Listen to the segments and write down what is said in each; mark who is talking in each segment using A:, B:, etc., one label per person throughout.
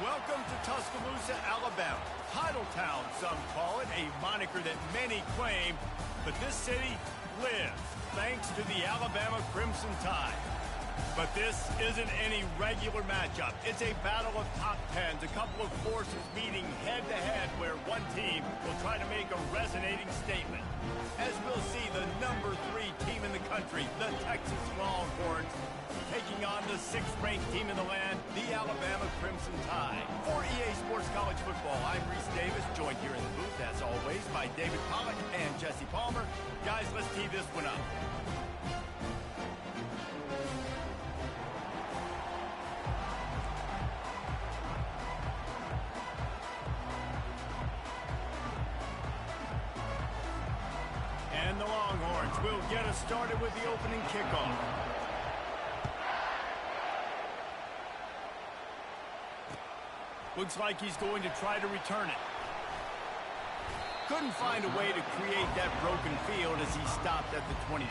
A: Welcome to Tuscaloosa, Alabama. Titletown, some call it, a moniker that many claim, but this city lives thanks to the Alabama Crimson Tide. But this isn't any regular matchup. It's a battle of top tens, a couple of forces meeting head-to-head where one team will try to make a resonating statement. As we'll see, the number 3 team in the country, the Texas Longhorns, taking on the 6th-ranked team in the land, the Alabama Crimson Tide. For EA Sports College Football, I'm Reese Davis, joined here in the booth, as always, by David Pollack and Jesse Palmer. Guys, let's tee this one up. And the Longhorns will get us started with the opening kickoff. Looks like he's going to try to return it. Couldn't find a way to create that broken field as he stopped at the 25.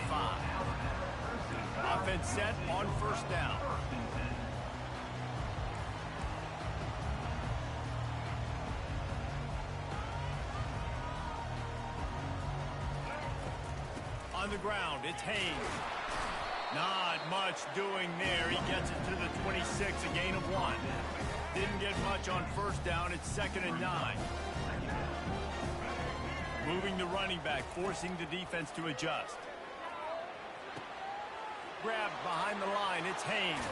A: Offense set on first down. On the ground, it's Haynes. Not much doing there. He gets it to the 26, a gain of 1. Didn't get much on first down. It's 2nd and 9. Moving the running back, forcing the defense to adjust. Grabbed behind the line. It's Haynes.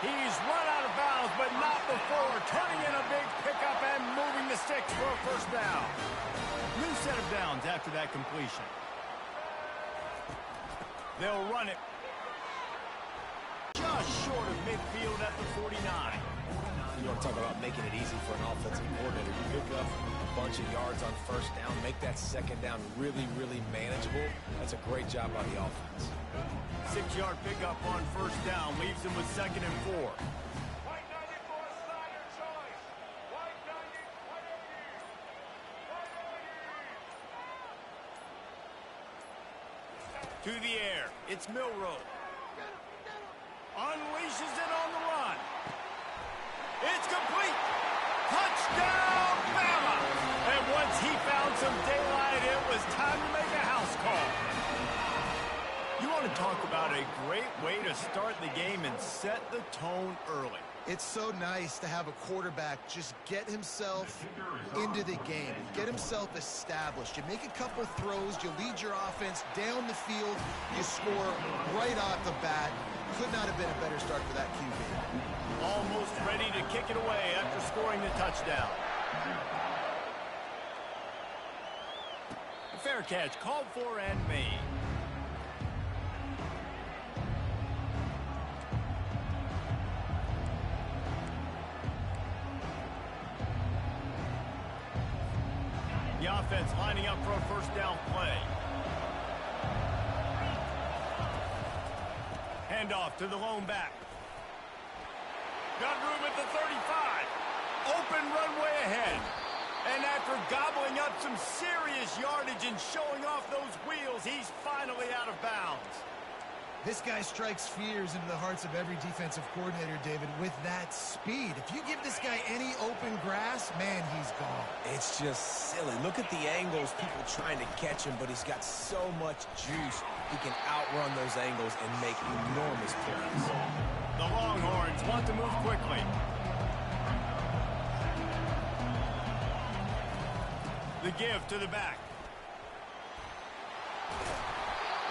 A: He's run out of bounds, but not before. Turning in a big pickup and moving the sticks for a first down. New set of downs after that completion. They'll run it just short of midfield at the 49.
B: You want to talk about making it easy for an offensive coordinator. You pick up a bunch of yards on first down, make that second down really, really manageable. That's a great job by the offense.
A: 6-yard pickup on first down leaves him with 2nd and 4. To the air, it's Milroe. Unleashes it on the run. It's complete. Touchdown, Bama. And once he found some daylight, it was time to make a house call. You want to talk about a great way to start the game and set the tone early.
C: It's so nice to have a quarterback just get himself into the game, get himself established. You make a couple throws, you lead your offense down the field, you score right off the bat. Could not have been a better start for that QB.
A: Almost ready to kick it away after scoring the touchdown. A fair catch called for and made. The offense lining up for a first down play. Handoff to the lone back. Got room at the 35. Open runway ahead. And after gobbling up some serious yardage and showing off those wheels, he's finally out of bounds.
C: This guy strikes fears into the hearts of every defensive coordinator, David, with that speed. If you give this guy any open grass, man, he's gone.
B: It's just silly. Look at the angles, people trying to catch him, but he's got so much juice. He can outrun those angles and make enormous plays.
A: The Longhorns want to move quickly. The give to the back.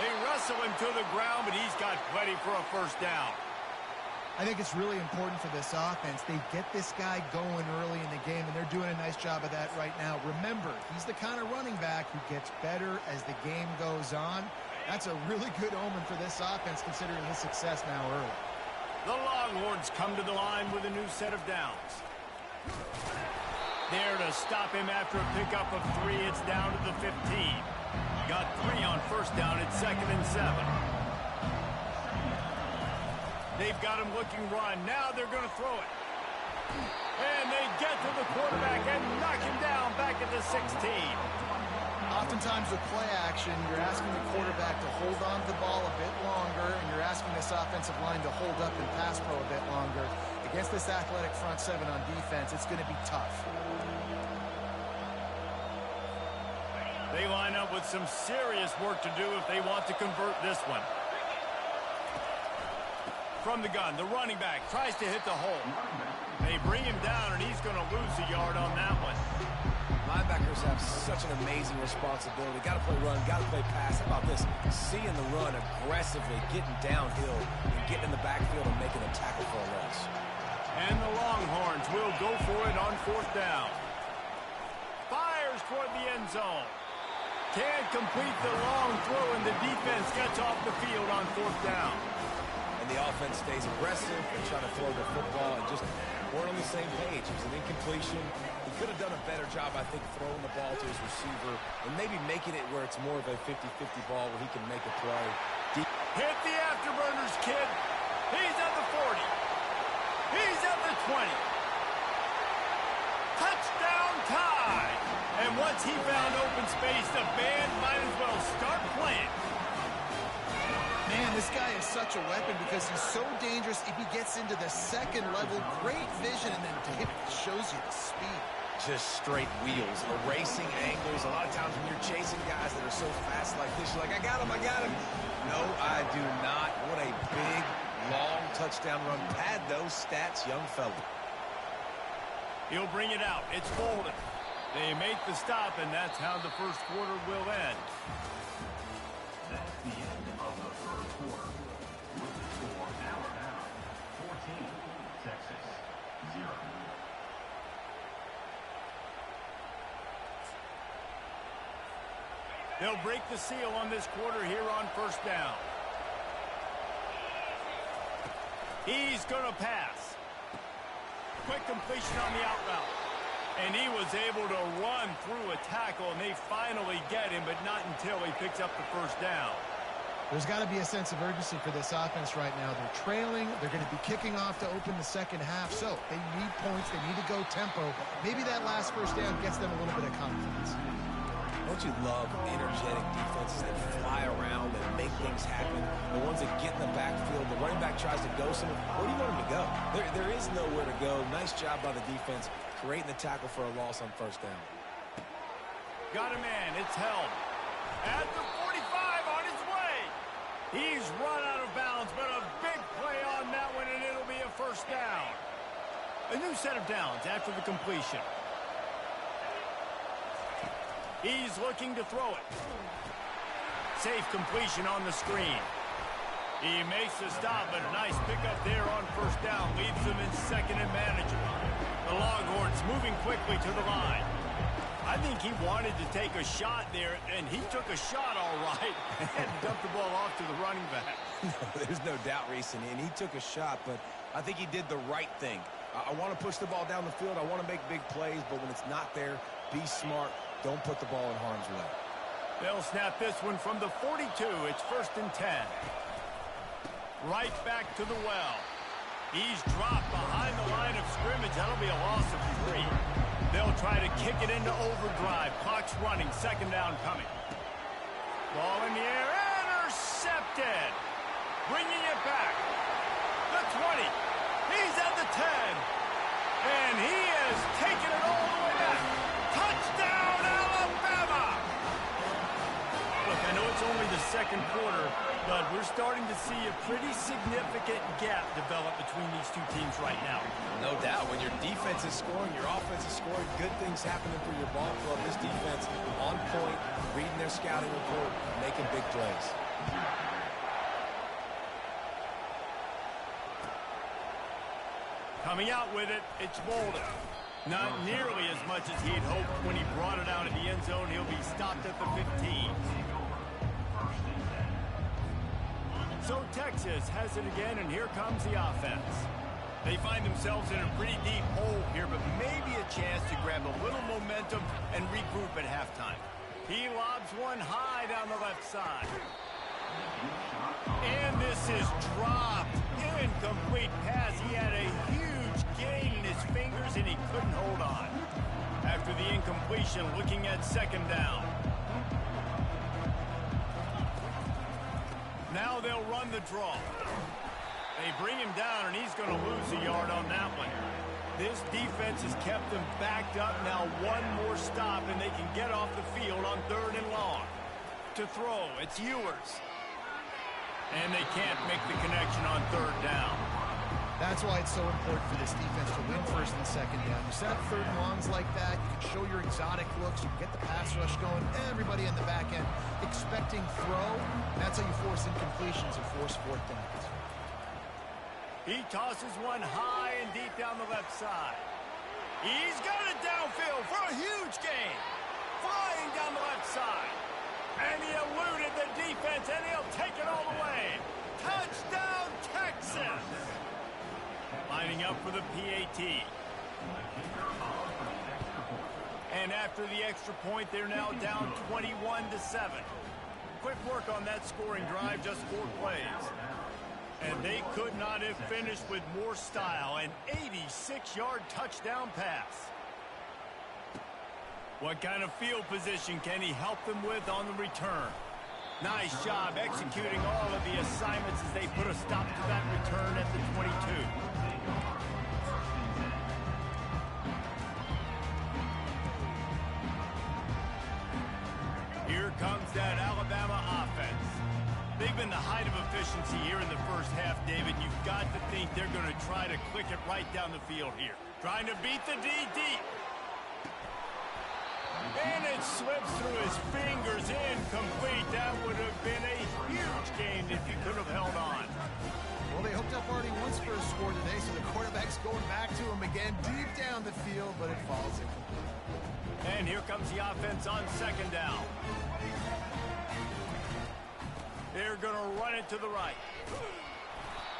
A: They wrestle him to the ground, but he's got plenty for a first down.
C: I think it's really important for this offense. They get this guy going early in the game, and they're doing a nice job of that right now. Remember, he's the kind of running back who gets better as the game goes on. That's a really good omen for this offense, considering his success now early.
A: The Longhorns come to the line with a new set of downs. There to stop him after a pickup of 3. It's down to the 15. Got 3 on first down. It's 2nd and 7. They've got him looking run. Now they're going to throw it. And they get to the quarterback and knock him down back at the 16.
C: Oftentimes with play action, you're asking the quarterback to hold on to the ball a bit longer, and you're asking this offensive line to hold up and pass pro a bit longer. Against this athletic front 7 on defense, it's going to be tough.
A: They line up with some serious work to do if they want to convert this one. From the gun, the running back tries to hit the hole. They bring him down, and he's going to lose a yard on that one.
B: Linebackers have such an amazing responsibility. Got to play run, got to play pass. How about this? Seeing the run aggressively, getting downhill, and getting in the backfield and making a tackle for a loss.
A: And the Longhorns will go for it on 4th down. Fires toward the end zone. Can't complete the long throw, and the defense gets off the field on 4th down.
B: And the offense stays aggressive and trying to throw the football and just weren't on the same page. It was an incompletion. He could have done a better job, I think, throwing the ball to his receiver and maybe making it where it's more of a 50-50 ball where he can make a play.
A: Hit the afterburners, kid. He's at the 40. He's at the 20. Touchdown tie. And once he found open space, the band might as well start playing.
C: Man, this guy is such a weapon because he's so dangerous if he gets into the second level. Great vision, and then David shows you the speed.
B: Just straight wheels, erasing angles. A lot of times when you're chasing guys that are so fast like this, you're like, I got him, I got him. No, I do not. What a big, long touchdown run. Pad those stats, young fella.
A: He'll bring it out. It's folded. They make the stop, and that's how the first quarter will end.
D: That's the end of the first quarter. With the score, Alabama 14, Texas 0.
A: They'll break the seal on this quarter here on 1st down. He's going to pass. Quick completion on the out route. And he was able to run through a tackle, and they finally get him, but not until he picks up the 1st down.
C: There's got to be a sense of urgency for this offense right now. They're trailing. They're going to be kicking off to open the second half. So they need points. They need to go tempo. Maybe that last 1st down gets them a little bit of confidence.
B: Don't you love energetic defenses that fly around and make things happen? The ones that get in the backfield, the running back tries to go somewhere. Where do you want him to go? There is nowhere to go. Nice job by the defense, creating the tackle for a loss on 1st down.
A: Got a man. It's held. At the 45 on his way. He's run out of bounds, but a big play on that one, and it'll be a 1st down. A new set of downs after the completion. He's looking to throw it. Safe completion on the screen. He makes the stop, but a nice pickup there on 1st down. Leaves them in 2nd and manageable. The Longhorns moving quickly to the line. I think he wanted to take a shot there, and he took a shot all right and dumped the ball off to the running back.
B: There's no doubt, Reese, and he took a shot, but I think he did the right thing. I want to push the ball down the field. I want to make big plays, but when it's not there, be smart. Don't put the ball in harm's way.
A: They'll snap this one from the 42. It's 1st and 10. Right back to the well. He's dropped behind the line of scrimmage. That'll be a loss of 3. They'll try to kick it into overdrive. Clock's running. 2nd down coming. Ball in the air. Intercepted. Bringing it back. The 20. He's at the 10. And he has taken it all the way back. Touchdown, Alabama! Look, I know it's only the 2nd quarter, but we're starting to see a pretty significant gap develop between these two teams right now.
B: No doubt. When your defense is scoring, your offense is scoring, good things happening for your ball club. This defense on point, reading their scouting report, making big plays.
A: Coming out with it, it's Bolden. Not nearly as much as he'd hoped when he brought it out of the end zone. He'll be stopped at the 15. So Texas has it again, and here comes the offense. They find themselves in a pretty deep hole here, but maybe a chance to grab a little momentum and regroup at halftime. He lobs one high down the left side. And this is dropped. Incomplete pass. He had a huge gain in his fingers, and he couldn't hold on. After the incompletion, looking at second down. Now they'll run the draw. They bring him down, and he's going to lose a yard on that one. This defense has kept them backed up. Now one more stop, and they can get off the field on 3rd and long. To throw, it's Ewers. And they can't make the connection on 3rd down.
C: That's why it's so important for this defense to win 1st and 2nd down. You set up 3rd and longs like that, you can show your exotic looks, you can get the pass rush going, everybody in the back end expecting throw. That's how you force incompletions and force 4th downs.
A: He tosses one high and deep down the left side. He's got it downfield for a huge gain. Flying down the left side. And he eluded the defense, and he'll take it all the way. Touchdown, Texas! Lining up for the PAT. And after the extra point, they're now down 21-7. Quick work on that scoring drive, just 4 plays. And they could not have finished with more style. An 86-yard touchdown pass. What kind of field position can he help them with on the return? Nice job executing all of the assignments as they put a stop to that return at the 22. Here comes that Alabama offense. They've been the height of efficiency here in the first half, David. You've got to think they're going to try to click it right down the field here. Trying to beat the D deep. And it slips through his fingers, incomplete. That would have been a huge gain if he could have held on.
C: Well, they hooked up already once for a score today, so the quarterback's going back to him again deep down the field, but it falls incomplete.
A: And here comes the offense on 2nd down. They're going to run it to the right.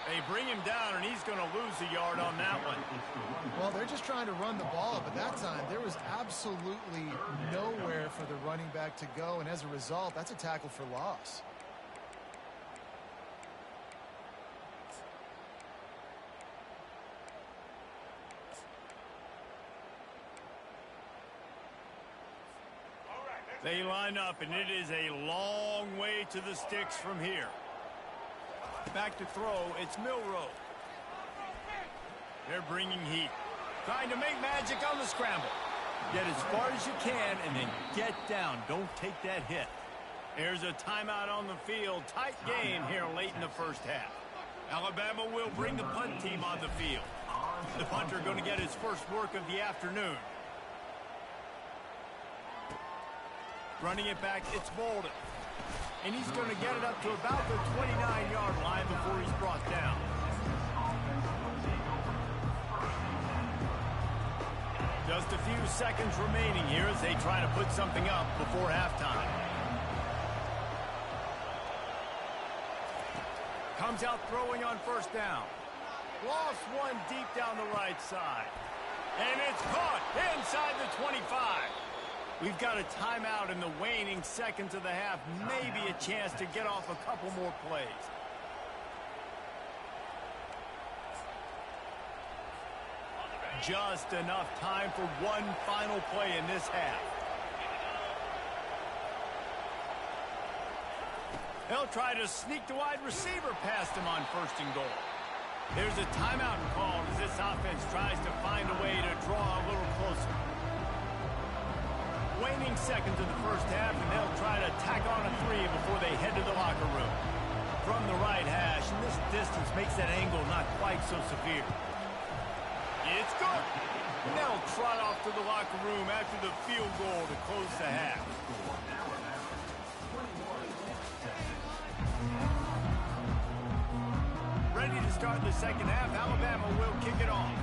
A: They bring him down, and he's going to lose a yard on that one.
C: Well, they're just trying to run the ball, but that time there was absolutely nowhere for the running back to go, and as a result, that's a tackle for loss.
A: They line up, and it is a long way to the sticks from here. Back to throw, it's Milrow. They're bringing heat. Trying to make magic on the scramble. Get as far as you can, and then get down. Don't take that hit. There's a timeout on the field. Tight game here late in the first half. Alabama will bring the punt team on the field. The punter going to get his first work of the afternoon. Running it back, it's Bolden. And he's going to get it up to about the 29-yard line before he's brought down. Just a few seconds remaining here as they try to put something up before halftime. Comes out throwing on 1st down. Lost one deep down the right side. And it's caught inside the 25. We've got a timeout in the waning seconds of the half. Maybe a chance to get off a couple more plays. Just enough time for one final play in this half. They'll try to sneak the wide receiver past him on 1st and goal. There's a timeout called as this offense tries to find a way to draw a little closer. Waning seconds of the first half, and they'll try to tack on a 3 before they head to the locker room. From the right hash, and this distance makes that angle not quite so severe. It's good. And they'll trot off to the locker room after the field goal to close the half. Ready to start the second half. Alabama will kick it off.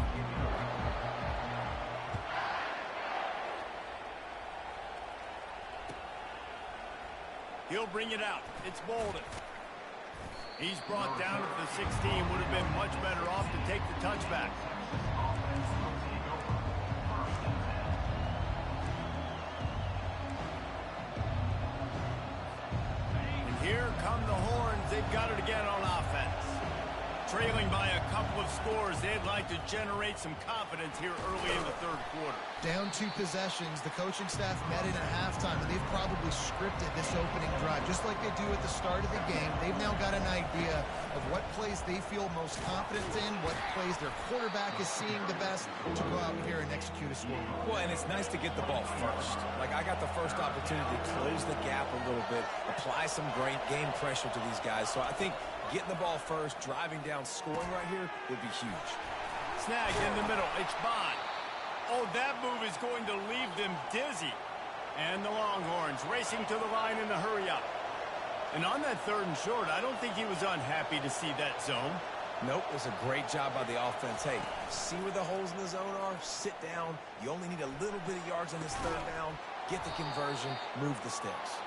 A: He'll bring it out. It's Bolden. He's brought down at the 16. Would have been much better off to take the touchback. And here come the Horns. They've got it again on offense. Trailing by a couple of scores, they'd like to generate some confidence here early in the third quarter.
C: Down 2 possessions, the coaching staff met in at halftime, and they've probably scripted this opening drive. Just like they do at the start of the game, they've now got an idea of what plays they feel most confident in, what plays their quarterback is seeing the best to go out here and execute a score.
B: Well, and it's nice to get the ball first. Like, I got the first opportunity to close the gap a little bit, apply some great game pressure to these guys. So I think getting the ball first, driving down, scoring right here would be huge.
A: Snag in the middle. It's Bond. Oh, that move is going to leave them dizzy. And the Longhorns racing to the line in the hurry-up. And on that 3rd and short, I don't think he was unhappy to see that zone.
B: Nope, it was a great job by the offense. Hey, see where the holes in the zone are? Sit down. You only need a little bit of yards on this 3rd down. Get the conversion. Move the sticks.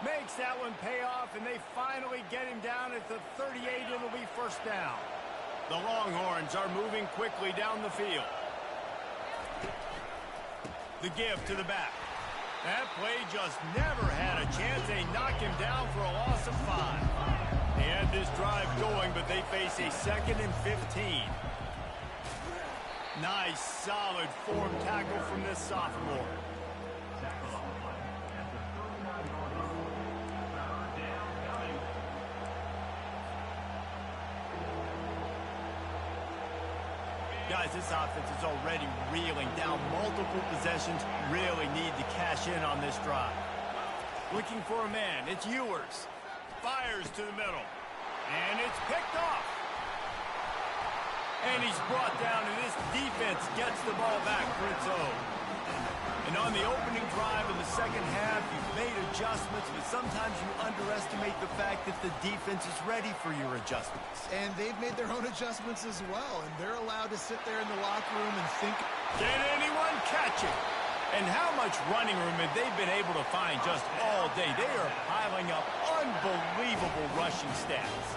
A: Makes that one pay off, and they finally get him down at the 38. It'll be 1st down. The Longhorns are moving quickly down the field. The give to the back. That play just never had a chance. They knock him down for a loss of 5. They had this drive going, but they face a 2nd and 15. Nice, solid form tackle from this sophomore. Guys, this offense is already reeling down multiple possessions. Really need to cash in on this drive. Looking for a man. It's Ewers. Fires to the middle. And it's picked off. And he's brought down, and this defense gets the ball back for its own. And on the opening drive in the 2nd half, you've made adjustments, but sometimes you underestimate the fact that the defense is ready for your adjustments.
C: And they've made their own adjustments as well, and they're allowed to sit there in the locker room and think.
A: Can anyone catch it? And how much running room have they been able to find just all day? They are piling up unbelievable rushing stats.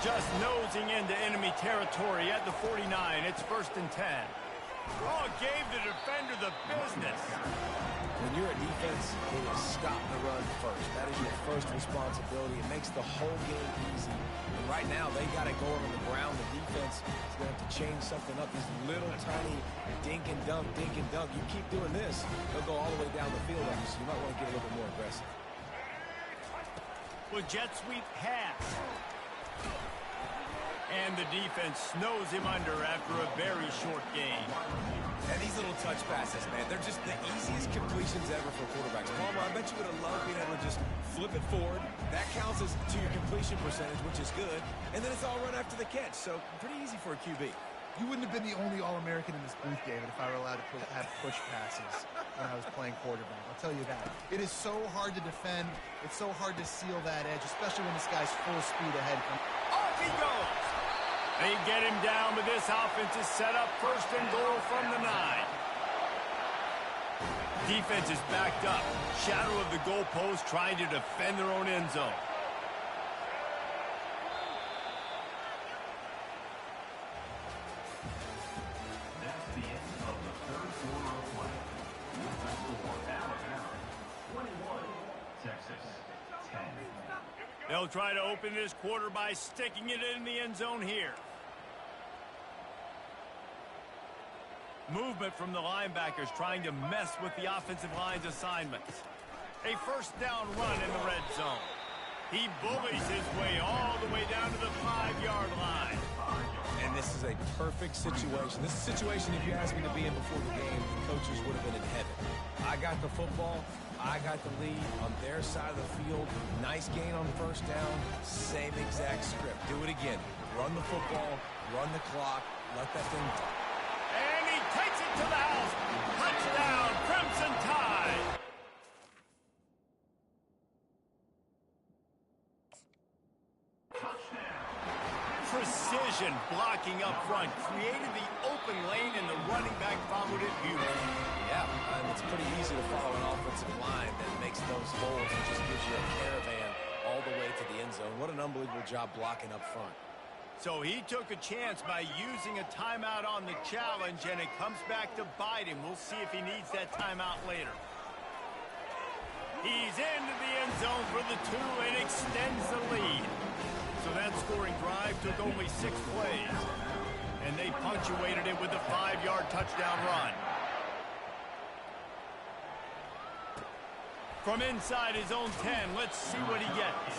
A: Just nosing into enemy territory at the 49. It's 1st and 10. Oh, gave the defender the business.
B: When you're a defense, it is stop the run first. That is your first responsibility. It makes the whole game easy. And right now, they got it going on the ground. The defense is going to have to change something up. These little tiny dink and dunk, dink and dunk. You keep doing this, they'll go all the way down the field on you, so you might want to get a little bit more aggressive.
A: With jet sweep pass. And the defense snows him under after a very short game.
B: And these little touch passes, man, they're just the easiest completions ever for quarterbacks. Palmer, I bet you would have loved being able to just flip it forward. That counts as to your completion percentage, which is good. And then it's all run after the catch, so pretty easy for a QB.
C: You wouldn't have been the only All-American in this booth, David, if I were allowed to have push passes when I was playing quarterback. I'll tell you that. It is so hard to defend. It's so hard to seal that edge, especially when this guy's full speed ahead.
A: Off he goes. They get him down, but this offense is set up 1st and goal from the 9. Defense is backed up. Shadow of the goalpost trying to defend their own end zone.
D: That's the end of the 3rd quarter of play. With the score, Alabama 21, Texas 10.
A: They'll try to open this quarter by sticking it in the end zone here. Movement from the linebackers trying to mess with the offensive line's assignments. A 1st down run in the red zone. He bullies his way all the way down to the 5-yard line.
B: And this is a perfect situation. This is a situation, if you asked me to be in before the game, the coaches would have been in heaven. I got the football. I got the lead on their side of the field. Nice gain on 1st down. Same exact script. Do it again. Run the football. Run the clock. Let that thing...
A: And he takes it to the house. Touchdown, Crimson Tide. Precision blocking up front. Created the open lane, and the running back followed it beautifully.
B: Yeah, and it's pretty easy to follow an offensive line that makes those holes and just gives you a caravan all the way to the end zone and what an unbelievable job blocking up front.
A: So he took a chance by using a timeout on the challenge, and it comes back to bite him. We'll see if he needs that timeout later. He's into the end zone for the 2 and extends the lead. So that scoring drive took only 6 plays, and they punctuated it with a 5-yard touchdown run. From inside his own 10, let's see what he gets.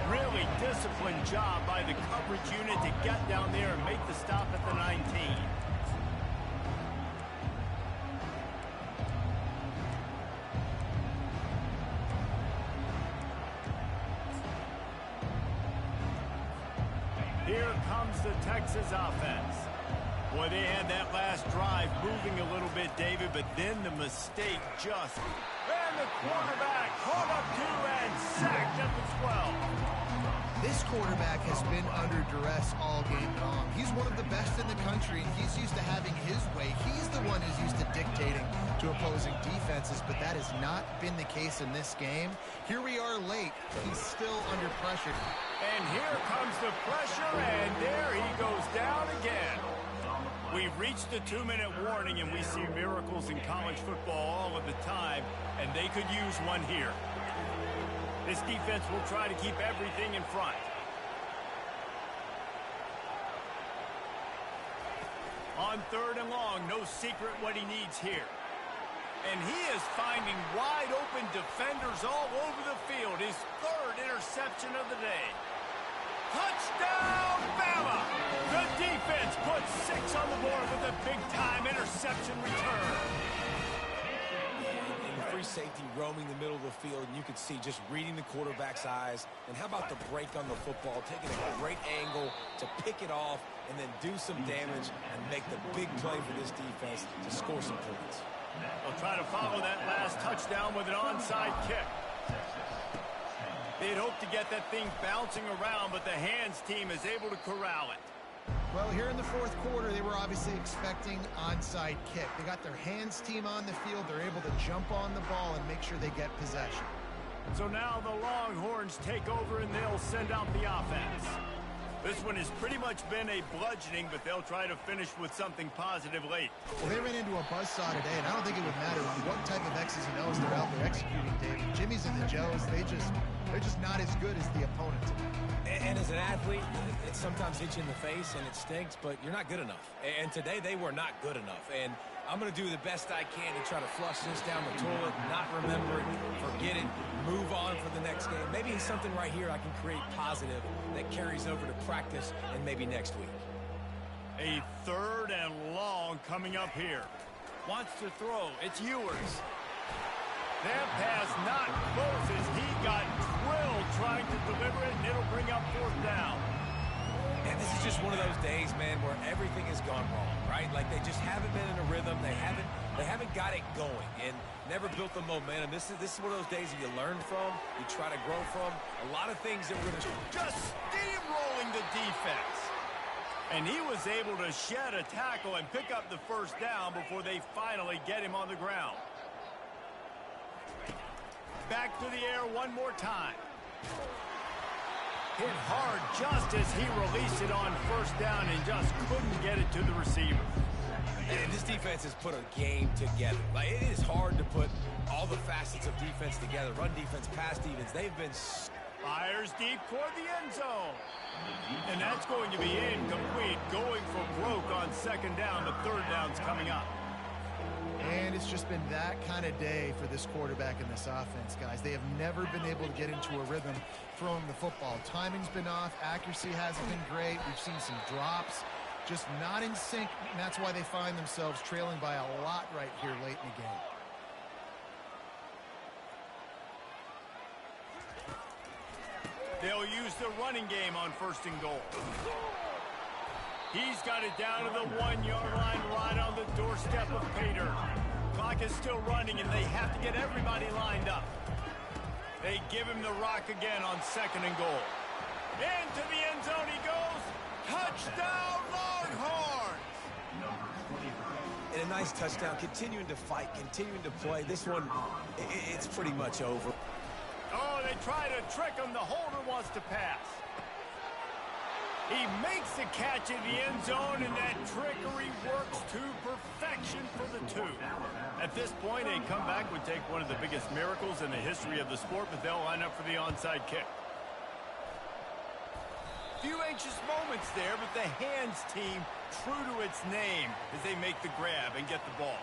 A: Really disciplined job by the coverage unit to get down there and make the stop at the 19. Here comes the Texas offense. Boy, they had that last drive moving a little bit, David, but then the mistake just... And the quarterback caught up 2 and sacked at the 12.
C: This quarterback has been under duress all game long. He's one of the best in the country, and he's used to having his way. He's the one who's used to dictating to opposing defenses, but that has not been the case in this game. Here we are late. He's still under pressure.
A: And here comes the pressure, and there he goes down again. We've reached the 2-minute warning, and we see miracles in college football all of the time, and they could use one here. This defense will try to keep everything in front. On 3rd and long, no secret what he needs here. And he is finding wide-open defenders all over the field. His 3rd interception of the day. Touchdown, Bama! The defense puts 6 on the board with a big-time interception return.
B: And the free safety roaming the middle of the field, and you could see just reading the quarterback's eyes. And how about the break on the football, taking a great angle to pick it off and then do some damage and make the big play for this defense to score some points.
A: They'll try to follow that last touchdown with an onside kick. They'd hope to get that thing bouncing around, but the hands team is able to corral it.
C: Well, here in the 4th quarter, they were obviously expecting onside kick. They got their hands team on the field. They're able to jump on the ball and make sure they get possession.
A: So now the Longhorns take over, and they'll send out the offense. This one has pretty much been a bludgeoning, but they'll try to finish with something positive late.
C: Well, they ran into a buzzsaw today, and I don't think it would matter what type of X's and O's they're out there executing, David. Jimmy's and the Joes, they're just not as good as the opponent.
B: And as an athlete, it sometimes hits you in the face, and it stinks, but you're not good enough. And today, they were not good enough. And I'm going to do the best I can to try to flush this down the toilet, not remember it, forget it, move on for the next game. Maybe it's something right here I can create positive that carries over to practice and maybe next week.
A: A 3rd and long coming up here. Wants to throw. It's Ewers. That pass not close as he got drilled trying to deliver it, and it'll bring up 4th down.
B: And this is just one of those days, man, where everything has gone wrong, right? Like they just haven't been in a rhythm. They haven't got it going and never built the momentum. This is one of those days that you learn from, you try to grow from. A lot of things that we're going to
A: just steamrolling the defense. And he was able to shed a tackle and pick up the 1st down before they finally get him on the ground. Back to the air one more time. Hit hard just as he released it on 1st down and just couldn't get it to the receiver.
B: And this defense has put a game together. Like, it is hard to put all the facets of defense together. Run defense, pass defense. They've been...
A: Fires deep toward the end zone. And that's going to be incomplete. Going for broke on 2nd down. The 3rd down's coming up.
C: And it's just been that kind of day for this quarterback and this offense, guys. They have never been able to get into a rhythm throwing the football. Timing's been off. Accuracy hasn't been great. We've seen some drops. Just not in sync, and that's why they find themselves trailing by a lot right here late in the game.
A: They'll use the running game on 1st and goal. He's got it down to the 1-yard line right on the doorstep of Pater. Clock is still running, and they have to get everybody lined up. They give him the rock again on 2nd and goal. Into the end zone he goes. Touchdown, Longhorns!
B: And a nice touchdown, continuing to fight, continuing to play. This one, it's pretty much over.
A: Oh, they They try to trick him. The holder wants to pass. He makes the catch in the end zone, and that trickery works to perfection for the two. At this point, a comeback would take one of the biggest miracles in the history of the sport, but they'll line up for the onside kick. Few anxious moments there, but the hands team true to its name as they make the grab and get the ball.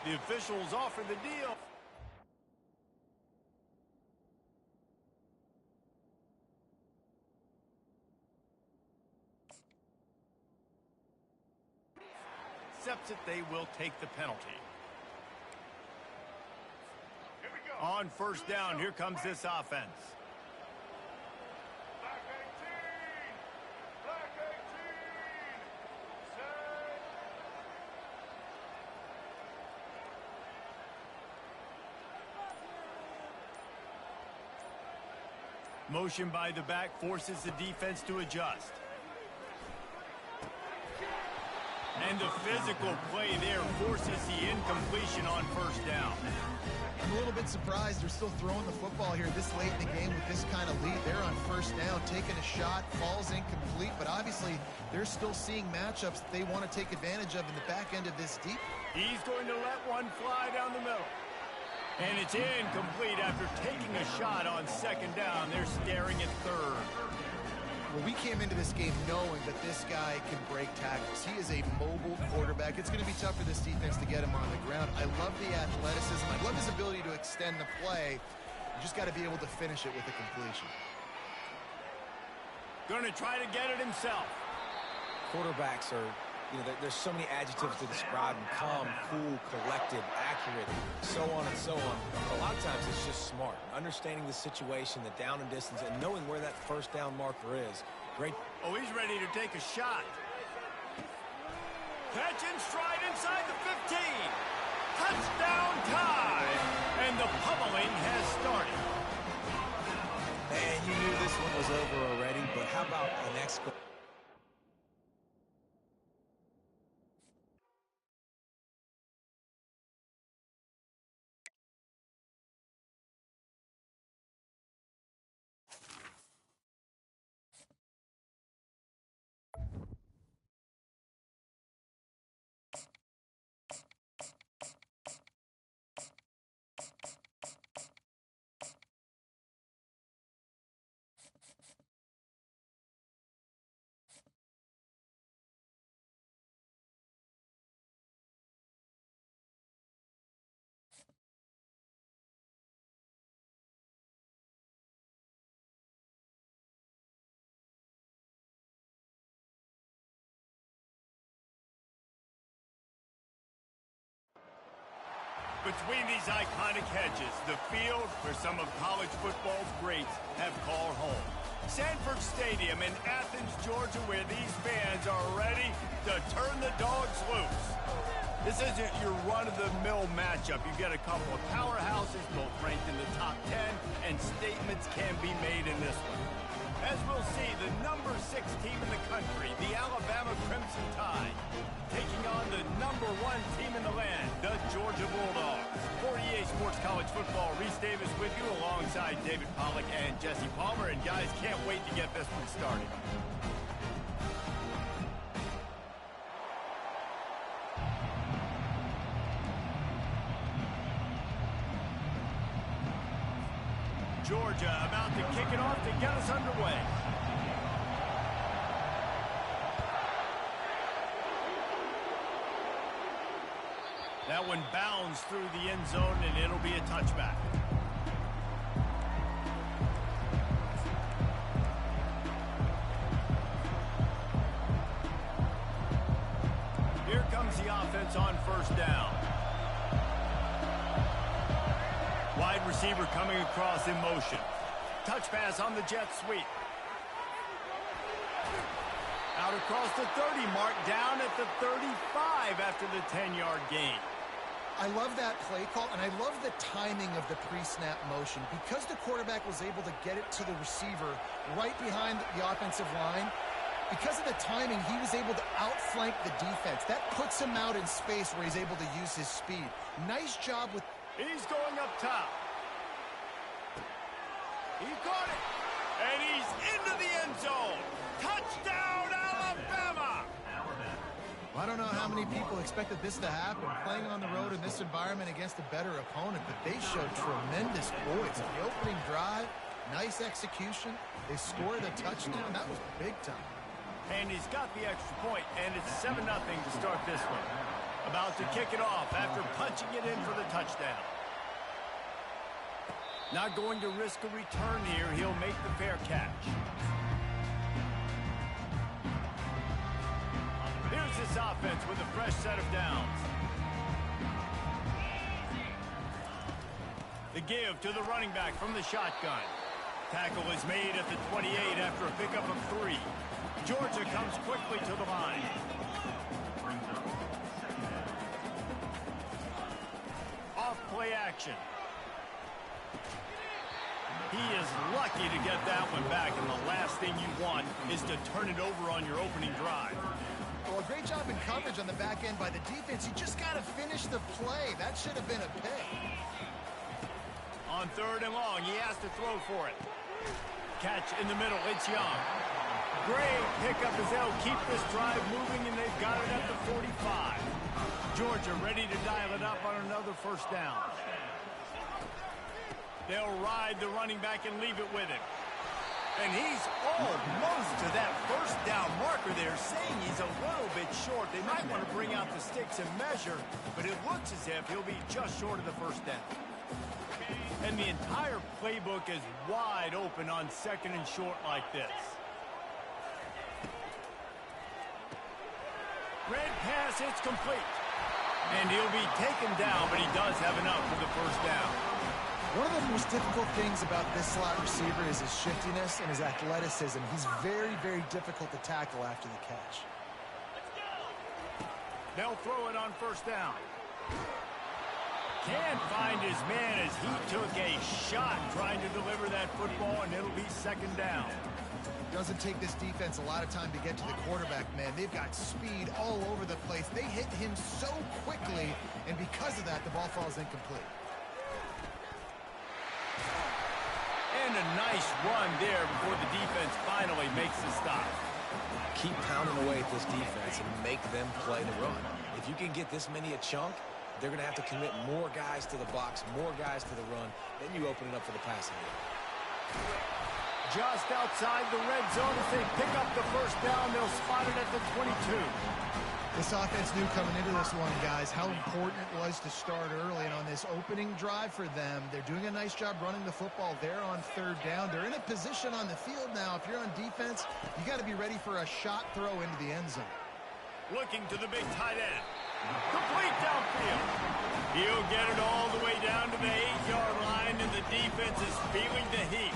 A: The officials offer the deal. Accepts it, they will take the penalty. On first down, here comes this offense.
D: Black 18! Black 18! Set!
A: Motion by the back forces the defense to adjust. And the physical play there forces the incompletion on first down.
C: I'm a little bit surprised they're still throwing the football here this late in the game with this kind of lead. They're on first down, taking a shot, falls incomplete, but obviously they're still seeing matchups that they want to take advantage of in the back end of this deep.
A: He's going to let one fly down the middle. And it's incomplete after taking a shot on second down. They're staring at third.
C: Well, we came into this game knowing that this guy can break tackles. He is a mobile quarterback. It's going to be tough for this defense to get him on the ground. I love the athleticism. I love his ability to extend the play. You just got to be able to finish it with a completion.
A: Going to try to get it himself.
B: Quarterbacks are, there's so many adjectives to describe them. Calm, cool, collected, accurate, so on and so on. A lot of times it's just smart. Understanding the situation, the down and distance, and knowing where that first down marker is. Great.
A: Oh, he's ready to take a shot. Catch in stride inside the 15. Touchdown time. And the pummeling has started.
B: Man, you knew this one was over already, but how about an exclamation?
A: Between these iconic hedges, the field where some of college football's greats have called home. Sanford Stadium in Athens, Georgia, where these fans are ready to turn the dogs loose. This isn't your run-of-the-mill matchup. You've got a couple of powerhouses, both ranked in the top 10, and statements can be made in this one. As we'll see, the number 6 team in the country, the Alabama Crimson Tide, taking on the number 1 team in the land, the Georgia Bulldogs. For EA Sports College Football, Reese Davis with you alongside David Pollack and Jesse Palmer. And guys, can't wait to get this one started. Georgia about to kick it off to get us underway. That one bounds through the end zone, and it'll be a touchback. Here comes the offense on first down. Wide receiver coming across in motion. Touch pass on the jet sweep. Out across the 30 mark, down at the 35 after the 10-yard gain.
C: I love that play call, and I love the timing of the pre-snap motion. Because the quarterback was able to get it to the receiver right behind the offensive line, because of the timing, he was able to outflank the defense. That puts him out in space where he's able to use his speed. Nice job with...
A: He's going up top. He caught it. And he's into the end zone. Touchdown, Alabama!
C: Well, I don't know how many people expected this to happen, playing on the road in this environment against a better opponent, but they showed tremendous poise. On the opening drive, nice execution. They scored a touchdown. That was big time.
A: And he's got the extra point, and it's 7-0 to start this one. About to kick it off after punching it in for the touchdown. Not going to risk a return here. He'll make the fair catch. Here's this offense with a fresh set of downs. The give to the running back from the shotgun. Tackle is made at the 28 after a pickup of 3. Georgia comes quickly to the line. Off play action. He is lucky to get that one back, and the last thing you want is to turn it over on your opening drive.
C: Well, a great job in coverage on the back end by the defense. You just got to finish the play. That should have been a pick.
A: On 3rd and long, he has to throw for it. Catch in the middle, it's Young. Great pickup as they'll keep this drive moving, and they've got it at the 45. Georgia ready to dial it up on another first down. They'll ride the running back and leave it with him. And he's almost to that first down marker there, saying he's a little bit short. They might want to bring out the sticks and measure, but it looks as if he'll be just short of the first down. And the entire playbook is wide open on 2nd and short like this. Red pass, it's complete. And he'll be taken down, but he does have enough for the first down.
C: One of the most difficult things about this slot receiver is his shiftiness and his athleticism. He's very, very difficult to tackle after the catch.
A: They'll throw it on first down. Can't find his man as he took a shot trying to deliver that football, and it'll be 2nd down.
C: Doesn't take this defense a lot of time to get to the quarterback, man. They've got speed all over the place. They hit him so quickly, and because of that, the ball falls incomplete.
A: And a nice run there before the defense finally makes the stop.
B: Keep pounding away at this defense and make them play the run. If you can get this many a chunk, they're going to have to commit more guys to the box, more guys to the run. Then you open it up for the passing game.
A: Just outside the red zone as they pick up the first down. They'll spot it at the 22.
C: This offense knew coming into this one, guys, how important it was to start early. And on this opening drive for them, they're doing a nice job running the football there on 3rd down. They're in a position on the field now. If you're on defense, you got to be ready for a shot throw into the end zone.
A: Looking to the big tight end. Complete downfield. He'll get it all the way down to the 8-yard line, and the defense is feeling the heat.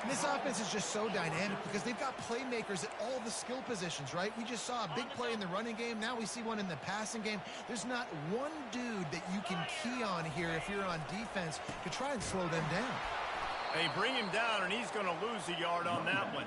C: And this offense is just so dynamic because they've got playmakers at all the skill positions, right? We just saw a big play in the running game. Now we see one in the passing game. There's not one dude that you can key on here if you're on defense to try and slow them down.
A: They bring him down, and he's going to lose a yard on that one.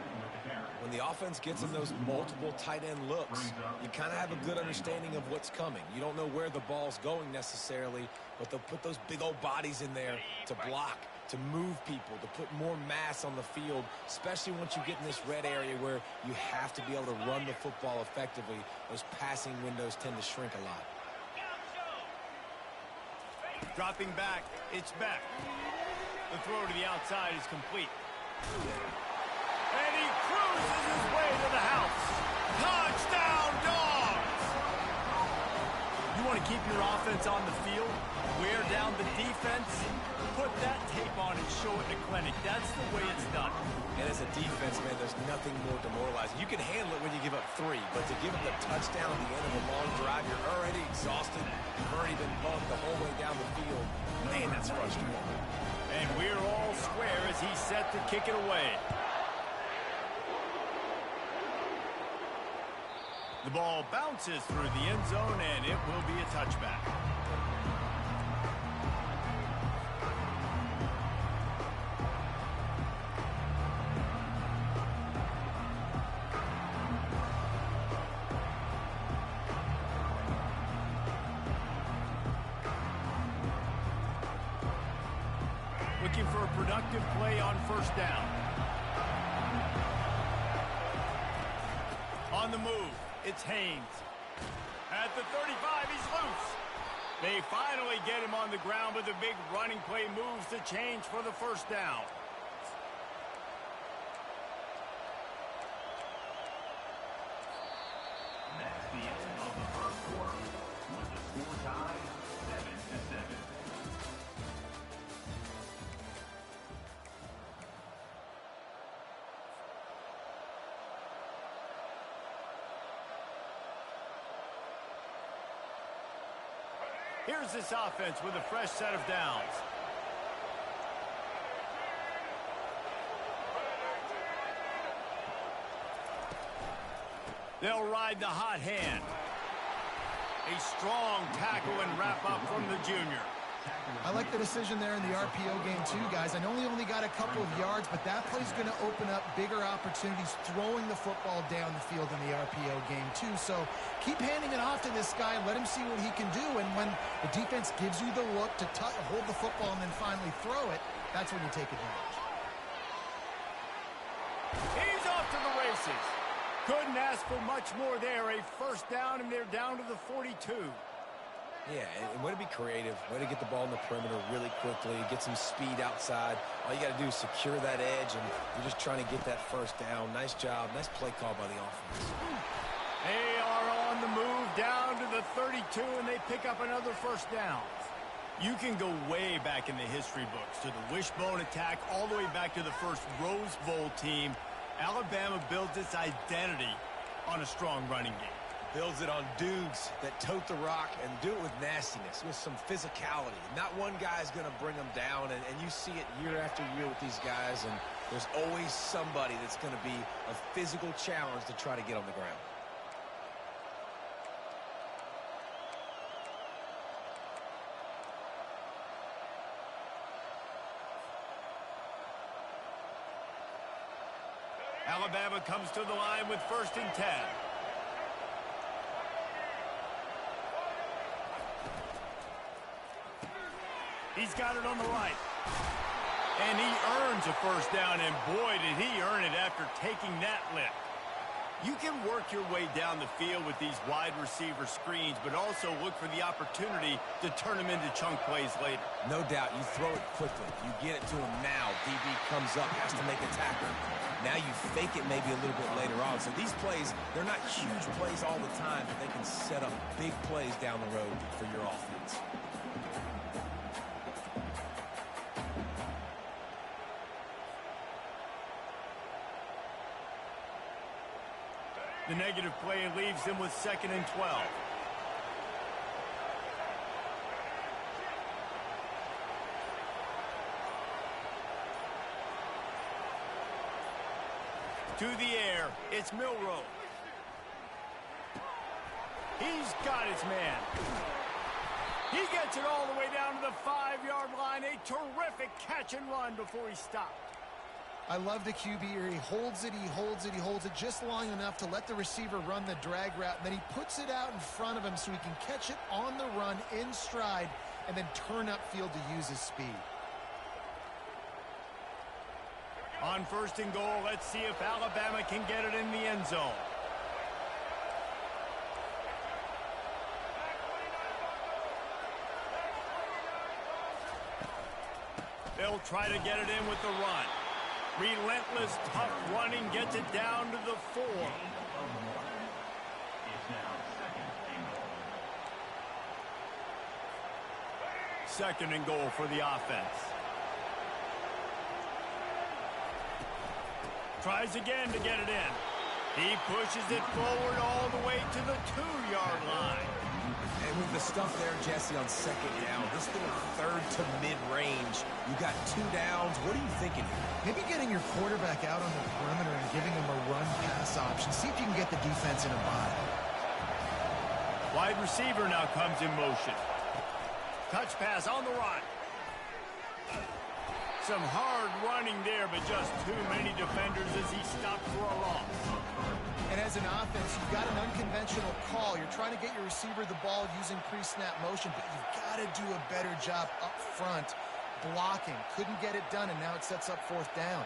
B: When the offense gets in those multiple tight end looks, you kind of have a good understanding of what's coming. You don't know where the ball's going necessarily, but they'll put those big old bodies in there to block, to move people, to put more mass on the field, especially once you get in this red area where you have to be able to run the football effectively. Those passing windows tend to shrink a lot.
A: Dropping back, it's back. The throw to the outside is complete. And he cruises his way to the house. Touchdown, Dogs! You want to keep your offense on the field, wear down the defense, put that tape on and show it in a clinic. That's the way it's done.
B: And as a defense, man, there's nothing more demoralizing. You can handle it when you give up 3, but to give up the touchdown at the end of a long drive, you're already exhausted. You've already been bumped the whole way down the field. Man, that's frustrating.
A: And we're all square as he's set to kick it away. The ball bounces through the end zone, and it will be a touchback. Looking for a productive play on first down. On the move, it's Haynes. At the 35, he's loose. They finally get him on the ground, but the big running play moves the change for the first down.
D: That's the end of the first quarter, with the score tied 7-7.
A: Here's this offense with a fresh set of downs. They'll ride the hot hand. A strong tackle and wrap up from the junior.
C: I like the decision there in the RPO game too, guys. I know he only got a couple of yards, but that play's going to open up bigger opportunities throwing the football down the field in the RPO game too. So keep handing it off to this guy and let him see what he can do. And when the defense gives you the look to hold the football and then finally throw it, that's when you take advantage.
A: He's off to the races. Couldn't ask for much more there. A first down, and they're down to the 42.
B: Yeah, and way to be creative, way to get the ball in the perimeter really quickly, get some speed outside. All you got to do is secure that edge, and you're just trying to get that first down. Nice job. Nice play call by the offense.
A: They are on the move down to the 32, and they pick up another first down. You can go way back in the history books to the wishbone attack, all the way back to the first Rose Bowl team. Alabama builds its identity on a strong running game.
B: Builds it on dudes that tote the rock and do it with nastiness, with some physicality. Not one guy's going to bring them down, and you see it year after year with these guys, and there's always somebody that's going to be a physical challenge to try to get on the ground.
A: Alabama comes to the line with 1st and 10. He's got it on the right. And he earns a first down, and boy, did he earn it after taking that lift. You can work your way down the field with these wide receiver screens, but also look for the opportunity to turn them into chunk plays later.
B: No doubt, you throw it quickly. You get it to him now. DB comes up, has to make a tackle. Now you fake it maybe a little bit later on. So these plays, they're not huge plays all the time, but they can set up big plays down the road for your offense.
A: The negative play leaves them with 2nd and 12. To the air, it's Milroe. He's got his man. He gets it all the way down to the 5-yard line. A terrific catch and run before he stopped.
C: I love the QB here. He holds it, he holds it, he holds it just long enough to let the receiver run the drag route, and then he puts it out in front of him so he can catch it on the run in stride and then turn upfield to use his speed.
A: On 1st and goal, let's see if Alabama can get it in the end zone. They'll try to get it in with the run. Relentless, tough running gets it down to the 4.
D: It's now 2nd and goal.
A: 2nd and goal for the offense. Tries again to get it in. He pushes it forward all the way to the 2-yard line.
B: And with the stuff there, Jesse, on 2nd down, this little 3rd to mid-range, you got 2 downs. What are you thinking here?
C: Maybe getting your quarterback out on the perimeter and giving him a run-pass option. See if you can get the defense in a bind.
A: Wide receiver now comes in motion. Touch pass on the run. Some hard running there, but just too many defenders as he stopped for a loss.
C: And as an offense, you've got an unconventional call. You're trying to get your receiver the ball using pre-snap motion, but you've got to do a better job up front blocking. Couldn't get it done, and now it sets up fourth down.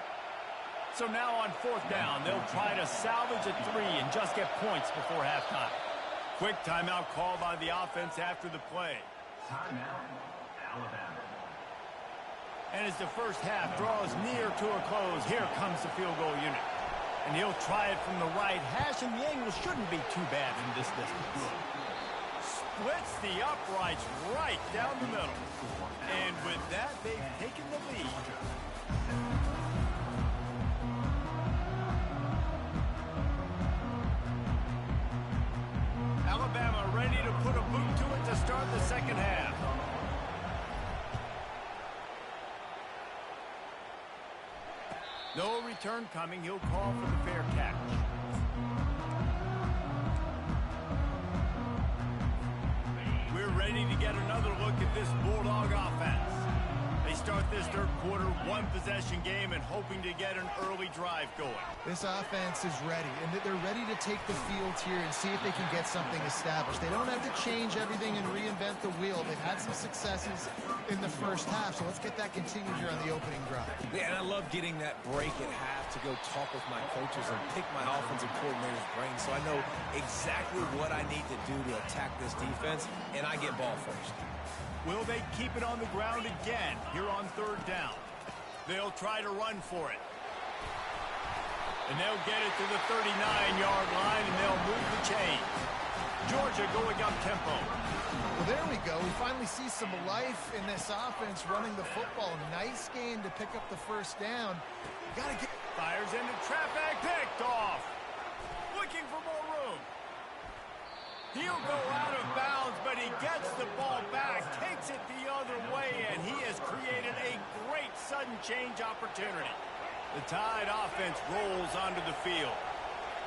A: So now on fourth down, they'll try to salvage a 3 and just get points before halftime. Quick timeout call by the offense after the play.
D: Timeout, Alabama.
A: And as the first half draws near to a close, here comes the field goal unit. And he'll try it from the right hash, and the angle shouldn't be too bad from this distance. Splits the uprights right down the middle. And with that, they've taken the lead. Alabama ready to put a boot to it to start the second half. No return coming. He'll call for the fair catch. We're ready to get another look at this Bulldog offense. They start this third quarter one-possession game and hoping to get an early drive going.
C: This offense is ready, and they're ready to take the field here and see if they can get something established. They don't have to change everything and reinvent the wheel. They've had some successes in the first half, so let's get that continued here on the opening drive.
B: Yeah, and I love getting that break at half to go talk with my coaches and pick my offensive coordinator's brain so I know exactly what I need to do to attack this defense, and I get ball first.
A: Will they keep it on the ground again here on third down? They'll try to run for it. And they'll get it to the 39-yard line, and they'll move the chain. Georgia going up-tempo.
C: Well, there we go. We finally see some life in this offense running the football. Nice game to pick up the first down. Got to get...
A: Fires into traffic, picked off. Looking for more room. He'll go out of bounds, but he gets the ball back, takes it the other way, and he has created a great sudden change opportunity. The Tide offense rolls onto the field.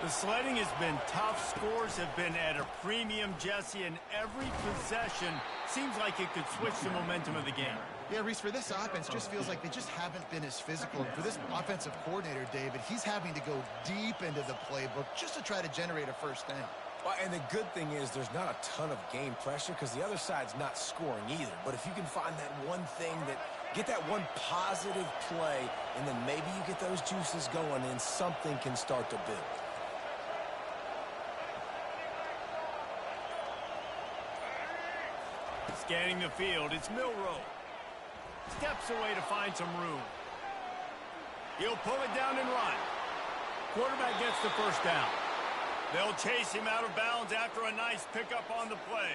A: The sledding has been tough. Scores have been at a premium, Jesse, and every possession seems like it could switch the momentum of the game.
C: Yeah, Reese, for this offense, just feels like they just haven't been as physical. And for this offensive coordinator, David, he's having to go deep into the playbook just to try to generate a first down.
B: Well, and the good thing is there's not a ton of game pressure because the other side's not scoring either. But if you can find that one thing get that one positive play, and then maybe you get those juices going and something can start to build.
A: Scanning the field, it's Milroe. Steps away to find some room. He'll pull it down and run. Quarterback gets the first down. They'll chase him out of bounds after a nice pickup on the play.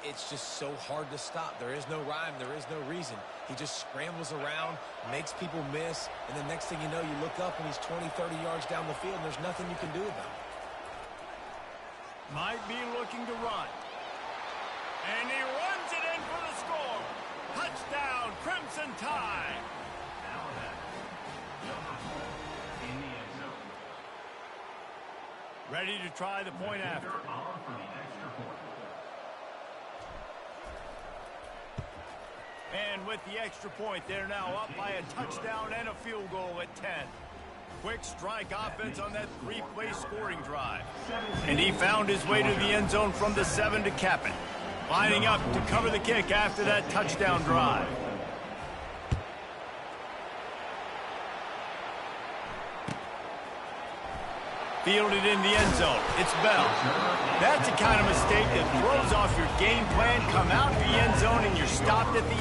B: It's just so hard to stop. There is no rhyme. There is no reason. He just scrambles around, makes people miss, and the next thing you know, you look up and he's 20, 30 yards down the field, and there's nothing you can do about it.
A: Might be looking to run. And he runs it in for the score. Touchdown, Crimson Tide. Ready to try the point after. And with the extra point, they're now up by a touchdown and a field goal at 10. Quick strike offense on that three-play scoring drive. And he found his way to the end zone from the 7 to cap it. Lining up to cover the kick after that touchdown drive. Fielded in the end zone. It's Bell. That's the kind of mistake that throws off your game plan. Come out the end zone and you're stopped at the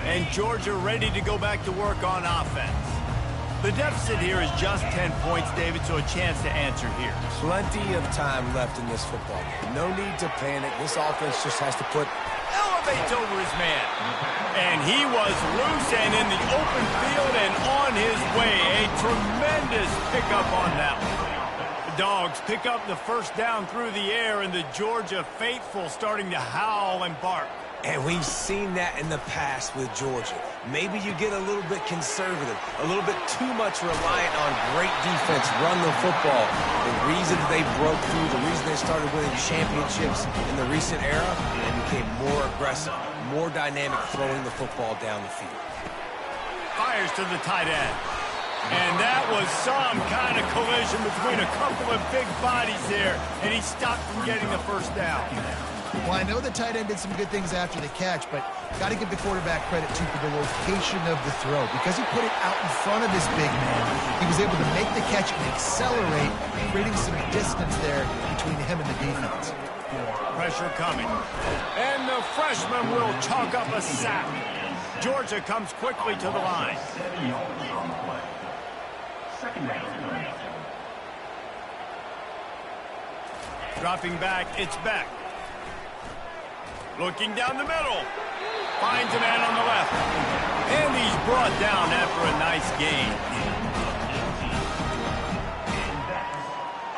A: 8. And Georgia ready to go back to work on offense. The deficit here is just 10 points, David, so a chance to answer here.
B: Plenty of time left in this football game. No need to panic. This offense just has to
A: elevates over his man. And he was loose and in the open field and on his way. A tremendous pickup on that one. The Dogs pick up the first down through the air, and the Georgia faithful starting to howl and bark.
B: And we've seen that in the past with Georgia. Maybe you get a little bit conservative, a little bit too much reliant on great defense, run the football. The reason they broke through, the reason they started winning championships in the recent era, they became more aggressive, more dynamic throwing the football down the field.
A: Fires to the tight end. And that was some kind of collision between a couple of big bodies there, and he stopped from getting the first down.
C: Well, I know the tight end did some good things after the catch, but got to give the quarterback credit, too, for the location of the throw. Because he put it out in front of his big man, he was able to make the catch and accelerate, creating some distance there between him and the defense.
A: Pressure coming. And the freshman will chalk up a sack. Georgia comes quickly to the line.
D: 7 yards on the play. Second down.
A: Dropping back, it's Beck. Looking down the middle. Finds a man on the left. And he's brought down after a nice gain.
D: And that's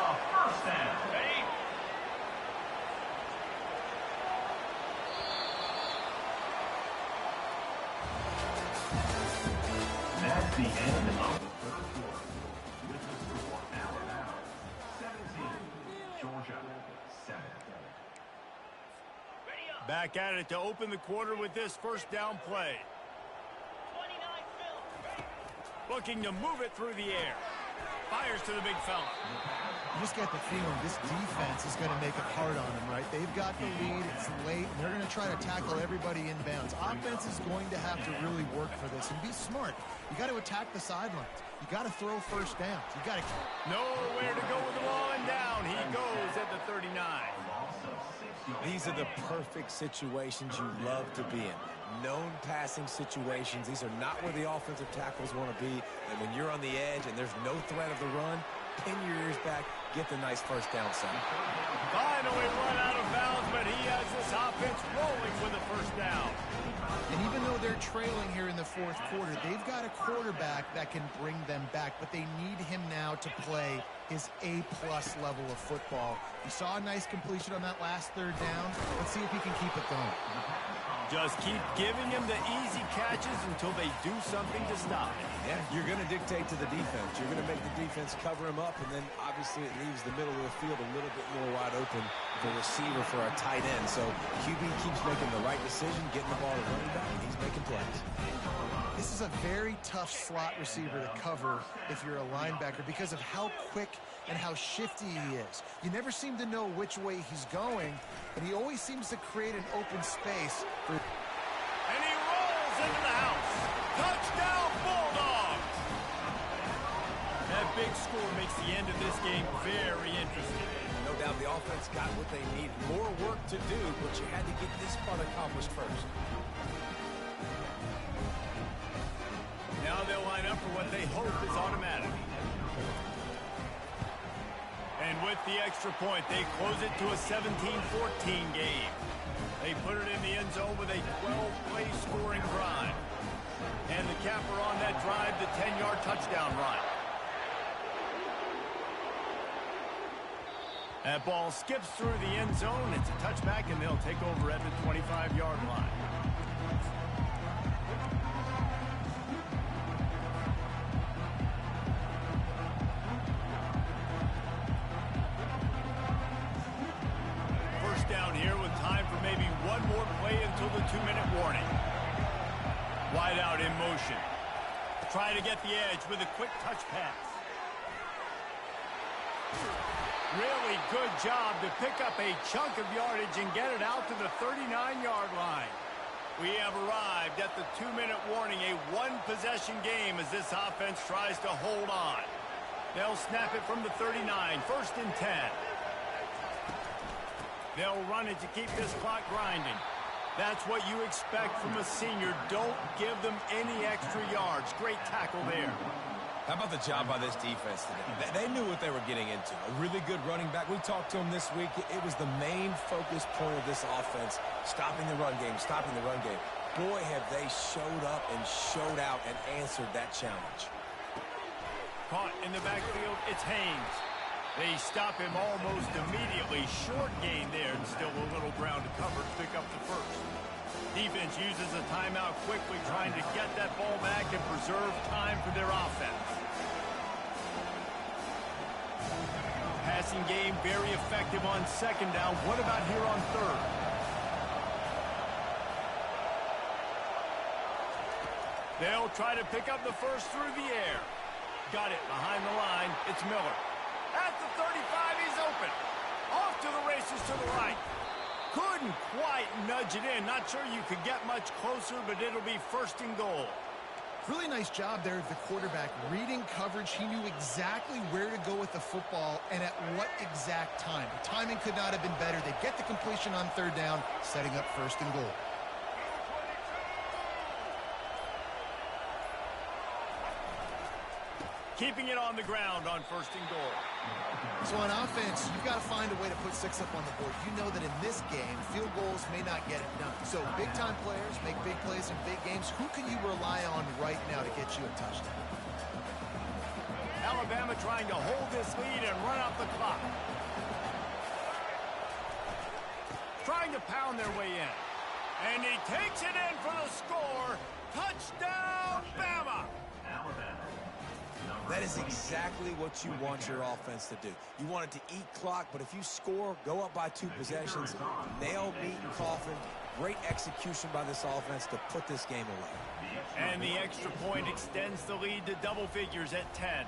D: a first down. That's the end of the third quarter. With the score, Alabama 17, Georgia 7.
A: Back at it to open the quarter with this first down play. Looking to move it through the air. Fires to the big fella.
C: You just get the feeling this defense is going to make it hard on them, right? They've got the lead, it's late, and they're going to try to tackle everybody inbounds. Offense is going to have to really work for this and be smart. You got to attack the sidelines. You got to throw first downs. You got to...
A: Nowhere to go with the ball and down. He goes at the 39.
B: These are the perfect situations you love to be in. Known passing situations. These are not where the offensive tackles want to be. And when you're on the edge and there's no threat of the run, pin your ears back, get the nice first down, son.
A: Finally run out of bounds, but he has this offense rolling with a first down.
C: And even though they're trailing here in the fourth quarter, they've got a quarterback that can bring them back, but they need him now to play his A-plus level of football. We saw a nice completion on that last third down. Let's see if he can keep it going.
A: Just keep giving him the easy catches until they do something to stop it.
B: Yeah, you're going to dictate to the defense. You're going to make the defense cover him up, and then obviously it leaves the middle of the field a little bit more wide open for receiver for a tight end. So QB keeps making the right decision, getting the ball to running back, and he's making plays.
C: This is a very tough slot receiver to cover if you're a linebacker because of how quick and how shifty he is. You never seem to know which way he's going, but he always seems to create an open space for...
A: And he rolls into the house. Touchdown, Bulldogs! That big score makes the end of this game very interesting.
B: No doubt the offense got what they needed. More work to do, but you had to get this part accomplished first.
A: Now they'll line up for what they hope is automatic. And with the extra point, they close it to a 17-14 game. They put it in the end zone with a 12-play scoring drive. And the capper on that drive, the 10-yard touchdown run. That ball skips through the end zone. It's a touchback, and they'll take over at the 25-yard line. First down here with time for maybe one more play until the 2-minute warning. Wide out in motion. Try to get the edge with a quick touch pass. Really good job to pick up a chunk of yardage and get it out to the 39-yard line. We have arrived at the 2-minute warning, a one-possession game as this offense tries to hold on. They'll snap it from the 39, first and 10. They'll run it to keep this clock grinding. That's what you expect from a senior. Don't give them any extra yards. Great tackle there.
B: How about the job by this defense today? They knew what they were getting into. A really good running back. We talked to him this week. It was the main focus point of this offense, stopping the run game, stopping the run game. Boy, have they showed up and showed out and answered that challenge.
A: Caught in the backfield, it's Haynes. They stop him almost immediately. Short gain there, and still a little ground to cover to pick up the first. Defense uses a timeout quickly, trying to get that ball back and preserve time for their offense. Passing game very effective on second down. What about here on third? They'll try to pick up the first through the air. Got it behind the line. It's Miller. At the 35, he's open. Off to the races to the right. Couldn't quite nudge it in. Not sure you could get much closer, but it'll be first and goal.
C: Really nice job there of the quarterback. Reading coverage, he knew exactly where to go with the football and at what exact time. The timing could not have been better. They get the completion on third down, setting up first and goal.
A: Keeping it on the ground on first and goal.
C: So on offense, you've got to find a way to put 6 up on the board. You know that in this game, field goals may not get it done. So big-time players make big plays in big games. Who can you rely on right now to get you a touchdown?
A: Alabama trying to hold this lead and run out the clock. Trying to pound their way in. And he takes it in for the score. Touchdown, Bama!
D: Alabama.
B: That is exactly what you want your offense to do. You want it to eat clock, but if you score, go up by 2 possessions, nail, meet, and coffin. Great execution by this offense to put this game away.
A: And the extra point extends the lead to double figures at 10.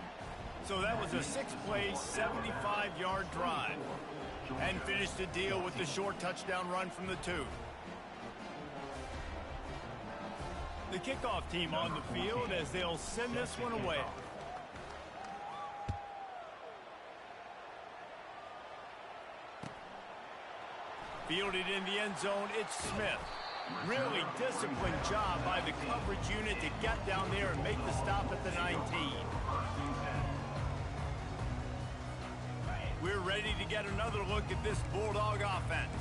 A: So that was a 6-play, 75-yard drive. And finished the deal with the short touchdown run from the 2. The kickoff team on the field as they'll send this one away. Fielded in the end zone, it's Smith. Really disciplined job by the coverage unit to get down there and make the stop at the 19. We're ready to get another look at this Bulldog offense.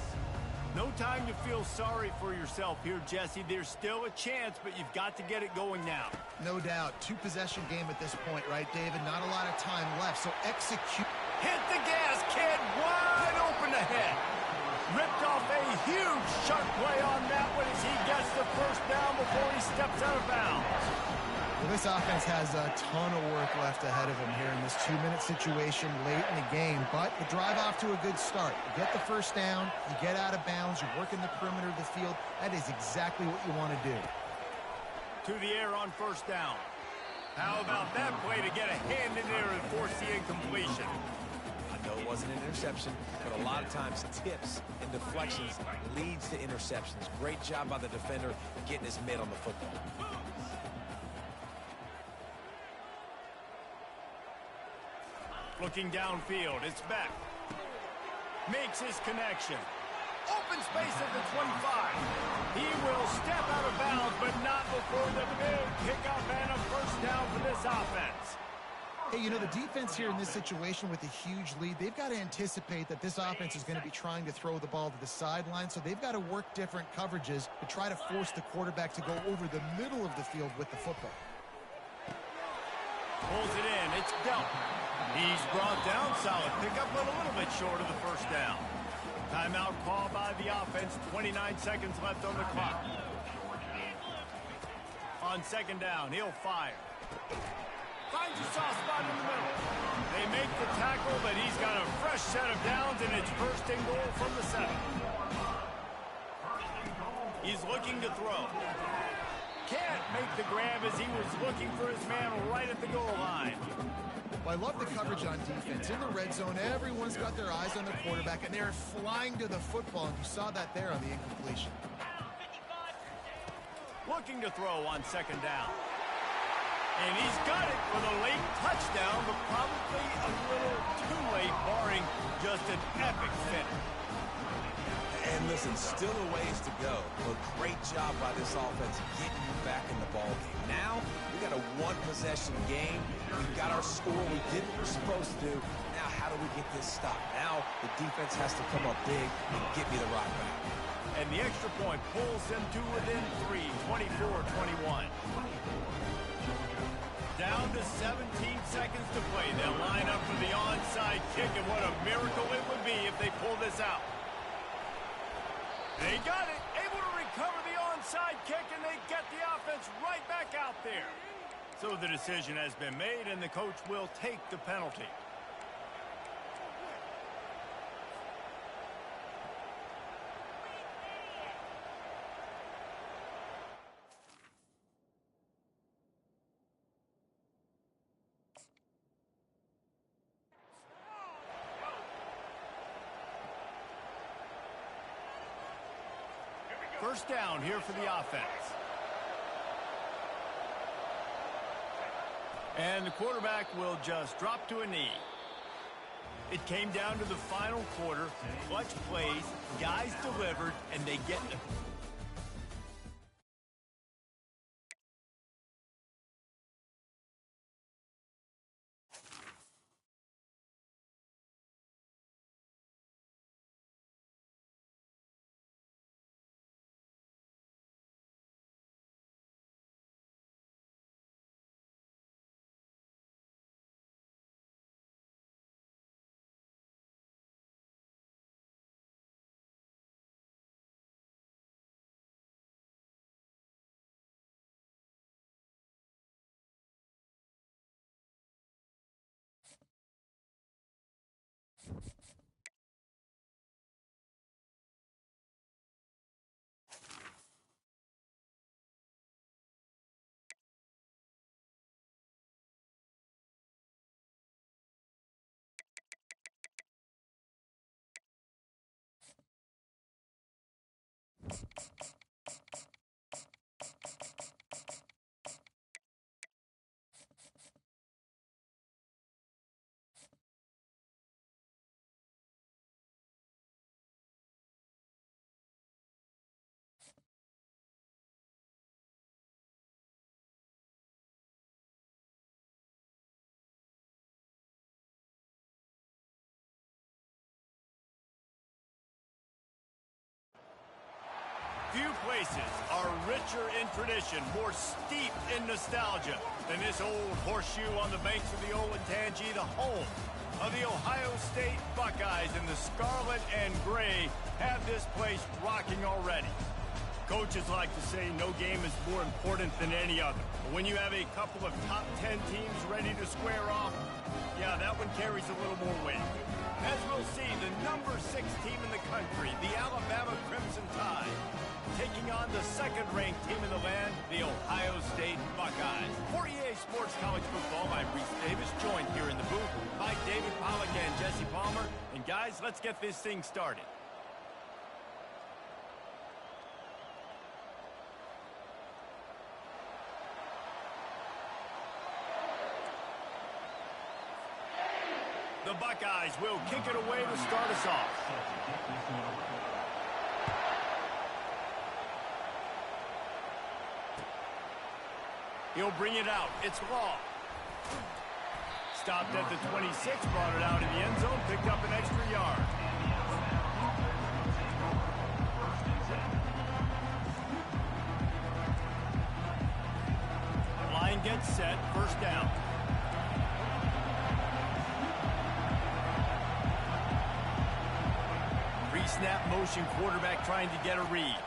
A: No time to feel sorry for yourself here, Jesse. There's still a chance, but you've got to get it going now.
C: No doubt. 2-possession game at this point, right, David? Not a lot of time left, so execute.
A: Hit the gas, kid. Wide open ahead. Ripped off a huge sharp play on that one as he gets the first down before he steps out of bounds.
C: Well, this offense has a ton of work left ahead of them here in this 2-minute situation late in the game, but the drive off to a good start. You get the first down, you get out of bounds, you're working the perimeter of the field. That is exactly what you want to do.
A: To the air on first down. How about that play to get a hand in there and force the incompletion?
B: I know it wasn't an interception, but a lot of times tips and deflections leads to interceptions. Great job by the defender getting his mitt on the football.
A: Looking downfield, it's Beck. Makes his connection. Open space at the 25. He will step out of bounds, but not before the big kickoff and a first down for this offense.
C: Hey, you know, the defense here in this situation with a huge lead, they've got to anticipate that this offense is going to be trying to throw the ball to the sideline, so they've got to work different coverages to try to force the quarterback to go over the middle of the field with the football.
A: Pulls it in. It's Delp. He's brought down. Solid pickup, but a little bit short of the first down. Timeout call by the offense. 29 seconds left on the clock. On second down, he'll fire. Finds a soft spot in the middle. They make the tackle, but he's got a fresh set of downs, and it's first and goal from the 7. He's looking to throw. Can't make the grab as he was looking for his man right at the goal line.
C: Well, I love the coverage on defense. In the red zone, everyone's got their eyes on the quarterback, and they're flying to the football, and you saw that there on the incompletion.
A: Looking to throw on second down. And he's got it for the late touchdown, but probably a little too late, barring just an epic finish.
B: And listen, still a ways to go, but great job by this offense getting you back in the ball game. Now, we got a 1-possession game. We've got our score. We did what we're supposed to do. Now, how do we get this stopped? Now, the defense has to come up big and get me the rock back.
A: And the extra point pulls them to within 3, 24-21. Down to 17 seconds to play. They'll line up for the onside kick, and what a miracle it would be if they pull this out. They got it, able to recover the onside kick, and they get the offense right back out there. So the decision has been made, and the coach will take the penalty. first down here for the offense. And the quarterback will just drop to a knee. It came down to the final quarter. Clutch plays, guys delivered, and they get the... Few places are richer in tradition, more steeped in nostalgia than this old horseshoe on the banks of the Olentangy, the home of the Ohio State Buckeyes. And the scarlet and gray have this place rocking already. Coaches like to say no game is more important than any other. But when you have a couple of top 10 teams ready to square off, yeah, that one carries a little more weight. As we'll see, the number 6 team in the country, the Alabama Crimson Tide, taking on the second-ranked team in the land, the Ohio State Buckeyes. For EA Sports College Football, I'm Reese Davis, joined here in the booth by David Pollack and Jesse Palmer. And guys, let's get this thing started. The Buckeyes will kick it away to start us off. He'll bring it out. It's Law. Stopped at the 26, brought it out in the end zone, picked up an extra yard. Line gets set, first down. Pre-snap motion, quarterback trying to get a read.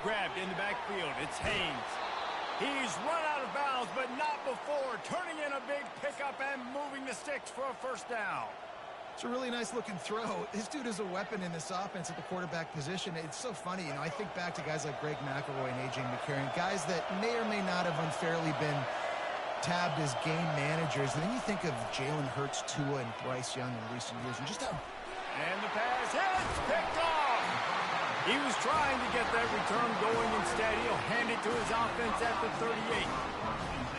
A: Grabbed in the backfield, it's Haynes. He's run out of bounds, but not before. Turning in a big pickup and moving the sticks for a first down.
C: It's a really nice-looking throw. This dude is a weapon in this offense at the quarterback position. It's so funny. You know, I think back to guys like Greg McElroy and A.J. McCarron, guys that may or may not have unfairly been tabbed as game managers. And then you think of Jalen Hurts, Tua, and Bryce Young in recent years, and just how...
A: And the pass hits, picked off. He was trying to get that return going. Instead, he'll hand it to his offense at the 38.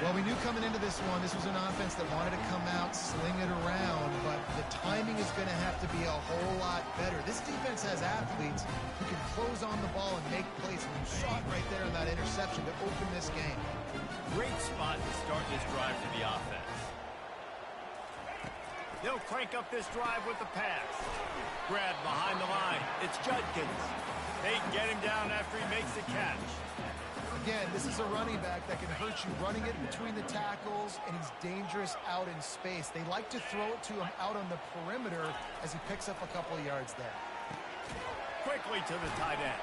C: Well, we knew coming into this one, this was an offense that wanted to come out, sling it around, but the timing is going to have to be a whole lot better. This defense has athletes who can close on the ball and make plays. And you saw it right there in that interception to open this game.
A: Great spot to start this drive for the offense. They'll crank up this drive with the pass. Grab behind the line. It's Judkins. They get him down after he makes the catch.
C: Again, this is a running back that can hurt you running it between the tackles, and he's dangerous out in space. They like to throw it to him out on the perimeter as he picks up a couple of yards there.
A: Quickly to the tight end.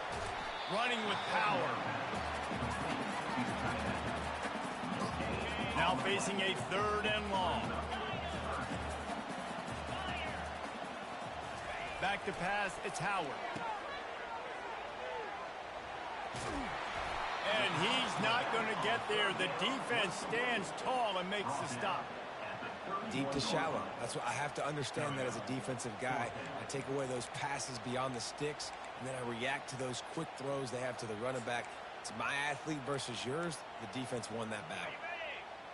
A: Running with power. Now facing a 3rd and long. Back to pass, it's Howard. And he's not going to get there. The defense stands tall and makes the stop.
B: Deep to shallow. That's what I have to understand that as a defensive guy. I take away those passes beyond the sticks. and then I react to those quick throws they have to the running back. It's my athlete versus yours. The defense won that battle.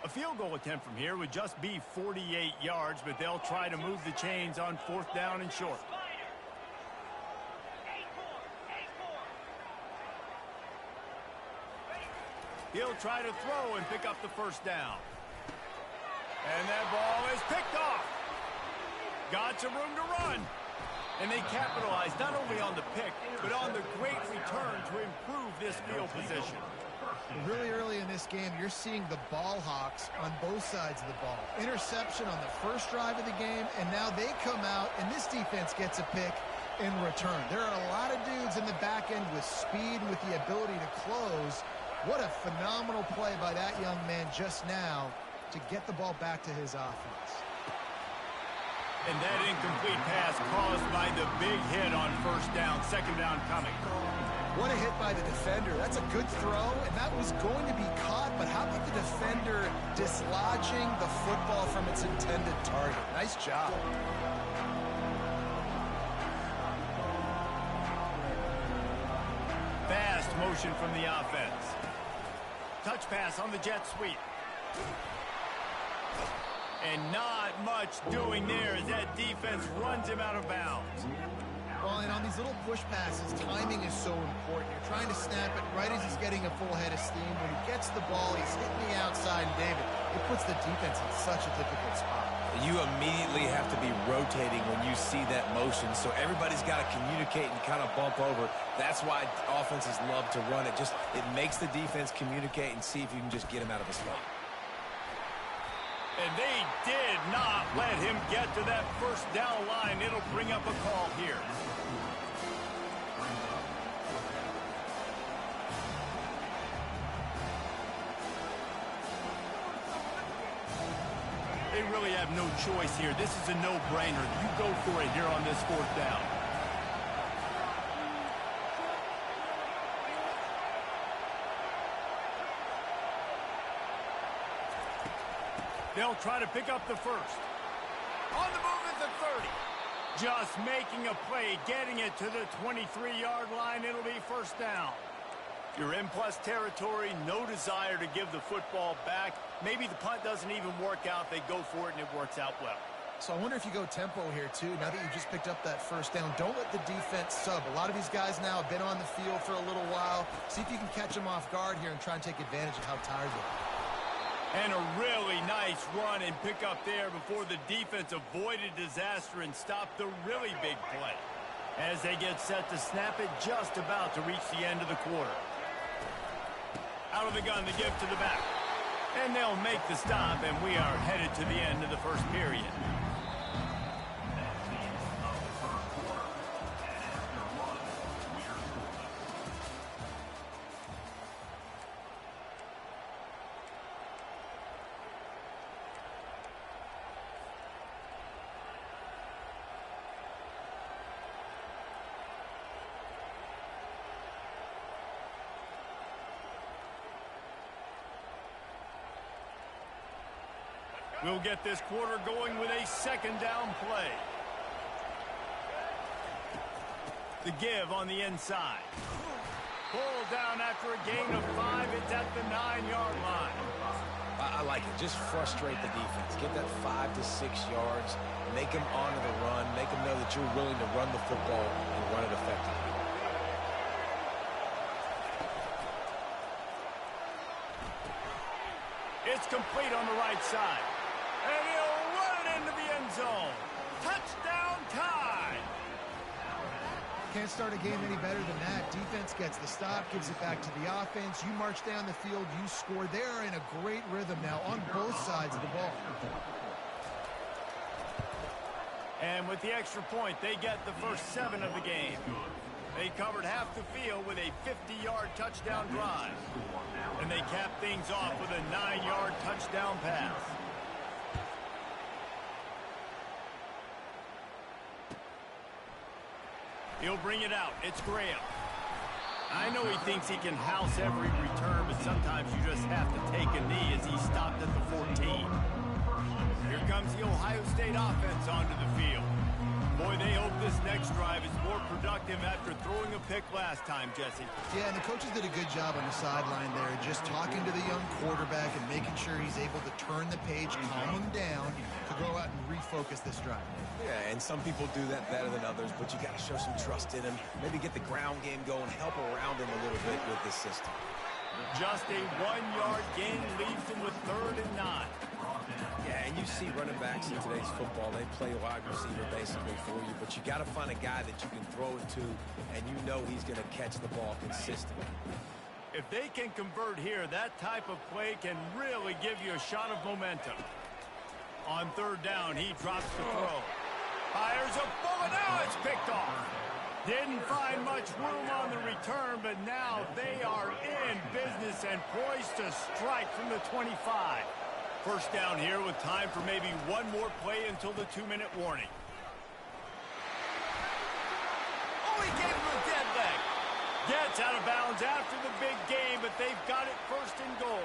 A: A field goal attempt from here would just be 48 yards, but they'll try to move the chains on 4th down and short. He'll try to throw and pick up the first down. And that ball is picked off. Got some room to run. And they capitalize not only on the pick, but on the great return to improve this field position.
C: Really early in this game, you're seeing the ball hawks on both sides of the ball. Interception on the first drive of the game, and now they come out, and this defense gets a pick in return. There are a lot of dudes in the back end with speed, with the ability to close. What a phenomenal play by that young man just now to get the ball back to his offense.
A: And that incomplete pass caused by the big hit on first down, 2nd down coming.
C: What a hit by the defender. That's a good throw, and that was going to be caught, but how about the defender dislodging the football from its intended target? Nice job.
A: Fast motion from the offense. Touch pass on the jet sweep. And not much doing there as that defense runs him out of bounds.
C: Well, and on these little push passes, timing is so important. You're trying to snap it right as he's getting a full head of steam. When he gets the ball, he's hitting the outside, and David, it puts the defense in such a difficult spot.
B: You immediately have to be rotating when you see that motion, so everybody's got to communicate and kind of bump over. That's why offenses love to run it. It makes the defense communicate and see if you can just get him out of a spot.
A: And they did not let him get to that first down line. It'll bring up a call here. They really have no choice here. This is a no-brainer. You go for it here on this 4th down. They'll try to pick up the first. On the move at the 30. Just making a play, getting it to the 23-yard line. It'll be first down. You're in plus territory, no desire to give the football back. Maybe the punt doesn't even work out. They go for it, and it works out well.
C: So I wonder if you go tempo here, too. Now that you just picked up that first down, don't let the defense sub. A lot of these guys now have been on the field for a little while. See if you can catch them off guard here and try and take advantage of how tired they are.
A: And a really nice run and pick up there before the defense avoided disaster and stopped the really big play. As they get set to snap it, just about to reach the end of the quarter. Out of the gun, the give to the back. And they'll make the stop, and we are headed to the end of the first period. We'll get this quarter going with a 2nd down play. The give on the inside. Pulled down after a gain of 5. It's at the 9-yard line.
B: I like it. Just frustrate the defense. Get that 5 to 6 yards. Make them honor the run. Make them know that you're willing to run the football and run it effectively.
A: It's complete on the right side. And he'll run it into the end zone. Touchdown time!
C: Can't start a game any better than that. Defense gets the stop, gives it back to the offense. You march down the field, you score. They're in a great rhythm now on both sides of the ball.
A: And with the extra point, they get the first 7 of the game. They covered half the field with a 50-yard touchdown drive. And they cap things off with a 9-yard touchdown pass. He'll bring it out. It's Graham. I know he thinks he can house every return, but sometimes you just have to take a knee as he stopped at the 14. Here comes the Ohio State offense onto the field. Boy, they hope this next drive is more productive after throwing a pick last time, Jesse.
C: Yeah, and the coaches did a good job on the sideline there, just talking to the young quarterback and making sure he's able to turn the page, calm him down, to go out and refocus this drive.
B: Yeah, and some people do that better than others, but you got to show some trust in him. Maybe get the ground game going, help around him a little bit with this system.
A: Just a 1-yard gain leaves him with 3rd and 9.
B: Yeah, and you see running backs in today's football, they play wide receiver basically for you, but you got to find a guy that you can throw it to, and you know he's going to catch the ball consistently.
A: If they can convert here, that type of play can really give you a shot of momentum. On 3rd down, he drops the throw. Fires a bullet. Now it's picked off. Didn't find much room on the return, but now they are in business and poised to strike from the 25. First down here with time for maybe one more play until the 2-minute warning. Oh, he gave him a dead leg. Gets out of bounds after the big game, but they've got it 1st and goal.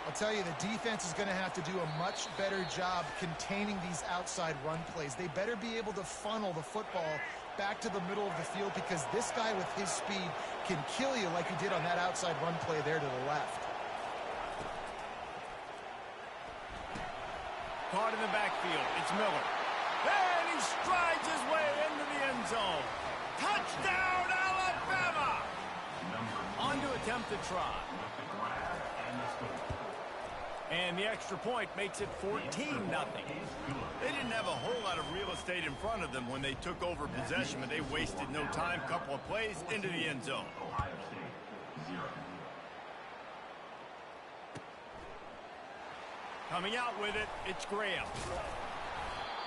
C: I'll tell you, the defense is going to have to do a much better job containing these outside run plays. They better be able to funnel the football back to the middle of the field, because this guy with his speed can kill you like he did on that outside run play there to the left.
A: Caught in the backfield. It's Miller. And he strides his way into the end zone. Touchdown, Alabama! On to attempt the try. And the extra point makes it 14-0. They didn't have a whole lot of real estate in front of them when they took over possession, but they wasted no time. Couple of plays into the end zone. Coming out with it, it's Graham.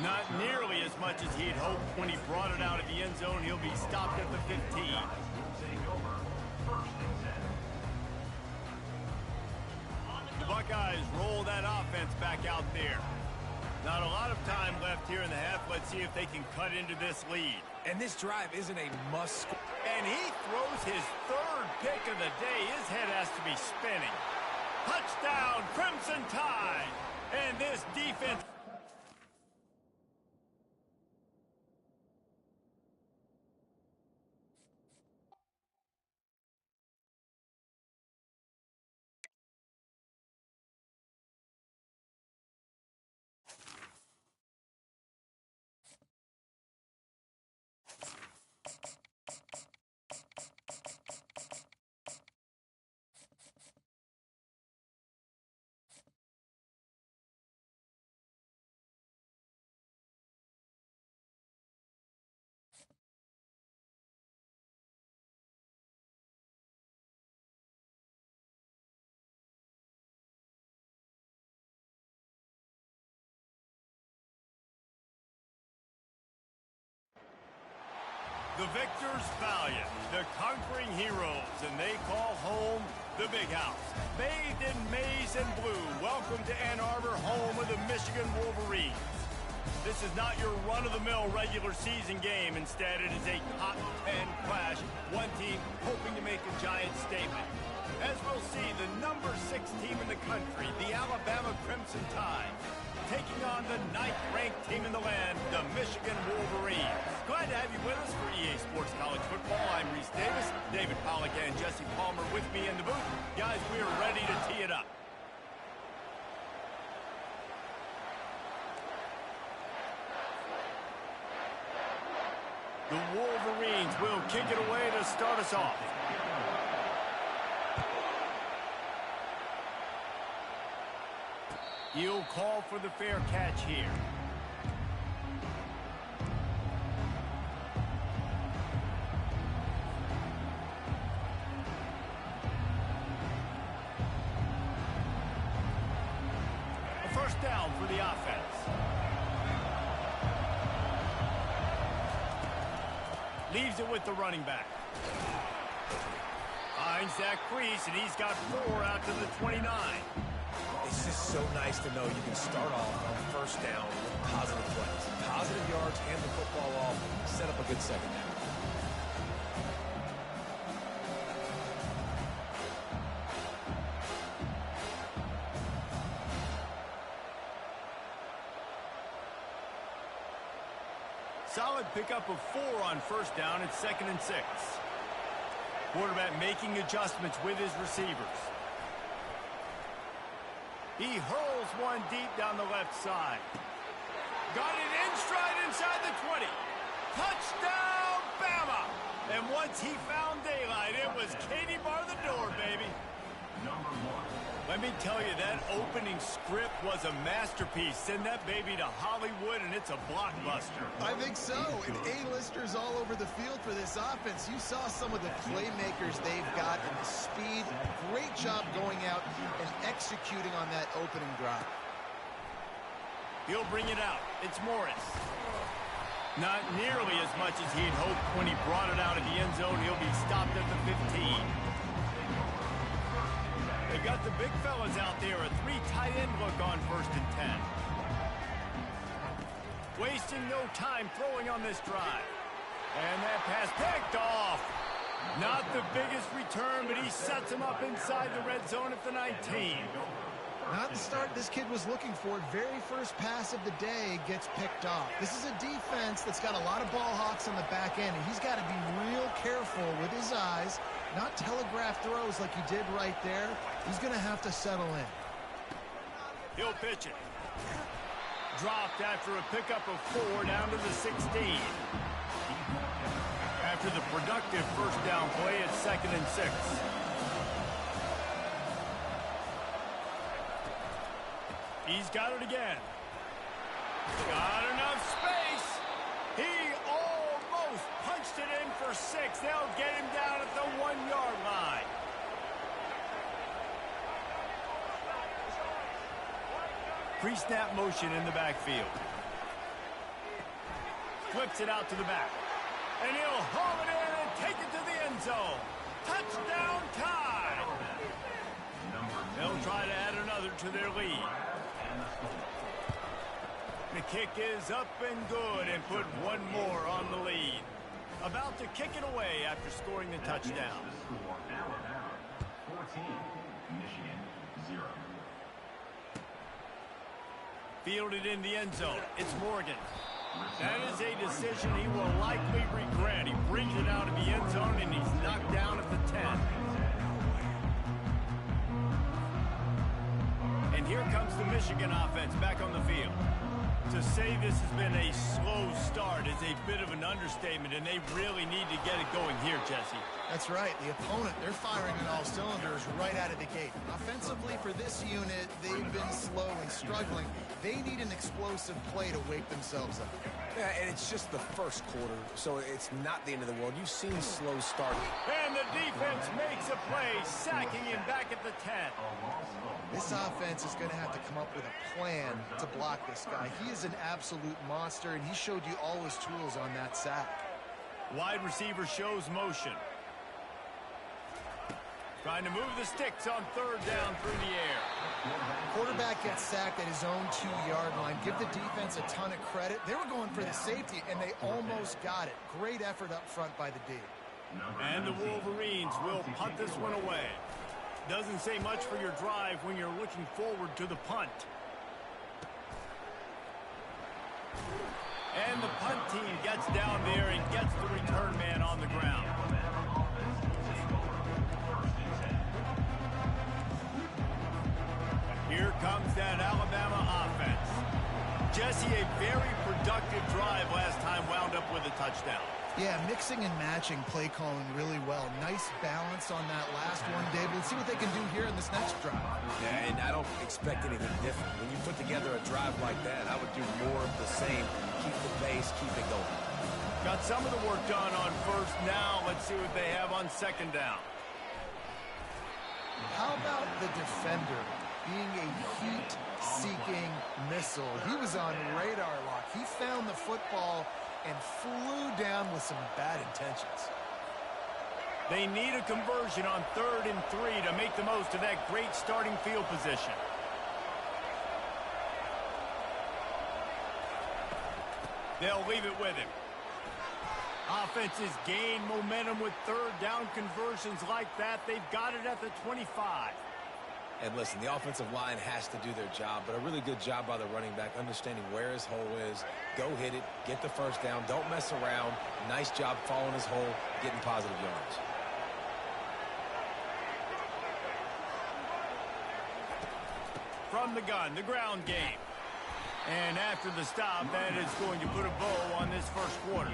A: Not nearly as much as he'd hoped when he brought it out of the end zone. He'll be stopped at the 15. The Buckeyes roll that offense back out there. Not a lot of time left here in the half. Let's see if they can cut into this lead.
B: And this drive isn't a must.
A: And he throws his 3rd pick of the day. His head has to be spinning. Touchdown, Crimson Tide. And this defense... The victors valiant, the conquering heroes, and they call home the Big House. Bathed in maize and blue, welcome to Ann Arbor, home of the Michigan Wolverines. This is not your run-of-the-mill regular season game. Instead, it is a top 10 clash, one team hoping to make a giant statement. As we'll see, the number 6 team in the country, the Alabama Crimson Tide, taking on the 9th-ranked team in the land, the Michigan Wolverines. Glad to have you with us for EA Sports College Football. I'm Reese Davis, David Pollack and Jesse Palmer with me in the booth. Guys, we are ready to tee it up. The Wolverines will kick it away to start us off. He'll call for the fair catch here. A first down for the offense. Leaves it with the running back. Finds that crease, and he's got 4 out to the 29.
B: It's just so nice to know you can start off on first down with positive plays. Positive yards, hand the football off, set up a good second down.
A: Solid pickup of 4 on first down. It's 2nd and 6. Quarterback making adjustments with his receivers. He hurls one deep down the left side. Got it in stride inside the 20. Touchdown, Bama! And once he found daylight, it was Katie bar the door, baby. Let me tell you, that opening script was a masterpiece. Send that baby to Hollywood, and it's a blockbuster.
C: I think so. And A-listers all over the field for this offense. You saw some of the playmakers they've got and the speed. Great job going out and executing on that opening drive.
A: He'll bring it out. It's Morris. Not nearly as much as he'd hoped when he brought it out of the end zone. He'll be stopped at the 15. They've got the big fellas out there. A 3 tight end look on 1st and 10. Wasting no time throwing on this drive. And that pass picked off. Not the biggest return, but he sets him up inside the red zone at the 19.
C: Not the start this kid was looking for. Very first pass of the day gets picked off. This is a defense that's got a lot of ball hawks on the back end, and he's got to be real careful with his eyes, not telegraph throws like he did right there. He's going to have to settle in.
A: He'll pitch it. Dropped after a pickup of 4 down to the 16. After the productive first down play, it's 2nd and 6. He's got it again. Got enough space. He almost punched it in for 6. They'll get him down at the 1-yard line. Pre-snap motion in the backfield. Flips it out to the back. And he'll haul it in and take it to the end zone. Touchdown time. They'll try to add another to their lead. The kick is up and good and put one more on the lead. About to kick it away after scoring the touchdown.
D: 14, Michigan 0.
A: Fielded in the end zone. It's Morgan. That is a decision he will likely regret. He brings it out of the end zone and he's knocked down at the 10. And here comes the Michigan offense back on the field. To say this has been a slow start is a bit of an understatement, and they really need to get it going here, Jesse.
C: That's right. The opponent, they're firing on all cylinders right out of the gate. Offensively, for this unit, they've been slow and struggling. They need an explosive play to wake themselves up.
B: Yeah, and it's just the first quarter, so it's not the end of the world. You've seen slow start.
A: And the defense makes a play, sacking him back at the 10.
C: This offense is going to have to come up with a plan to block this guy. He is an absolute monster, and he showed you all his tools on that sack.
A: Wide receiver shows motion. Trying to move the sticks on 3rd down through the air.
C: Quarterback gets sacked at his own 2-yard line. Give the defense a ton of credit. They were going for the safety, and they almost got it. Great effort up front by the D.
A: And the Wolverines will punt this one away. Doesn't say much for your drive when you're looking forward to the punt. And the punt team gets down there and gets the return man on the ground. Here comes that Alabama offense. Jesse, a very productive drive last time wound up with a touchdown.
C: Yeah, mixing and matching play calling really well. Nice balance on that last one, Dave. Let's see what they can do here in this next drive.
B: Yeah, and I don't expect anything different. When you put together a drive like that, I would do more of the same. Keep the pace, keep it going.
A: Got some of the work done on first. Now let's see what they have on 2nd down.
C: How about the defender being a heat-seeking missile? He was on radar lock. He found the football and flew down with some bad intentions.
A: They need a conversion on 3rd and 3 to make the most of that great starting field position. They'll leave it with him. Offenses gain momentum with 3rd down conversions like that. They've got it at the 25.
B: And listen, the offensive line has to do their job, but a really good job by the running back, understanding where his hole is. Go hit it, get the first down, don't mess around. Nice job following his hole, getting positive yards.
A: From the gun, the ground game. And after the stop, that is going to put a bow on this first quarter.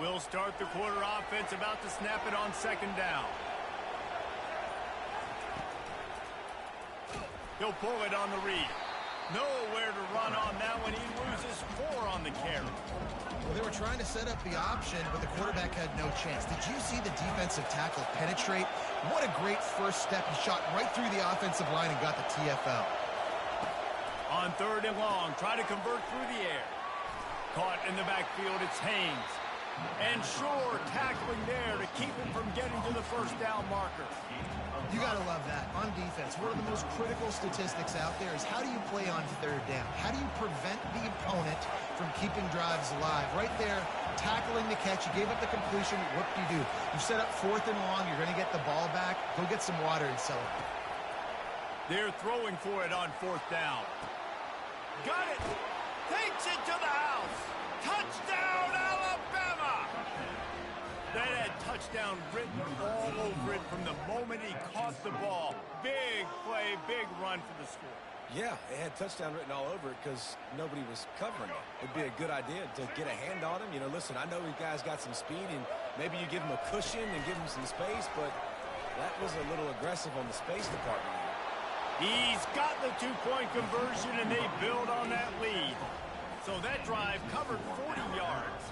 A: We'll start the quarter offense, about to snap it on second down. He'll pull it on the read. Nowhere to run on that one. He loses 4 on the carry.
C: Well, they were trying to set up the option, but the quarterback had no chance. Did you see the defensive tackle penetrate? What a great first step. He shot right through the offensive line and got the TFL.
A: On 3rd and long, try to convert through the air. Caught in the backfield, it's Haynes. And sure, tackling there to keep him from getting to the first down marker.
C: You got to love that. On defense, one of the most critical statistics out there is how do you play on 3rd down? How do you prevent the opponent from keeping drives alive? Right there, tackling the catch. You gave up the completion. What do you do? You set up 4th and long. You're going to get the ball back. Go get some water and celebrate.
A: They're throwing for it on 4th down. Got it. Takes it to the house. Touchdown, Alabama! That had touchdown written all over it from the moment he caught the ball. Big play, big run for the score.
B: Yeah, it had touchdown written all over it because nobody was covering it. It'd be a good idea to get a hand on him. You know, listen, I know you guys got some speed, and maybe you give him a cushion and give him some space, but that was a little aggressive on the space department.
A: He's got the 2-point conversion, and they build on that lead. So that drive covered 40 yards.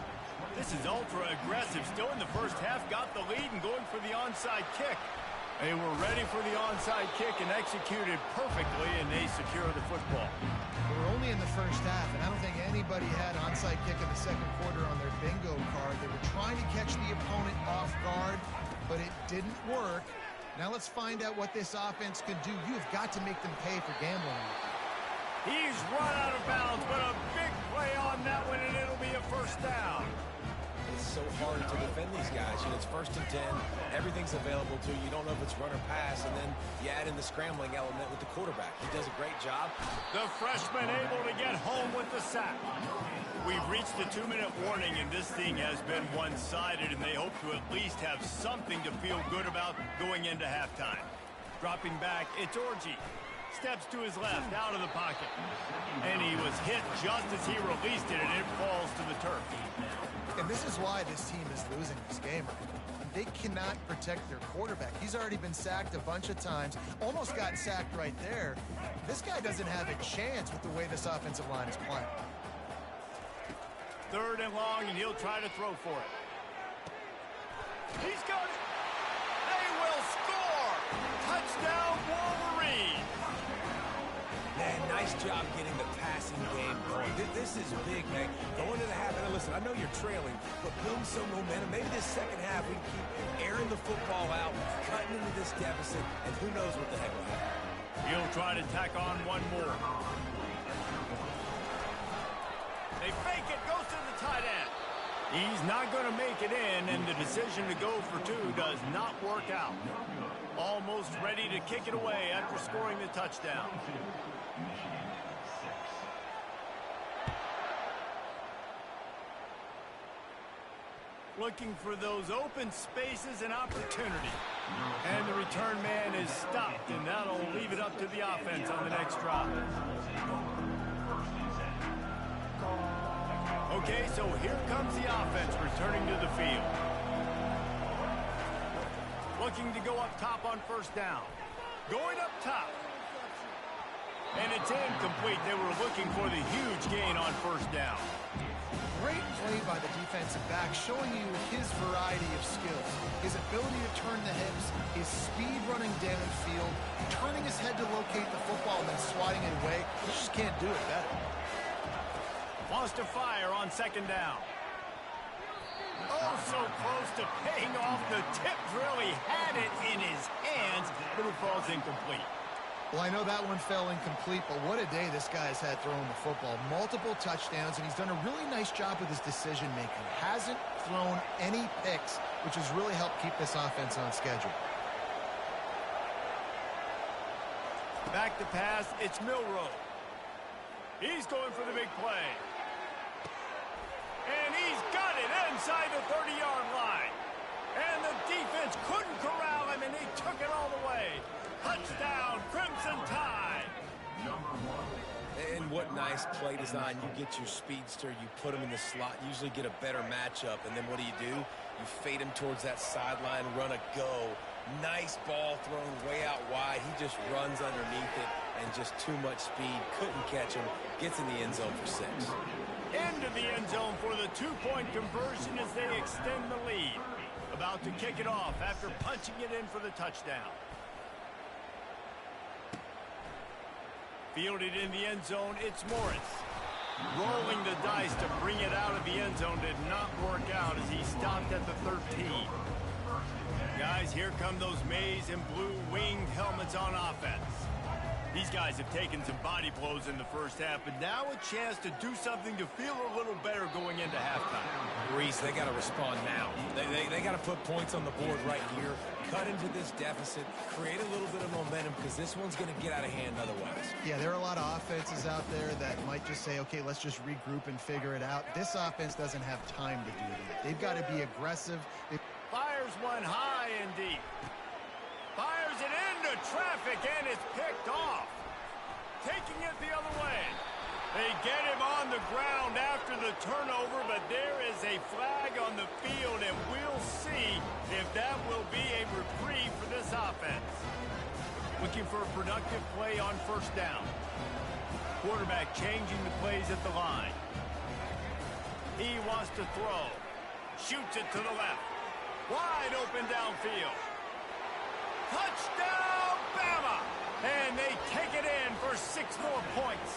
A: This is ultra-aggressive. Still in the first half, got the lead and going for the onside kick. They were ready for the onside kick and executed perfectly, and they secure the football.
C: We're only in the first half, and I don't think anybody had onside kick in the second quarter on their bingo card. They were trying to catch the opponent off guard, but it didn't work. Now let's find out what this offense can do. You've got to make them pay for gambling.
A: He's run out of bounds, but a big play on that one, and it'll be a first down.
B: It's so hard to defend these guys. You know, it's 1st and 10. Everything's available to you. You don't know if it's run or pass, and then you add in the scrambling element with the quarterback. He does a great job.
A: The freshman able to get home with the sack. We've reached the 2-minute warning, and this thing has been one-sided, and they hope to at least have something to feel good about going into halftime. Dropping back, it's Orji. Steps to his left, out of the pocket. And he was hit just as he released it, and it falls to the turf.
C: And this is why this team is losing this game. They cannot protect their quarterback. He's already been sacked a bunch of times. Almost got sacked right there. This guy doesn't have a chance with the way this offensive line is playing.
A: 3rd and long, and he'll try to throw for it. He's got it. They will score. Touchdown, Wolverine.
B: Man, nice job getting the passing game going. This is big, man. Going to the half, and listen, I know you're trailing, but building some momentum. Maybe this second half we can keep airing the football out, cutting into this deficit, and who knows what the heck will happen.
A: He'll try to tack on one more. They fake it, goes to the tight end. He's not going to make it in, and the decision to go for 2 does not work out. Almost ready to kick it away after scoring the touchdown. Looking for those open spaces and opportunity. And the return man is stopped, and that'll leave it up to the offense on the next drive. Okay, so here comes the offense returning to the field. Looking to go up top on 1st down. Going up top. And it's incomplete. They were looking for the huge gain on first down.
C: Great play by the defensive back, showing you his variety of skills. His ability to turn the hips, his speed running downfield, turning his head to locate the football and then swatting it away. You just can't do it better.
A: Wants to fire on second down. Oh, so close to paying off. The tip really had it in his hands, but it falls incomplete.
C: Well, I know that one fell incomplete, but what a day this guy has had throwing the football. Multiple touchdowns, and he's done a really nice job with his decision-making. Hasn't thrown any picks, which has really helped keep this offense on schedule.
A: Back to pass, it's Milroe. He's going for the big play. And he's got it inside the 30-yard line. And the defense couldn't corral him, and he took it all the way. Touchdown, Crimson Tide.
B: And what nice play design. You get your speedster, you put him in the slot, usually get a better matchup, and then what do? You fade him towards that sideline, run a go. Nice ball thrown way out wide. He just runs underneath it, and just too much speed. Couldn't catch him. Gets in the end zone for 6.
A: Into the end zone for the two-point conversion as they extend the lead. About to kick it off after punching it in for the touchdown. Fielded in the end zone, it's Morris. Rolling the dice to bring it out of the end zone did not work out as he stopped at the 13. Guys, here come those maize and blue winged helmets on offense. These guys have taken some body blows in the first half, but now a chance to do something to feel a little better going into halftime.
B: Reese, they got to respond now. They got to put points on the board right here, cut into this deficit, create a little bit of momentum, because this one's going to get out of hand otherwise.
C: Yeah, there are a lot of offenses out there that might just say, okay, let's just regroup and figure it out. This offense doesn't have time to do that. They've got to be aggressive.
A: Fires one high and deep. Fires it into traffic, and it's picked off. Taking it the other way. They get him on the ground after the turnover, but there is a flag on the field, and we'll see if that will be a reprieve for this offense. Looking for a productive play on first down. Quarterback changing the plays at the line. He wants to throw. Shoots it to the left. Wide open downfield. Touchdown, Bama! And they take it in for 6 more points.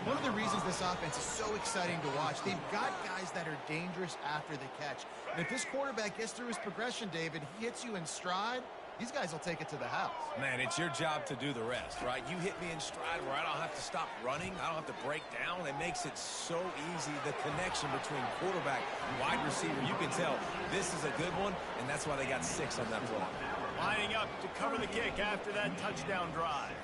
C: One of the reasons this offense is so exciting to watch, they've got guys that are dangerous after the catch. And if this quarterback gets through his progression, David, he hits you in stride, these guys will take it to the house.
B: Man, it's your job to do the rest, right? You hit me in stride where I don't have to stop running. I don't have to break down. It makes it so easy. The connection between quarterback and wide receiver, you can tell this is a good one, and that's why they got 6 on that play.
A: Lining up to cover the kick after that touchdown drive.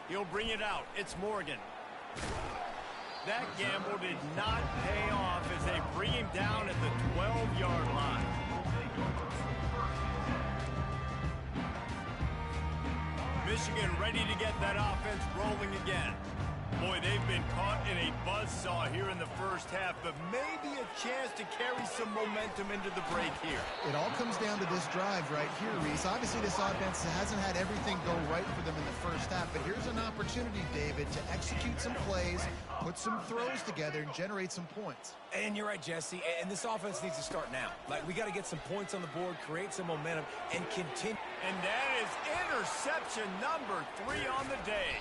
A: He'll bring it out. It's Morgan. That gamble did not pay off as they bring him down at the 12-yard line. Michigan ready to get that offense rolling again. Boy, they've been caught in a buzzsaw here in the first half, but maybe a chance to carry some momentum into the break here.
C: It all comes down to this drive right here, Reese. Obviously, this offense hasn't had everything go right for them in the first half, but here's an opportunity, David, to execute some plays, put some throws together, and generate some points.
B: And you're right, Jesse, and this offense needs to start now. Like, we got to get some points on the board, create some momentum, and continue.
A: And that is interception number 3 on the day.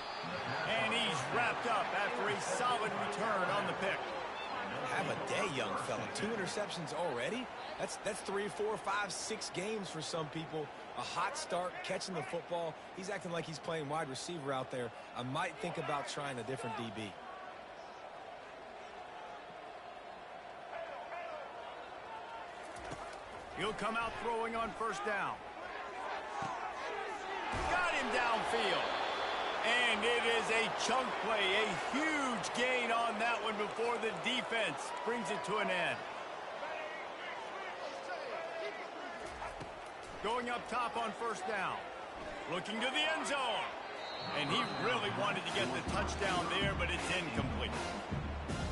A: And he's wrapped up after a solid return on the pick.
B: Have a day, young fella. 2 interceptions already? That's 3, 4, 5, 6 games for some people. A hot start, catching the football. He's acting like he's playing wide receiver out there. I might think about trying a different DB.
A: He'll come out throwing on first down. Got him downfield. And it is a chunk play, a huge gain on that one before the defense brings it to an end. Going up top on first down. Looking to the end zone. And he really wanted to get the touchdown there, but it's incomplete.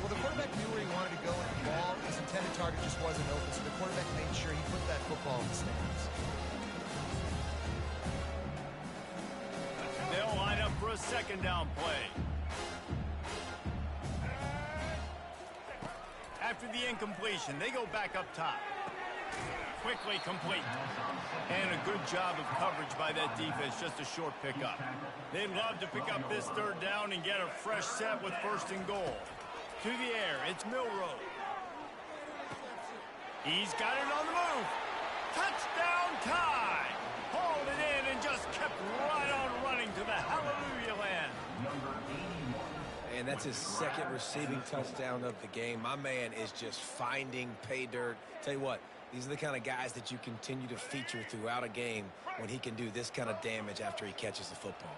C: Well, the quarterback knew where he wanted to go with the ball. His intended target just wasn't open, so the quarterback made sure he put that football in the stands.
A: They'll line up for a second down play. After the incompletion, they go back up top. Quickly complete. And a good job of coverage by that defense, just a short pickup. They'd love to pick up this third down and get a fresh set with first and goal. To the air, it's Milrow. He's got it on the move. Touchdown tie. Hauled it in and just kept right on running to the hallelujah land.
B: And that's his second receiving touchdown of the game. My man is just finding pay dirt. Tell you what, these are the kind of guys that you continue to feature throughout a game when he can do this kind of damage after he catches the football.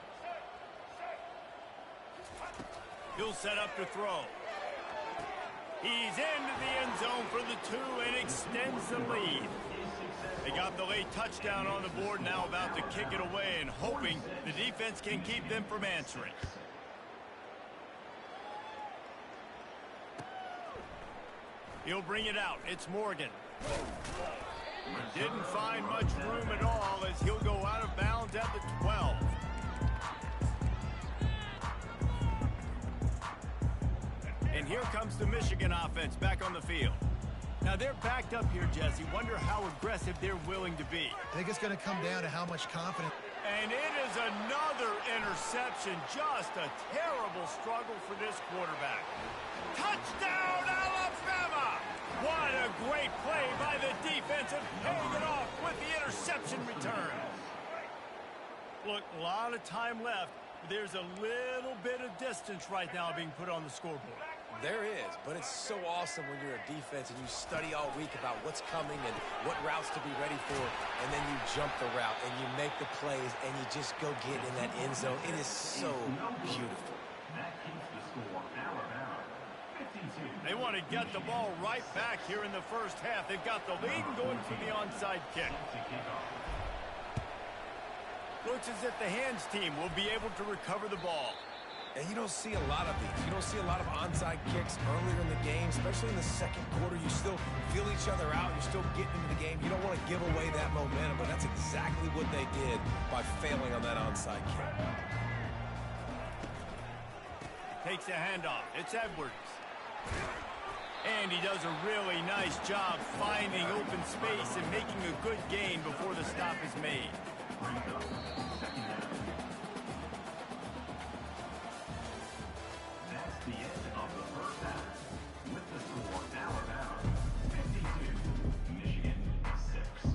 A: He'll set up to throw. He's into the end zone for the 2 and extends the lead. They got the late touchdown on the board, now about to kick it away and hoping the defense can keep them from answering. He'll bring it out. It's Morgan. Didn't find much room at all as he'll go out of bounds at the 12. And here comes the Michigan offense back on the field. Now they're backed up here, Jesse. Wonder how aggressive they're willing to be.
C: I think it's going to come down to how much confidence.
A: And it is another interception. Just a terrible struggle for this quarterback. Touchdown, Alabama! What a great play by the defense and paying it off with the interception return. Look, a lot of time left. There's a little bit of distance right now being put on the scoreboard.
B: There is, but it's so awesome when you're a defense and you study all week about what's coming and what routes to be ready for, and then you jump the route and you make the plays and you just go get in that end zone. It is so beautiful.
D: That keeps the score Alabama 52.
A: They want to get the ball right back here in the first half. They've got the lead and going for the onside kick. Looks as if the hands team will be able to recover the ball.
B: And you don't see a lot of these. You don't see a lot of onside kicks earlier in the game, especially in the second quarter. You still feel each other out. You're still getting into the game. You don't want to give away that momentum, but that's exactly what they did by failing on that onside kick.
A: Takes a handoff. It's Edwards. And he does a really nice job finding open space and making a good gain before the stop is made.
D: That's the end of the first half. With the score, Alabama 52, Michigan 6.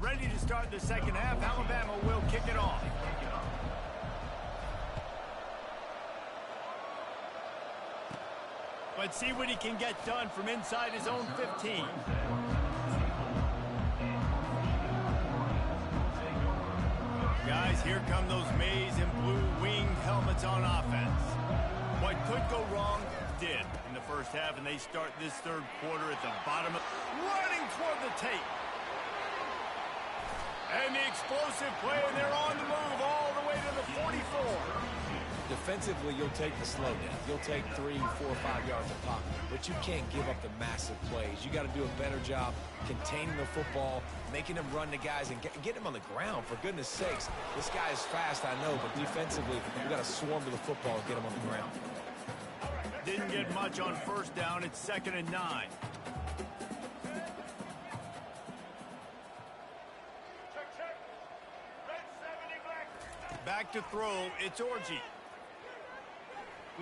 A: Ready to start the second half. Alabama will kick it off. Let's see what he can get done from inside his own 15. Guys, here come those maize and blue winged helmets on offense. What could go wrong did in the first half, and they start this third quarter at the bottom of running toward the tape. And the explosive play, and they're on the move all the way to the 44.
B: Defensively, you'll take the slowdown. You'll take 3, 4, 5 yards of pop, but you can't give up the massive plays. You got to do a better job containing the football, making them run the guys, and get them on the ground. For goodness sakes, this guy is fast, I know, but defensively, we got to swarm to the football and get him on the ground.
A: Didn't get much on first down. It's 2nd and 9. Back to throw. It's Orji.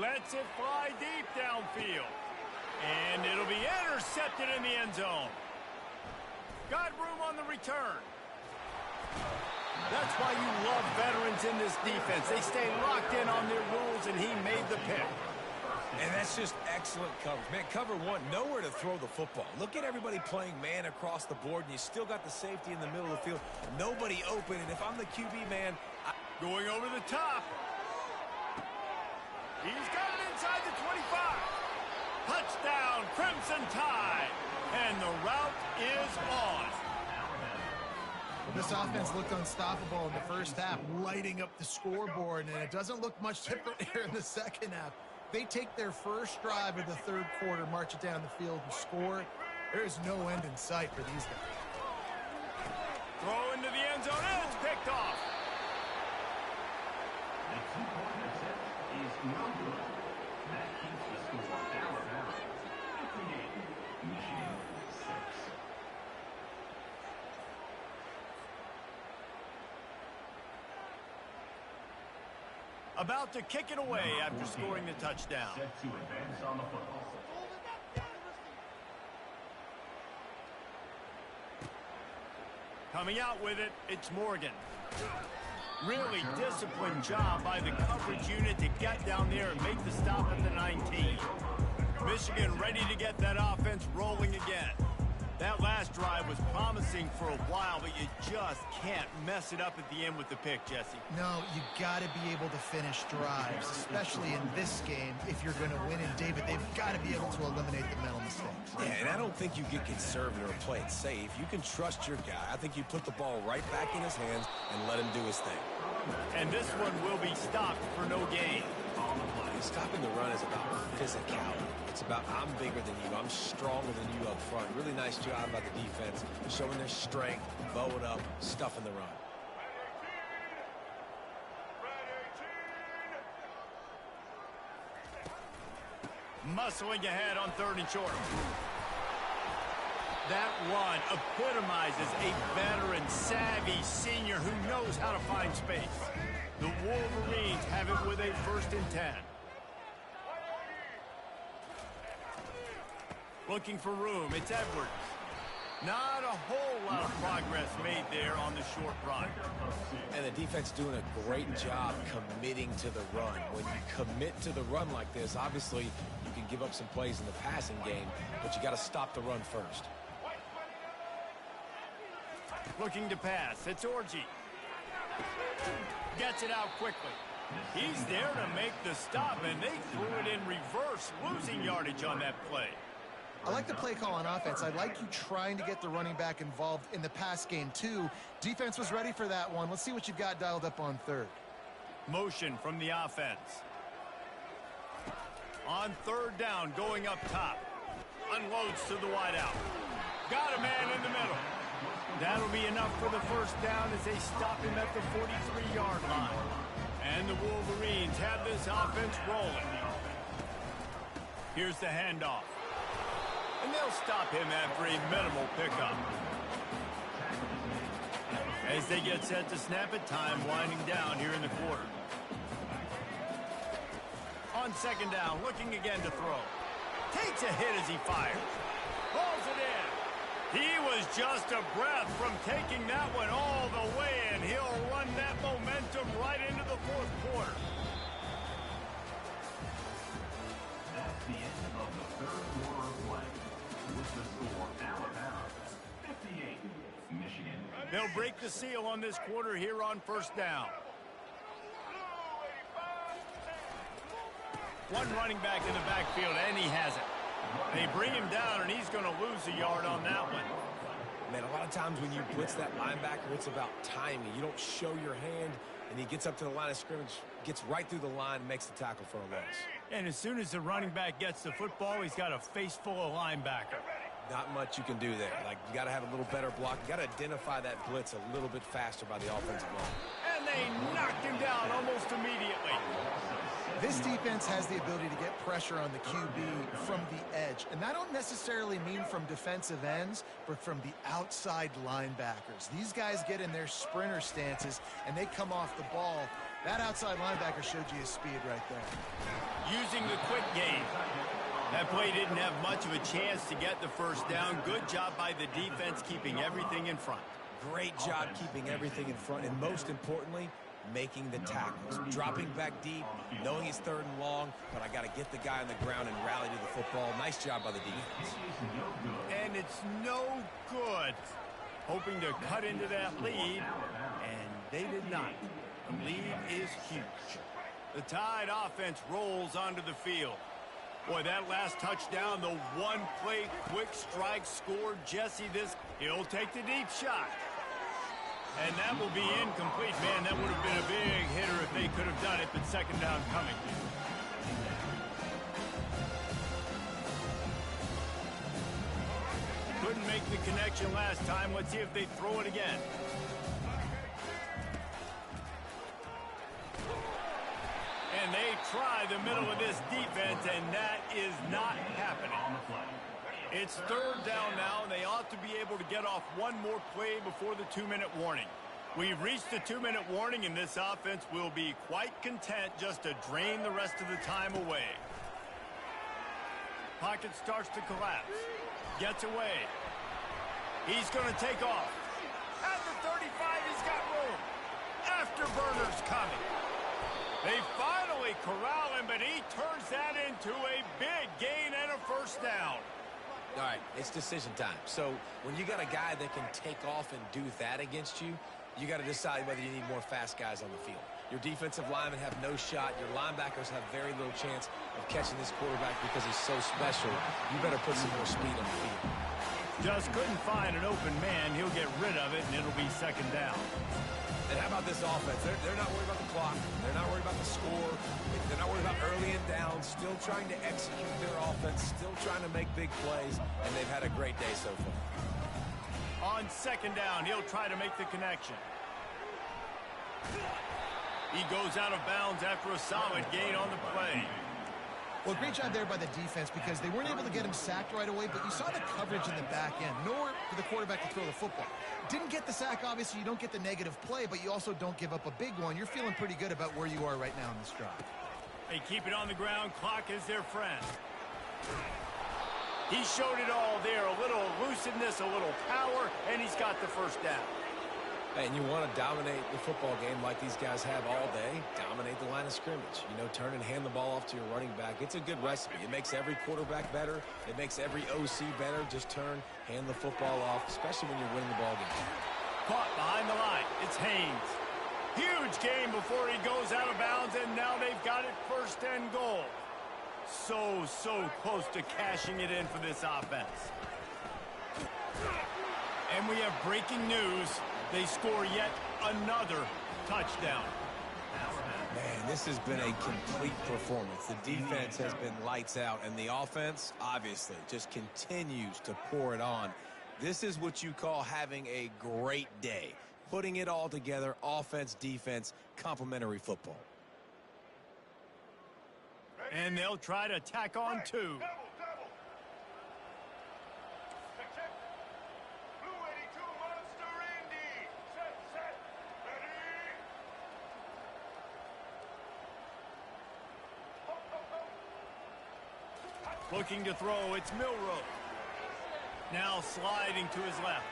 A: Lets it fly deep downfield. And it'll be intercepted in the end zone. Got room on the return. That's why you love veterans in this defense. They stay locked in on their rules, and he made the pick.
B: And that's just excellent coverage. Man, cover one, nowhere to throw the football. Look at everybody playing man across the board, and you still got the safety in the middle of the field. Nobody open, and if I'm the QB, man,
A: going over the top. He's got it inside the 25. Touchdown, Crimson Tide. And the route is on.
C: This offense looked unstoppable in the first half, lighting up the scoreboard, and it doesn't look much different here in the second half. They take their first drive of the third quarter, march it down the field, and score. There is no end in sight for these guys.
A: Throw into the end zone, and it's picked off.
D: The two-point attempt is no good. That keeps the score Alabama 58, Michigan 6.
A: About to kick it away after scoring the touchdown.
D: Set to advance on the football.
A: Coming out with it, it's Morgan. Really disciplined job by the coverage unit to get down there and make the stop at the 19. Michigan ready to get that offense rolling again. That last drive was promising for a while, but you just can't mess it up at the end with the pick, Jesse.
C: No, you got to be able to finish drives, especially in this game. If you're going to win, and David, they've got to be able to eliminate the mental mistakes.
B: Yeah, and I don't think you get conservative or play it safe. You can trust your guy. I think you put the ball right back in his hands and let him do his thing.
A: And this one will be stopped for no gain.
B: Stopping the run is about physicality. It's about I'm bigger than you. I'm stronger than you up front. Really nice job by the defense, showing their strength, bowing up, stuffing the run.
A: Muscling ahead on 3rd and short. That run epitomizes a veteran, savvy senior who knows how to find space. The Wolverines have it with a 1st and 10. Looking for room, it's Edwards. Not a whole lot of progress made there on the short run.
B: And the defense doing a great job committing to the run. When you commit to the run like this, obviously you can give up some plays in the passing game, but you got to stop the run first.
A: Looking to pass, it's Orji. Gets it out quickly. He's there to make the stop, and they threw it in reverse, losing yardage on that play.
C: I like the play call on offense. I like you trying to get the running back involved in the pass game, too. Defense was ready for that one. Let's see what you've got dialed up on 3rd.
A: Motion from the offense. On 3rd down, going up top. Unloads to the wideout. Got a man in the middle. That'll be enough for the 1st down as they stop him at the 43-yard line. And the Wolverines have this offense rolling. Here's the handoff. And they'll stop him after a minimal pickup. As they get set to snap it, time winding down here in the quarter. On 2nd down, looking again to throw. Takes a hit as he fires. Pulls it in. He was just a breath from taking that one all the way, and he'll run that momentum right into the 4th quarter.
D: That's the end of the 3rd quarter of play. With the score, Alabama 58, Michigan.
A: They'll break the seal on this quarter here on 1st down. One running back in the backfield, and he has it. They bring him down, and he's going to lose a yard on that one.
B: Man, a lot of times when you blitz that linebacker, it's about timing. You don't show your hand, and he gets up to the line of scrimmage, gets right through the line, and makes the tackle for a loss.
A: And as soon as the running back gets the football, he's got a face full of linebacker.
B: Not much you can do there. Like, you got to have a little better block. You got to identify that blitz a little bit faster by the offensive line.
A: And they knocked him down almost immediately.
C: This defense has the ability to get pressure on the QB from the edge. And that don't necessarily mean from defensive ends, but from the outside linebackers. These guys get in their sprinter stances, and they come off the ball. That outside linebacker showed you his speed right there.
A: Using the quick game. That play didn't have much of a chance to get the 1st down. Good job by the defense keeping everything in front.
B: Great job keeping everything in front, and most importantly, making the tackles. Dropping back deep, knowing it's 3rd and long, but I got to get the guy on the ground and rally to the football. Nice job by the defense.
A: And it's no good. Hoping to cut into that lead, and they did not. The lead is huge. The Tide offense rolls onto the field. Boy, that last touchdown, the one-play quick strike scored Jesse this. He'll take the deep shot. And that will be incomplete, man. That would have been a big hitter if they could have done it, but second down coming. Couldn't make the connection last time. Let's see if they throw it again. And they try the middle of this defense, and that is not happening. It's third down now, and they ought to be able to get off one more play before the 2-minute warning. We've reached the 2-minute warning, and this offense will be quite content just to drain the rest of the time away. Pocket starts to collapse. Gets away. He's going to take off. At the 35, he's got room. Afterburner's coming. They finally corral him, but he turns that into a big gain and a first down.
B: All right, it's decision time. So when you got a guy that can take off and do that against you, you got to decide whether you need more fast guys on the field. Your defensive linemen have no shot. Your linebackers have very little chance of catching this quarterback because he's so special. You better put some more speed on the field.
A: Just couldn't find an open man. He'll get rid of it, and it'll be second down.
B: And how about this offense? They're not worried about the clock. They're not worried about the score. They're not worried about early and down. Still trying to execute their offense. Still trying to make big plays. And they've had a great day so far.
A: On second down, he'll try to make the connection. He goes out of bounds after a solid gain on the play.
C: Well, great job there by the defense because they weren't able to get him sacked right away, but you saw the coverage in the back end. Nowhere for the quarterback to throw the football. Didn't get the sack, obviously. You don't get the negative play, but you also don't give up a big one. You're feeling pretty good about where you are right now in this drive.
A: They keep it on the ground. Clock is their friend. He showed it all there. A little elusiveness, a little power, and he's got the first down.
B: And you want to dominate the football game like these guys have all day. Dominate the line of scrimmage. You know, turn and hand the ball off to your running back. It's a good recipe. It makes every quarterback better. It makes every OC better. Just turn, hand the football off, especially when you're winning the ball game.
A: Caught behind the line. It's Haynes. Huge game before he goes out of bounds, and now they've got it first and goal. So close to cashing it in for this offense. And we have breaking news. They score yet another touchdown.
B: Man, this has been a complete performance. The defense has been lights out, and the offense, obviously, just continues to pour it on. This is what you call having a great day. Putting it all together, offense, defense, complementary football.
A: And they'll try to tack on two. Looking to throw, it's Milrow. Now sliding to his left.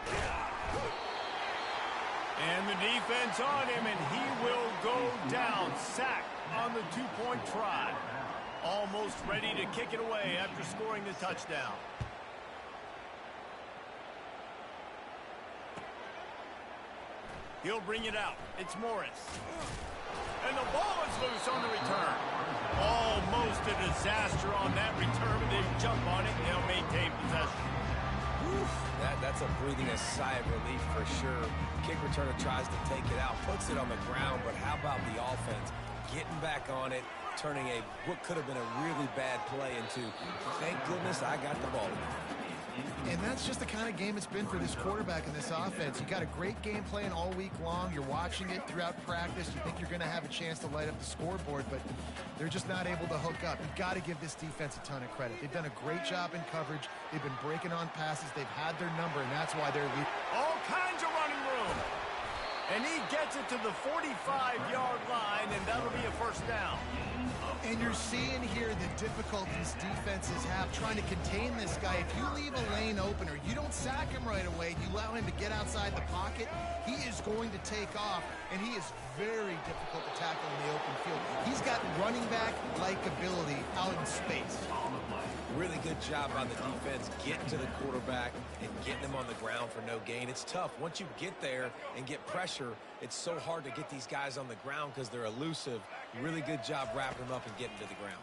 A: And the defense on him, and he will go down. Sack on the two-point try. Almost ready to kick it away after scoring the touchdown. He'll bring it out. It's Morris. And the ball is loose on the return. Almost a disaster on that return, but they jump on it and they'll maintain possession.
B: That's a breathing a sigh of relief for sure. Kick returner tries to take it out, puts it on the ground, but how about the offense getting back on it, turning what could have been a really bad play into, thank goodness I got the ball.
C: And that's just the kind of game it's been for this quarterback and this offense. You got a great game plan all week long. You're watching it throughout practice. You think you're going to have a chance to light up the scoreboard, but they're just not able to hook up. You've got to give this defense a ton of credit. They've done a great job in coverage. They've been breaking on passes. They've had their number, and that's why they're leading.
A: All kinds of running room. And he gets it to the 45-yard line, and that'll be a first down.
C: And you're seeing here the difficulties defenses have trying to contain this guy. If you leave a lane open or you don't sack him right away, you allow him to get outside the pocket, he is going to take off, and he is very difficult to tackle in the open field. He's got running back-like ability out in space.
B: Really good job on the defense getting to the quarterback and getting him on the ground for no gain. It's tough. Once you get there and get pressure, it's so hard to get these guys on the ground because they're elusive. Really good job wrapping them up and getting to the ground.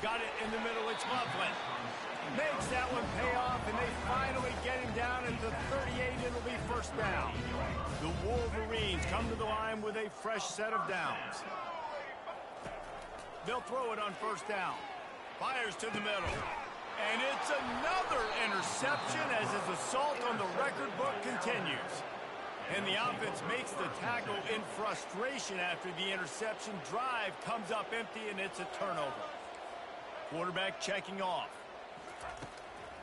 A: Got it in the middle. It's Loveland. Makes that one pay off, and they finally get him down at the 38. It'll be first down. The Wolverines come to the line with a fresh set of downs. They'll throw it on first down. Fires to the middle. And it's another interception as his assault on the record book continues. And the offense makes the tackle in frustration after the interception. Drive comes up empty, and it's a turnover. Quarterback checking off.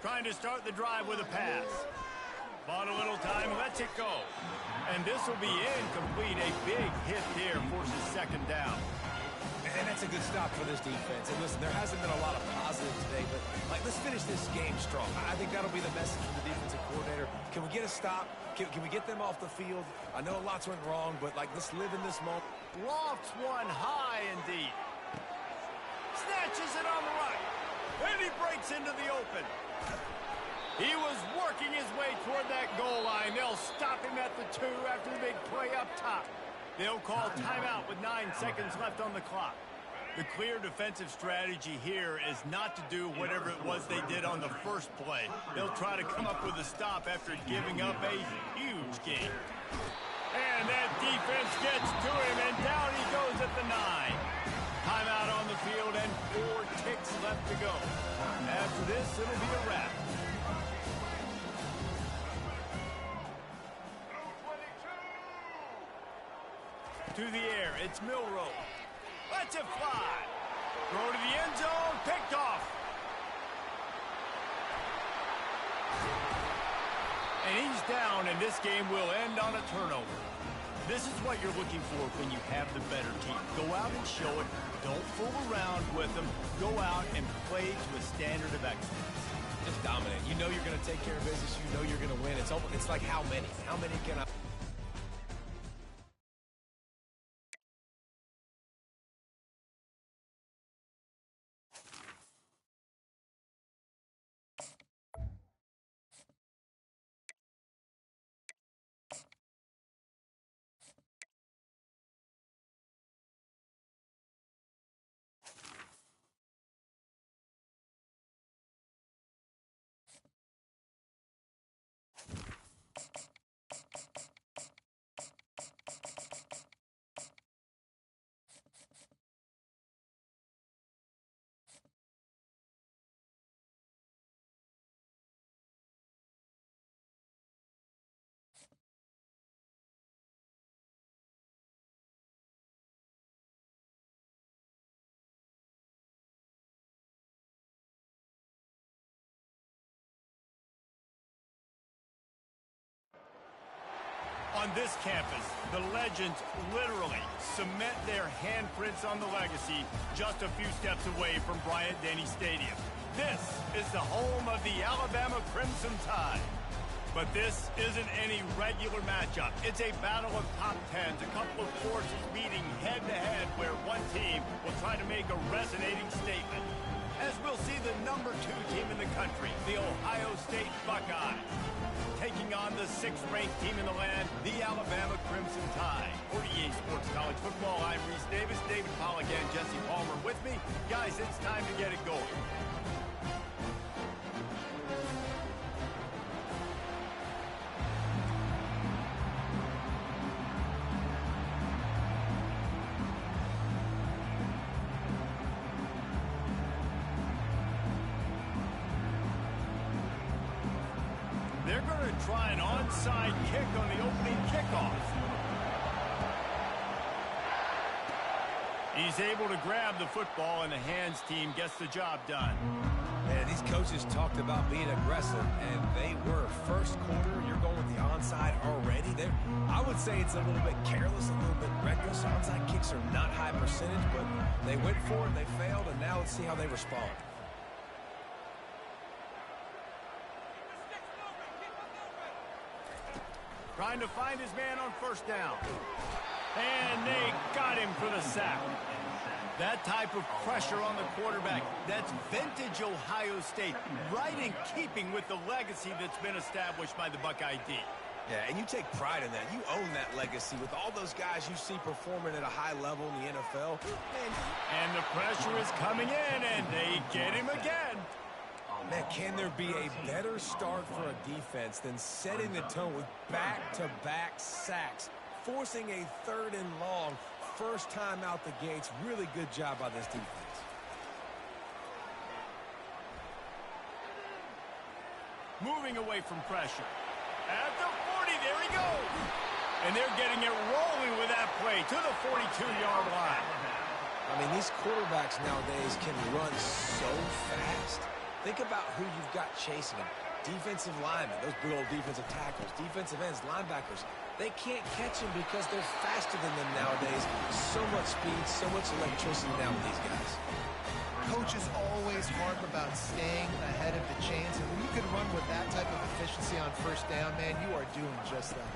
A: Trying to start the drive with a pass. Bought a little time, lets it go. And this will be incomplete. A big hit there forces second down.
B: And that's a good stop for this defense. And listen, there hasn't been a lot of positive today, but let's finish this game strong. I think that'll be the message from the defensive coordinator. Can we get a stop? Can we get them off the field? I know lots went wrong, but let's live in this moment.
A: Lofts one high and deep. Snatches it on the right. And he breaks into the open. He was working his way toward that goal line. They'll stop him at the 2 after the big play up top. They'll call timeout with 9 seconds left on the clock. The clear defensive strategy here is not to do whatever it was they did on the first play. They'll try to come up with a stop after giving up a huge gain. And that defense gets to him, and down he goes at the 9. Timeout on the field and 4 ticks left to go. After this, it'll be a wrap. To the air, it's Milrow. Lets it fly. Throw to the end zone, picked off. And he's down, and this game will end on a turnover. This is what you're looking for when you have the better team. Go out and show it. Don't fool around with them. Go out and play to a standard of excellence.
B: Just dominate. You know you're going to take care of business. You know you're going to win. It's like how many? How many can I...
A: On this campus, the legends literally cement their handprints on the legacy just a few steps away from Bryant-Denny Stadium. This is the home of the Alabama Crimson Tide. But this isn't any regular matchup. It's a battle of top tens, a couple of forces meeting head-to-head where one team will try to make a resonating statement. As we'll see the number 2 team in the country, the Ohio State Buckeyes, taking on the 6th-ranked team in the land, the Alabama Crimson Tide. For EA Sports College Football, I'm Reese Davis, David Pollack, and Jesse Palmer with me. Guys, it's time to get it going. They're going to try an onside kick on the opening kickoff. He's able to grab the football, and the hands team gets the job done.
B: Man, these coaches talked about being aggressive, and they were. First quarter, you're going with the onside already. I would say it's a little bit careless, a little bit reckless. Onside kicks are not high percentage, but they went for it, they failed, and now let's see how they respond.
A: Trying to find his man on first down. And they got him for the sack. That type of pressure on the quarterback, that's vintage Ohio State, right in keeping with the legacy that's been established by the Buckeye D.
B: Yeah, and you take pride in that. You own that legacy with all those guys you see performing at a high level in the NFL.
A: And the pressure is coming in, and they get him again.
B: Man, can there be a better start for a defense than setting the tone with back-to-back sacks, forcing a 3rd and long, first time out the gates? Really good job by this defense.
A: Moving away from pressure. At the 40, there he goes. And they're getting it rolling with that play to the 42-yard line.
B: I mean, these quarterbacks nowadays can run so fast. Think about who you've got chasing them. Defensive linemen, those big old defensive tackles, defensive ends, linebackers. They can't catch them because they're faster than them nowadays. So much speed, so much electricity now with these guys.
C: Coaches always harp about staying ahead of the chains, and when you can run with that type of efficiency on first down, man, you are doing just that.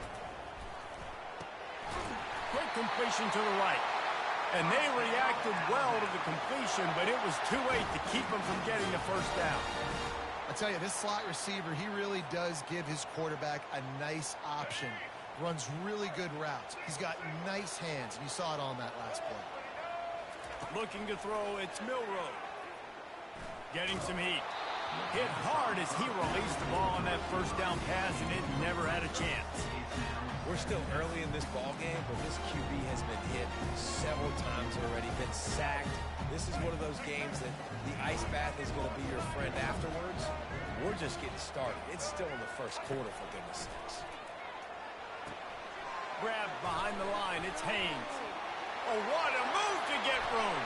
A: Quick completion to the right. And they reacted well to the completion, but it was too late to keep them from getting the first down.
C: I tell you, this slot receiver, he really does give his quarterback a nice option. Runs really good routes. He's got nice hands, and you saw it on that last play.
A: Looking to throw, it's Milroe. Getting some heat. Hit hard as he released the ball on that first down pass, and it never had a chance.
B: We're still early in this ball game, but this QB has been hit several times already, been sacked. This is one of those games that the ice bath is going to be your friend afterwards. We're just getting started. It's still in the first quarter, for goodness sakes.
A: Grabbed behind the line, it's Haynes. Oh, what a move to get room.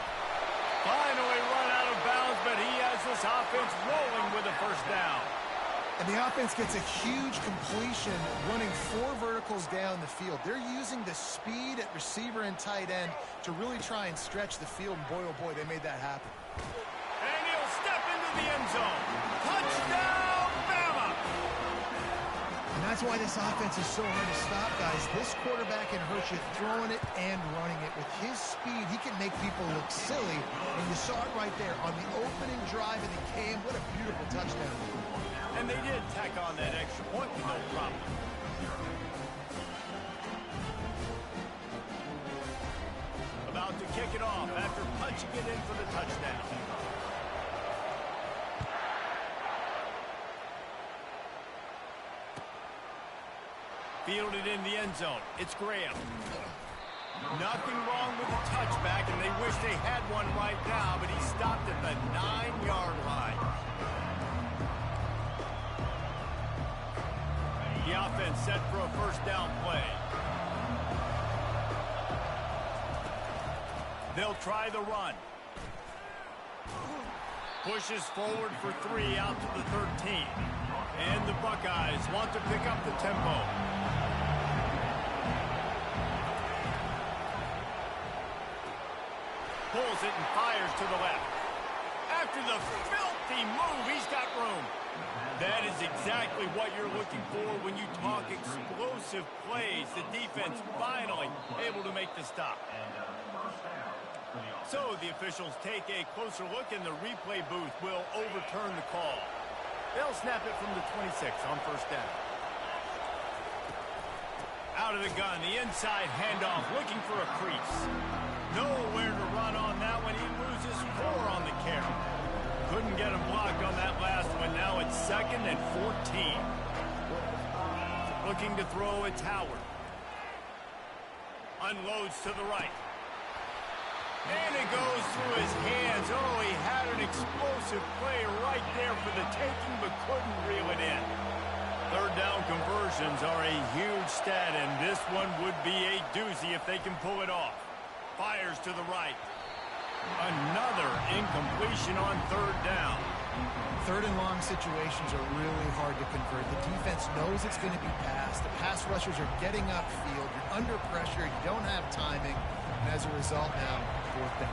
A: Finally run out of bounds, but he has this offense rolling with a first down.
C: And the offense gets a huge completion running 4 verticals down the field. They're using the speed at receiver and tight end to really try and stretch the field. And boy, oh boy, they made that happen.
A: And he'll step into the end zone. Touchdown, Bama!
C: And that's why this offense is so hard to stop, guys. This quarterback can hurt you throwing it and running it. With his speed, he can make people look silly. And you saw it right there on the opening drive of the game. What a beautiful touchdown.
A: And they did tack on that extra point with no problem. About to kick it off after punching it in for the touchdown. Fielded in the end zone. It's Graham. Nothing wrong with the touchback, and they wish they had one right now, but he stopped at the 9-yard line. The offense set for a first down play. They'll try the run. Pushes forward for 3 out to the 13. And the Buckeyes want to pick up the tempo. Pulls it and fires to the left. After the filthy move, he's got room. That is exactly what you're looking for when you talk explosive plays. The defense finally able to make the stop. So the officials take a closer look, and the replay booth will overturn the call. They'll snap it from the 26 on first down. Out of the gun, the inside handoff, looking for a crease. Nowhere to run on that one. He loses 4 on the carry. Couldn't get him blocked on that last one. Now it's 2nd and 14. Looking to throw, it's Howard. Unloads to the right. And it goes through his hands. Oh, he had an explosive play right there for the taking, but couldn't reel it in. Third down conversions are a huge stat, and this one would be a doozy if they can pull it off. Fires to the right. Another incompletion on third down.
C: Third and long situations are really hard to convert. The defense knows it's going to be passed. The pass rushers are getting upfield. You're under pressure. You don't have timing. And as a result now, fourth down.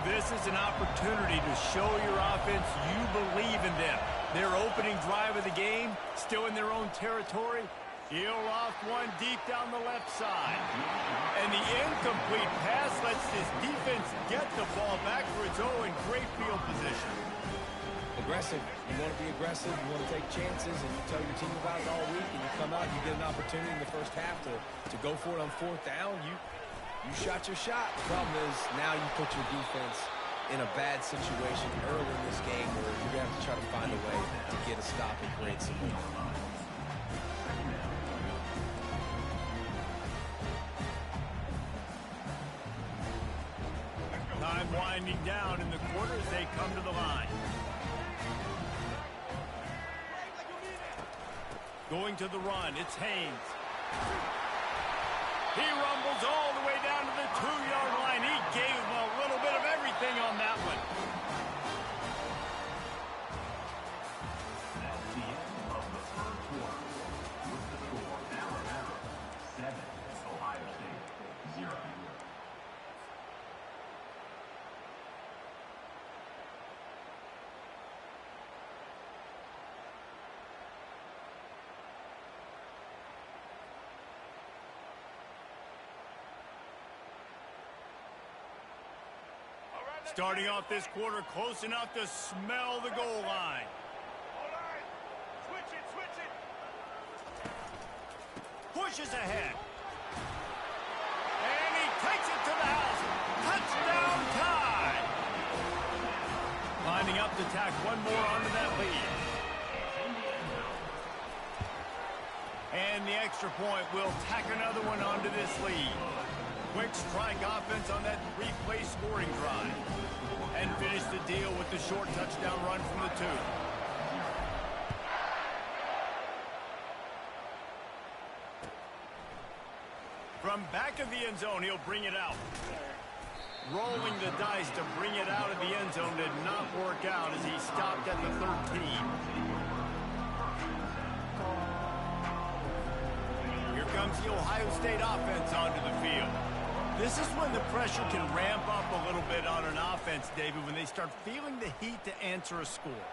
A: This is an opportunity to show your offense you believe in them. Their opening drive of the game, still in their own territory. He'll off one deep down the left side. And the incomplete pass lets this defense get the ball back for its own great field position.
B: Aggressive. You want to be aggressive. You want to take chances, and you tell your team about it all week, and you come out, you get an opportunity in the first half to go for it on fourth down. You shot your shot. The problem is now you put your defense in a bad situation early in this game where you're going to have to try to find a way to get a stop and create some momentum.
A: Time winding down in the quarter as they come to the line. Going to the run, it's Haynes. He rumbles all the way down to the 2-yard line. He gave him a little bit of everything on that one.
D: That's the end of the third quarter. With the score, Alabama 7, Ohio State 0.
A: Starting off this quarter close enough to smell the goal line. Pushes ahead. And he takes it to the house. Touchdown tie. Lining up to tack one more onto that lead. And the extra point will tack another one onto this lead. Quick strike offense on that three-play scoring drive. And finish the deal with the short touchdown run from the 2. From back of the end zone, he'll bring it out. Rolling the dice to bring it out of the end zone did not work out as he stopped at the 13. Here comes the Ohio State offense onto the field. This is when the pressure can ramp up a little bit on an offense, David, when they start feeling the heat to answer a score.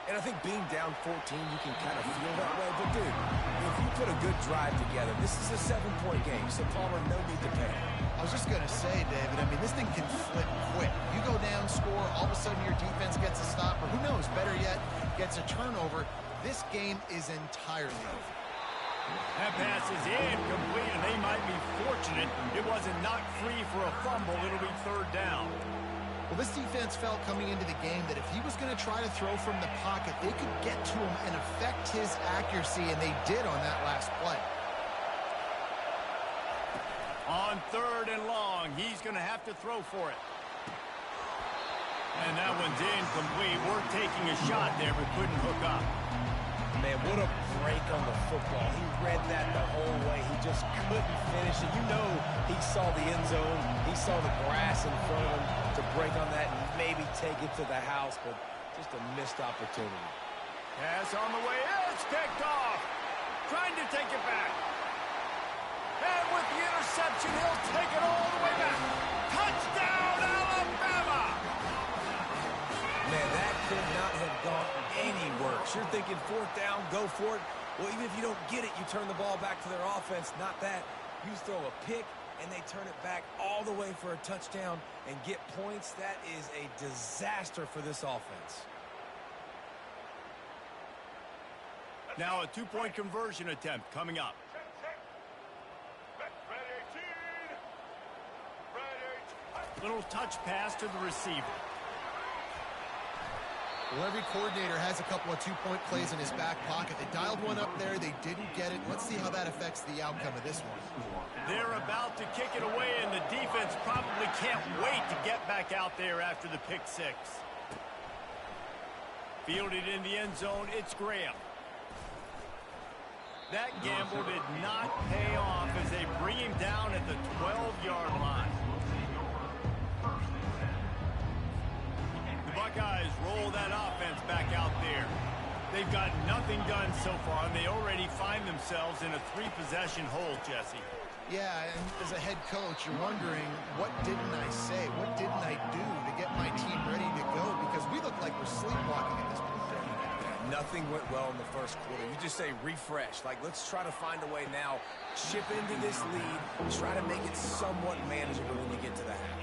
B: And I think being down 14, you can kind of feel that way. But, dude, if you put a good drive together, this is a 7-point game, so Palmer, no need to panic.
C: I was just going to say, David, I mean, this thing can flip quick. You go down, score, all of a sudden your defense gets a stop, or who knows, better yet, gets a turnover. This game is entirely over.
A: That pass is incomplete, and they might be fortunate it wasn't knocked free for a fumble. It'll be third down.
C: Well, this defense felt coming into the game that if he was going to try to throw from the pocket, they could get to him and affect his accuracy, and they did on that last play.
A: On 3rd and long, he's going to have to throw for it. And that one's incomplete. We're taking a shot there, but couldn't hook up.
B: Man, what a break on the football. He read that the whole way. He just couldn't finish it. You know he saw the end zone. He saw the grass in front of him to break on that and maybe take it to the house, but just a missed opportunity.
A: Pass on the way. It's picked off. Trying to take it back. And with the interception, he'll take it all the way back. Touchdown, Alabama!
B: Man, that could not have gone any worse. You're thinking 4th down, go for it. Well, even if you don't get it, you turn the ball back to their offense. Not that. You throw a pick, and they turn it back all the way for a touchdown and get points. That is a disaster for this offense.
A: Now a 2-point conversion attempt coming up. Little touch pass to the receiver.
C: Well, every coordinator has a couple of 2-point plays in his back pocket. They dialed one up there. They didn't get it. Let's see how that affects the outcome of this one.
A: They're about to kick it away, and the defense probably can't wait to get back out there after the pick 6. Fielded in the end zone, it's Graham. That gamble did not pay off as they bring him down at the 12-yard line. The Buckeyes roll that offense back out there. They've got nothing done so far, and they already find themselves in a 3-possession hole, Jesse.
C: Yeah, and as a head coach, you're wondering, what didn't I say? What didn't I do to get my team ready to go? Because we look like we're sleepwalking at this point.
B: Nothing went well in the first quarter. You just say refresh. Like, let's try to find a way now. Chip into this lead. Try to make it somewhat manageable when you get to the half.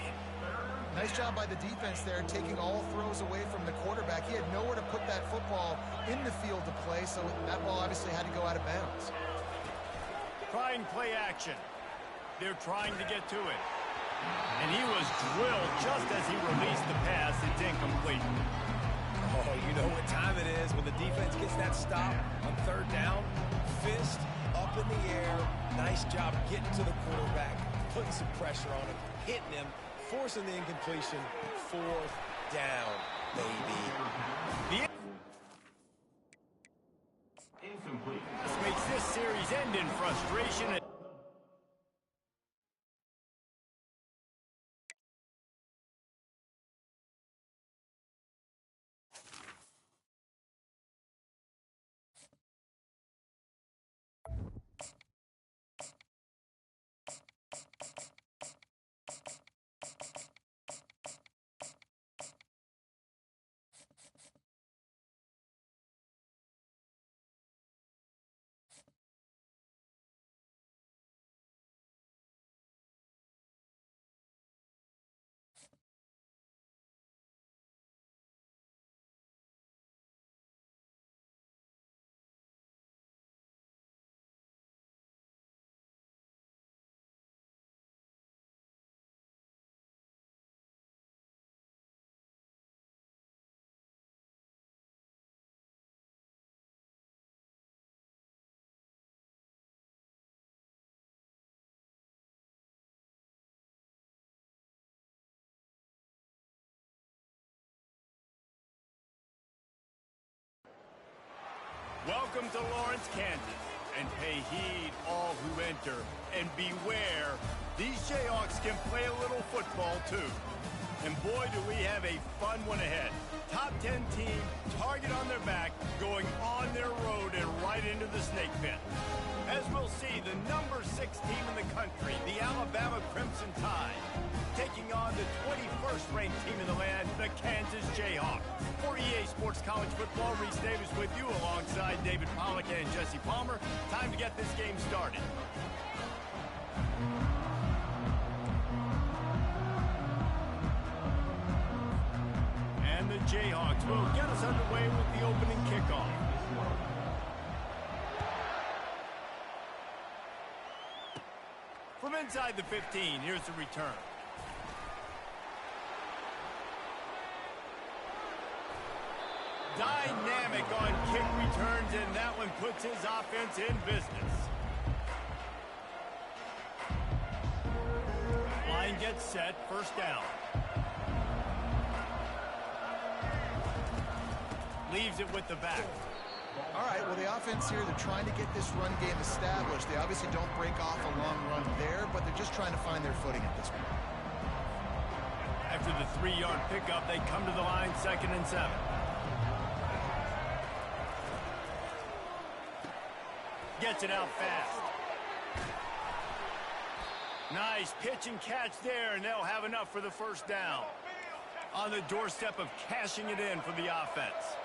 C: Nice job by the defense there, taking all throws away from the quarterback. He had nowhere to put that football in the field to play, so that ball obviously had to go out of bounds.
A: Trying play action. They're trying to get to it. And he was drilled just as he released the pass. It's incomplete.
B: Oh, you know what time it is when the defense gets that stop on third down. Fist up in the air. Nice job getting to the quarterback, putting some pressure on him, hitting him, forcing the incompletion. Fourth down, baby.
D: Incomplete.
A: This makes this series end in frustration. Welcome to Lawrence, Kansas, and pay heed all who enter, and beware, these Jayhawks can play a little football too. And boy, do we have a fun one ahead. Top 10 team, target on their back, going on their road and right into the snake pit. As we'll see, the number 6 team in the country, the Alabama Crimson Tide, taking on the 21st ranked team in the land, the Kansas Jayhawks. For EA Sports College Football, Reese Davis with you alongside David Pollack and Jesse Palmer. Time to get this game started. And the Jayhawks will get us underway with the opening kickoff. From inside the 15, here's the return. Dynamic on kick returns, and that one puts his offense in business. Line gets set, first down. Leaves it with the back.
C: All right, well, the offense here, they're trying to get this run game established. They obviously don't break off a long run there, but they're just trying to find their footing at this point.
A: After the 3-yard pickup, they come to the line, 2nd and 7. Gets it out fast. Nice pitch and catch there, and they'll have enough for the first down. On the doorstep of cashing it in for the offense.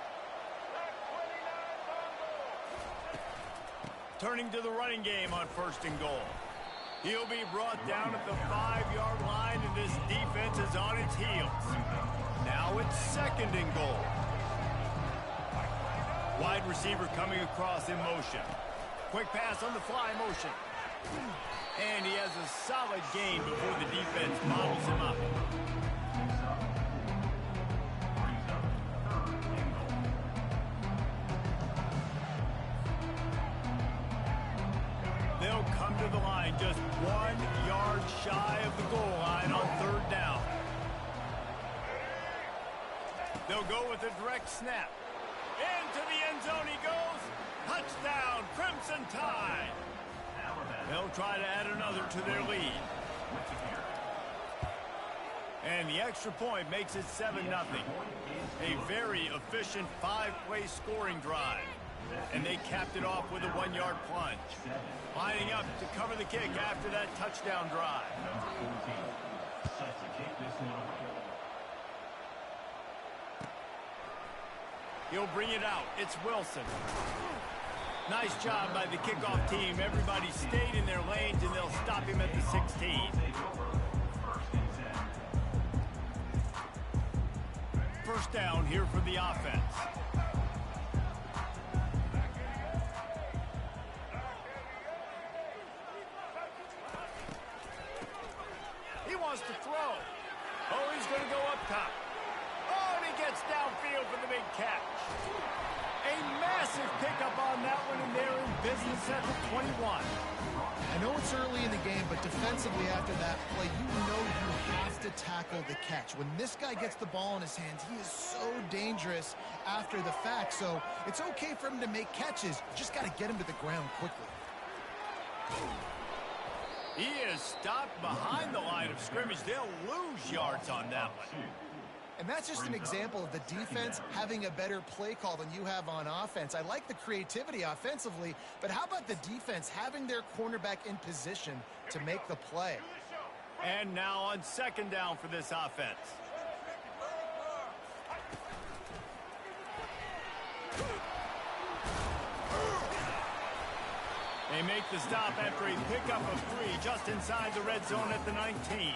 A: Turning to the running game on 1st and goal. He'll be brought down at the 5-yard line, and this defense is on its heels. Now it's 2nd and goal. Wide receiver coming across in motion. Quick pass on the fly motion. And he has a solid gain before the defense models him up. They'll come to the line just 1 yard shy of the goal line on 3rd down. They'll go with a direct snap. Into the end zone he goes. Touchdown, Crimson Tide. They'll try to add another to their lead. And the extra point makes it 7-0. A very efficient 5-play scoring drive. And they capped it off with a 1-yard plunge. Lining up to cover the kick after that touchdown drive.
D: Number 14, set to kick this one away.
A: He'll bring it out. It's Wilson. Nice job by the kickoff team. Everybody stayed in their lanes, and they'll stop him at the 16. First down here for the offense. He wants wants to throw. Oh, he's going to go up top. Oh, and he gets downfield for the big catch. A massive pickup on that one, and they're in business at the 21.
C: I know it's early in the game, but defensively after that play, you know you have to tackle the catch. When this guy gets the ball in his hands, he is so dangerous after the fact. So it's okay for him to make catches. You just got to get him to the ground quickly.
A: He is stopped behind the line of scrimmage. They'll lose yards on that one.
C: And that's just an example of the defense having a better play call than you have on offense. I like the creativity offensively, but how about the defense having their cornerback in position to make the play?
A: And now on second down for this offense. They make the stop after a pickup of 3 just inside the red zone at the 19.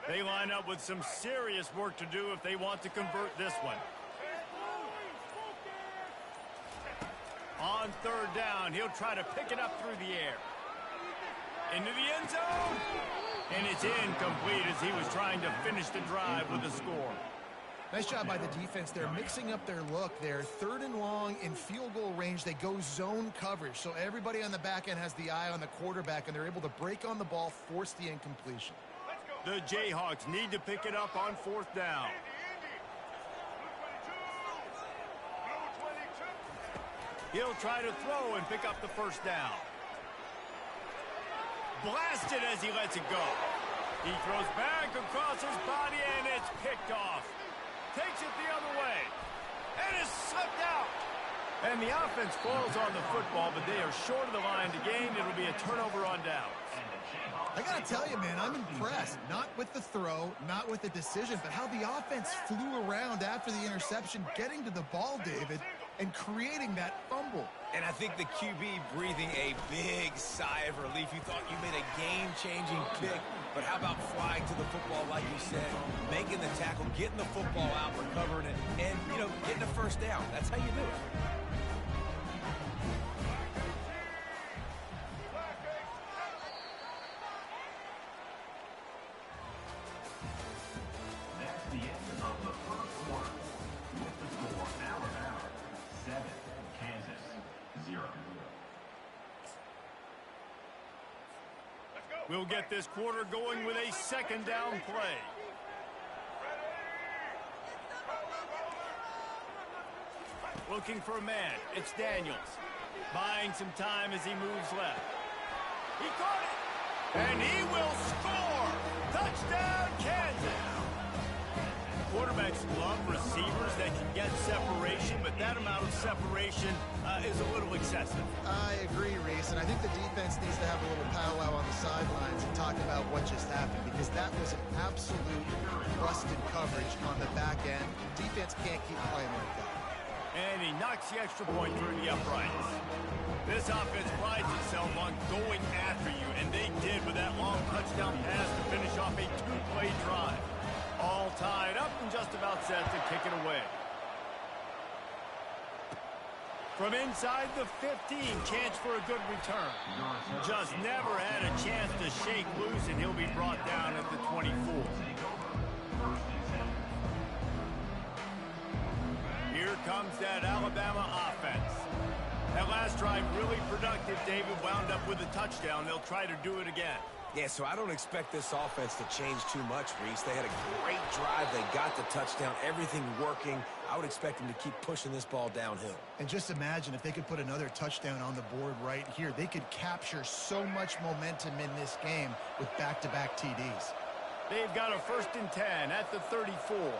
A: They line up with some serious work to do if they want to convert this one. On third down, he'll try to pick it up through the air. Into the end zone. And it's incomplete as he was trying to finish the drive with a score.
C: Nice job by the defense. They're mixing up their look. They're third and long in field goal range. They go zone coverage. So everybody on the back end has the eye on the quarterback, and they're able to break on the ball, force the incompletion.
A: The Jayhawks need to pick it up on fourth down. He'll try to throw and pick up the first down. Blasted as he lets it go. He throws back across his body, and it's picked off. Takes it the other way. And is slipped out. And the offense falls on the football, but they are short of the line to gain. It'll be a turnover on downs.
C: I got to tell you, man, I'm impressed. Not with the throw, not with the decision, but how the offense flew around after the interception, getting to the ball, David, and creating that fumble.
B: And I think the QB breathing a big sigh of relief. You thought you made a game-changing pick, but how about flying to the football, like you said, making the tackle, getting the football out, recovering it, and, you know, getting a first down. That's how you do it.
D: That's the end of the first quarter. With the score, Alabama 7, Kansas 0.
A: We'll get this quarter going with a second down play. Looking for a man. It's Daniels. Buying some time as he moves left. He caught it. And he will score. Touchdown, Kansas. Quarterbacks love receivers that can get separation, but that amount of separation is a little excessive.
C: I agree, Reese, and I think the defense needs to have a little powwow on the sidelines and talk about what just happened, because that was an absolute busted coverage on the back end. Defense can't keep playing like that.
A: And he knocks the extra point through the uprights. This offense prides itself on going after you, and they did with that long touchdown pass to finish off a 2-play drive. All tied up and just about set to kick it away. From inside the 15, chance for a good return. Just never had a chance to shake loose, and he'll be brought down at the 24. Here comes that Alabama offense. That last drive really productive. David wound up with a touchdown. They'll try to do it again.
B: Yeah, so I don't expect this offense to change too much, Reese. They had a great drive. They got the touchdown. Everything working. I would expect them to keep pushing this ball downhill.
C: And just imagine if they could put another touchdown on the board right here. They could capture so much momentum in this game with back-to-back TDs.
A: They've got a 1st and 10 at the 34.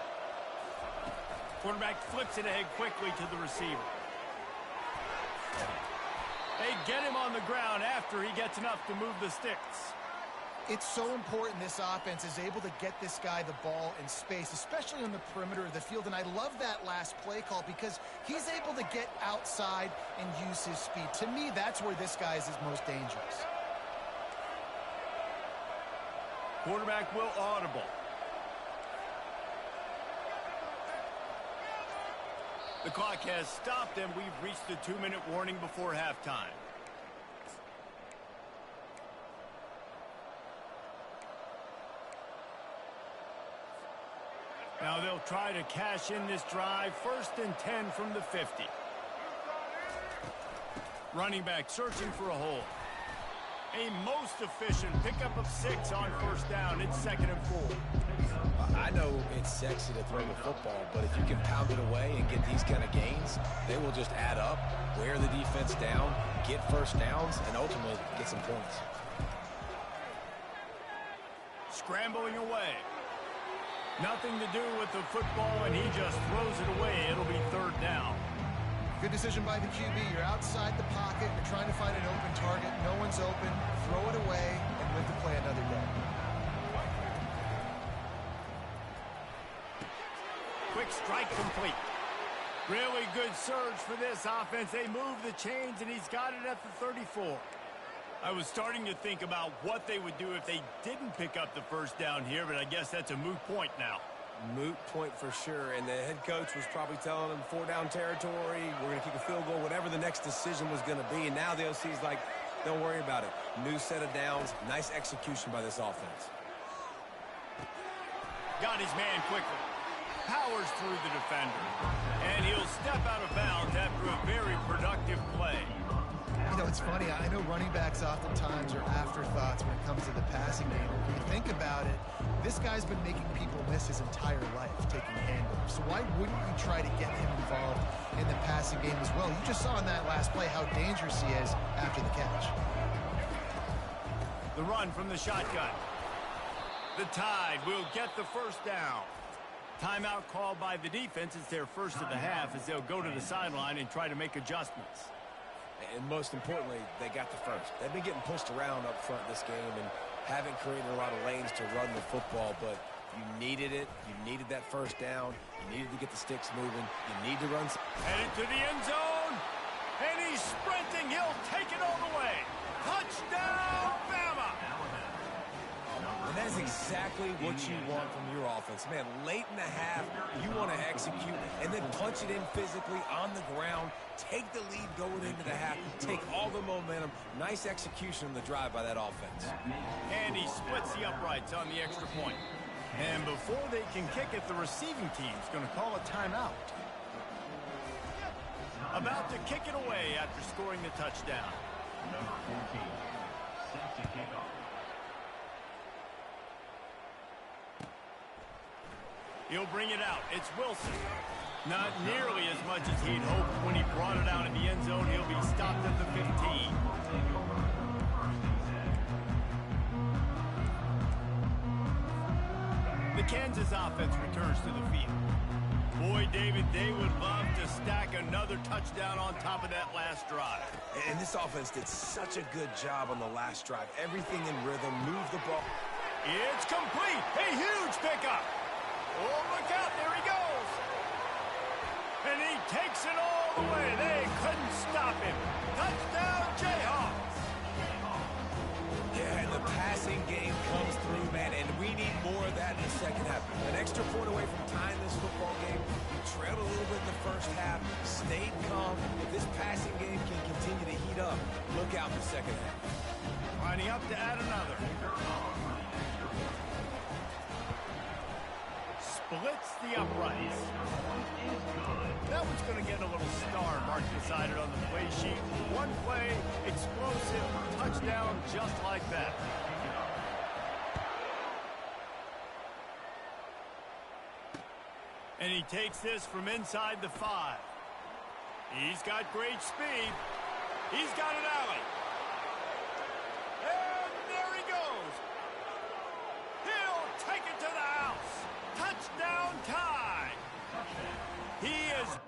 A: Quarterback flips it ahead quickly to the receiver. They get him on the ground after he gets enough to move the sticks.
C: It's so important this offense is able to get this guy the ball in space, especially on the perimeter of the field. And I love that last play call because he's able to get outside and use his speed. To me, that's where this guy is his most dangerous.
A: Quarterback will audible. The clock has stopped, and we've reached the 2-minute warning before halftime. Now they'll try to cash in this drive. 1st and 10 from the 50. Running back searching for a hole. A most efficient pickup of 6 on 1st down. It's 2nd and 4.
B: I know it's sexy to throw the football, but if you can pound it away and get these kind of gains, they will just add up, wear the defense down, get 1st downs, and ultimately get some points.
A: Scrambling away. Nothing to do with the football, and he just throws it away. It'll be 3rd down.
C: Good decision by the QB. You're outside the pocket. You're trying to find an open target. No one's open. Throw it away and live to play another day.
A: Quick strike complete. Really good surge for this offense. They move the chains, and he's got it at the 34. I was starting to think about what they would do if they didn't pick up the 1st down here, but I guess that's a moot point now.
B: Moot point for sure, and the head coach was probably telling them 4-down territory, we're going to kick a field goal, whatever the next decision was going to be, and now the OC's like, don't worry about it. New set of downs, nice execution by this offense.
A: Got his man quickly. Powers through the defender, and he'll step out of bounds after a very productive play.
C: You know, it's funny. I know running backs oftentimes are afterthoughts when it comes to the passing game. When you think about it, this guy's been making people miss his entire life taking handoffs. So why wouldn't you try to get him involved in the passing game as well? You just saw in that last play how dangerous he is after the catch.
A: The run from the shotgun. The Tide will get the 1st down. Timeout called by the defense. It's their 1st of the half as they'll go to the sideline and try to make adjustments.
B: And most importantly, they got the 1st. They've been getting pushed around up front this game and haven't created a lot of lanes to run the football, but you needed it. You needed that 1st down. You needed to get the sticks moving. You need to run.
A: Headed to the end zone, and he's sprinting. He'll take it all the way. Touchdown, Bama!
B: And that's exactly what you want from your offense. Man, late in the half, you want to execute and then punch it in physically on the ground, take the lead going into the half, take all the momentum. Nice execution on the drive by that offense.
A: And he splits the uprights on the extra point. And before they can kick it, the receiving team's going to call a timeout. About to kick it away after scoring the touchdown.
D: Number 14, set to kick off.
A: He'll bring it out. It's Wilson. Not nearly as much as he'd hoped when he brought it out in the end zone. He'll be stopped at the 15. The Kansas offense returns to the field. Boy, David, they would love to stack another touchdown on top of that last drive.
B: And this offense did such a good job on the last drive. Everything in rhythm, moved the ball.
A: It's complete. A huge pickup. Oh, look out. There he goes. And he takes it all the way. They couldn't stop him. Touchdown, Jayhawks.
B: Yeah, and the passing game comes through, man, and we need more of that in the second half. An extra point away from tying this football game. You trailed a little bit in the 1st half, stayed calm. If this passing game can continue to heat up, look out in the second half.
A: Lining up to add another. Splits the uprights. That one's going to get a little star marked beside it on the play sheet. One play, explosive, touchdown just like that. And he takes this from inside the 5. He's got great speed. He's got an alley. And there he goes. He'll take it to the house. Touchdown Tide. He is...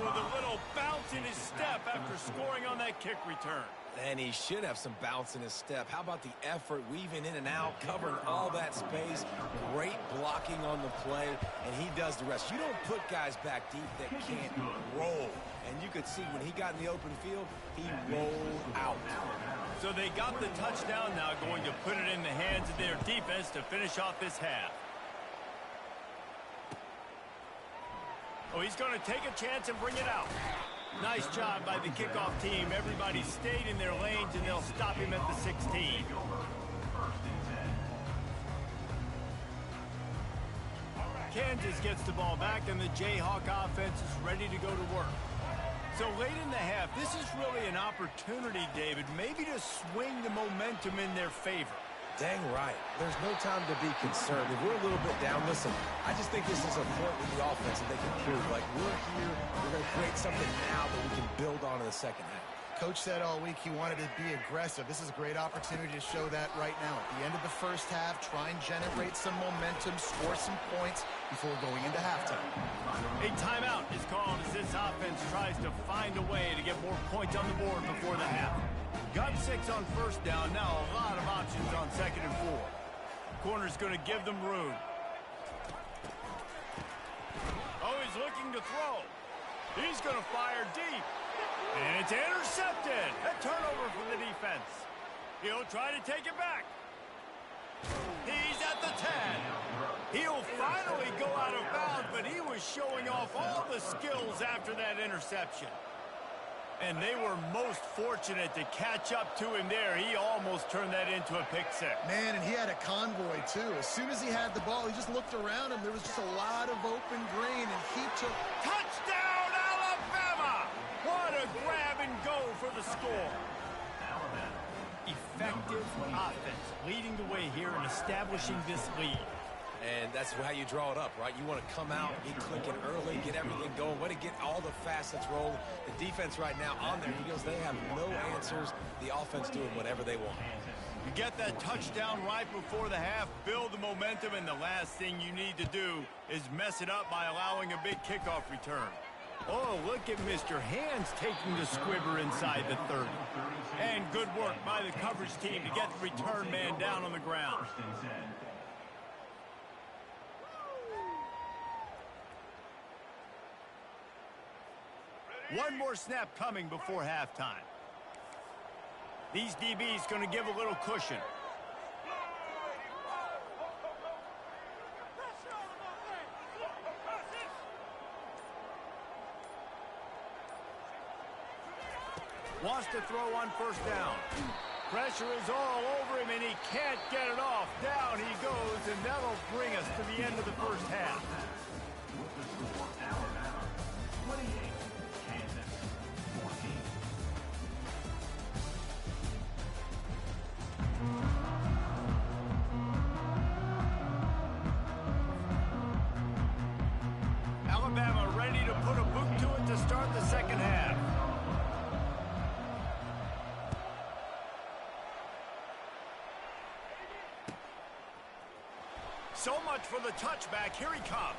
A: with a little bounce in his step after scoring on that kick return.
B: And he should have some bounce in his step. How about the effort, weaving in and out, covering all that space, great blocking on the play, and he does the rest. You don't put guys back deep that can't roll. And you could see when he got in the open field, he rolled out.
A: So they got the touchdown, now going to put it in the hands of their defense to finish off this half. Oh, he's going to take a chance and bring it out. Nice job by the kickoff team. Everybody stayed in their lanes, and they'll stop him at the 16. Kansas gets the ball back, and the Jayhawk offense is ready to go to work. So late in the half, this is really an opportunity, David, maybe to swing the momentum in their favor.
B: Dang right. There's no time to be concerned. If we're a little bit down, listen, I just think this is a point with the offense that they can prove. Like, we're here, we're going to create something now that we can build on in the second half.
C: Coach said all week he wanted to be aggressive. This is a great opportunity to show that right now. At the end of the first half, try and generate some momentum, score some points before going into halftime.
A: A timeout is called as this offense tries to find a way to get more points on the board before the half. Got 6 on first down, now a lot of options on 2nd and 4. Corner's going to give them room. Oh, he's looking to throw. He's going to fire deep. And it's intercepted. A turnover for the defense. He'll try to take it back. He's at the 10. He'll finally go out of bounds, but he was showing off all the skills after that interception. And they were most fortunate to catch up to him there. He almost turned that into a pick six.
C: Man, and he had a convoy, too. As soon as he had the ball, he just looked around him. There was just a lot of open green, and he took...
A: Touchdown, Alabama! What a grab and go for the score. Effective offense leading the way here and establishing this lead.
B: And that's how you draw it up, right? You want to come out, get clicking early, get everything going, way to get all the facets rolling. The defense right now on their heels, they have no answers. The offense doing whatever they want.
A: You get that touchdown right before the half, build the momentum, and the last thing you need to do is mess it up by allowing a big kickoff return. Oh, look at Mr. Hands taking the squibber inside the 30. And good work by the coverage team to get the return man down on the ground. One more snap coming before halftime. These DBs going to give a little cushion. Wants to throw on first down. Pressure is all over him, and he can't get it off. Down he goes, and that'll bring us to the end of the first half.
D: With the score, Alabama 28, Kansas 14.
A: Alabama ready to put a boot to it to start the second half. So much for the touchback. Here he comes.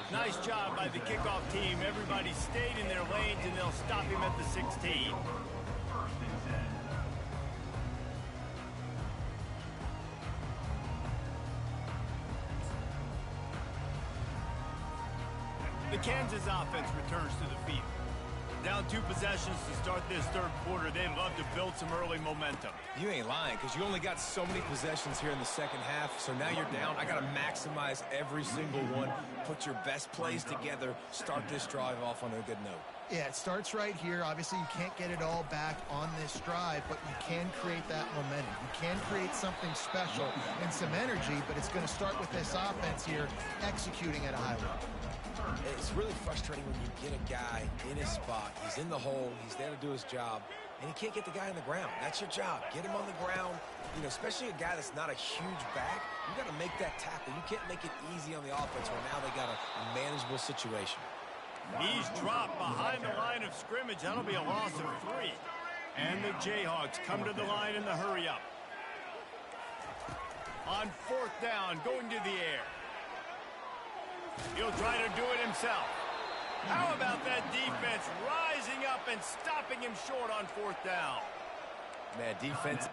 A: Nice job by the kickoff team. Everybody stayed in their lanes, and they'll stop him at the 16.
D: First and 10.
A: The Kansas offense returns to the field. Down 2 possessions to start this third quarter. They'd love to build some early momentum.
B: You ain't lying, because you only got so many possessions here in the second half, so now you're down. I got to maximize every single one, put your best plays together, start this drive off on a good note.
C: Yeah, it starts right here. Obviously, you can't get it all back on this drive, but you can create that momentum. You can create something special and some energy, but it's going to start with this offense here executing at a high level.
B: It's really frustrating when you get a guy in his spot. He's in the hole. He's there to do his job, and he can't get the guy on the ground. That's your job. Get him on the ground. You know, especially a guy that's not a huge back. You got to make that tackle. You can't make it easy on the offense where now they got a manageable situation.
A: He's dropped behind the line of scrimmage. That'll be a loss of 3. And the Jayhawks come to the line in the hurry up. On 4th down, going to the air. He'll try to do it himself. How about that defense rising up and stopping him short on fourth down?
B: Man, defense.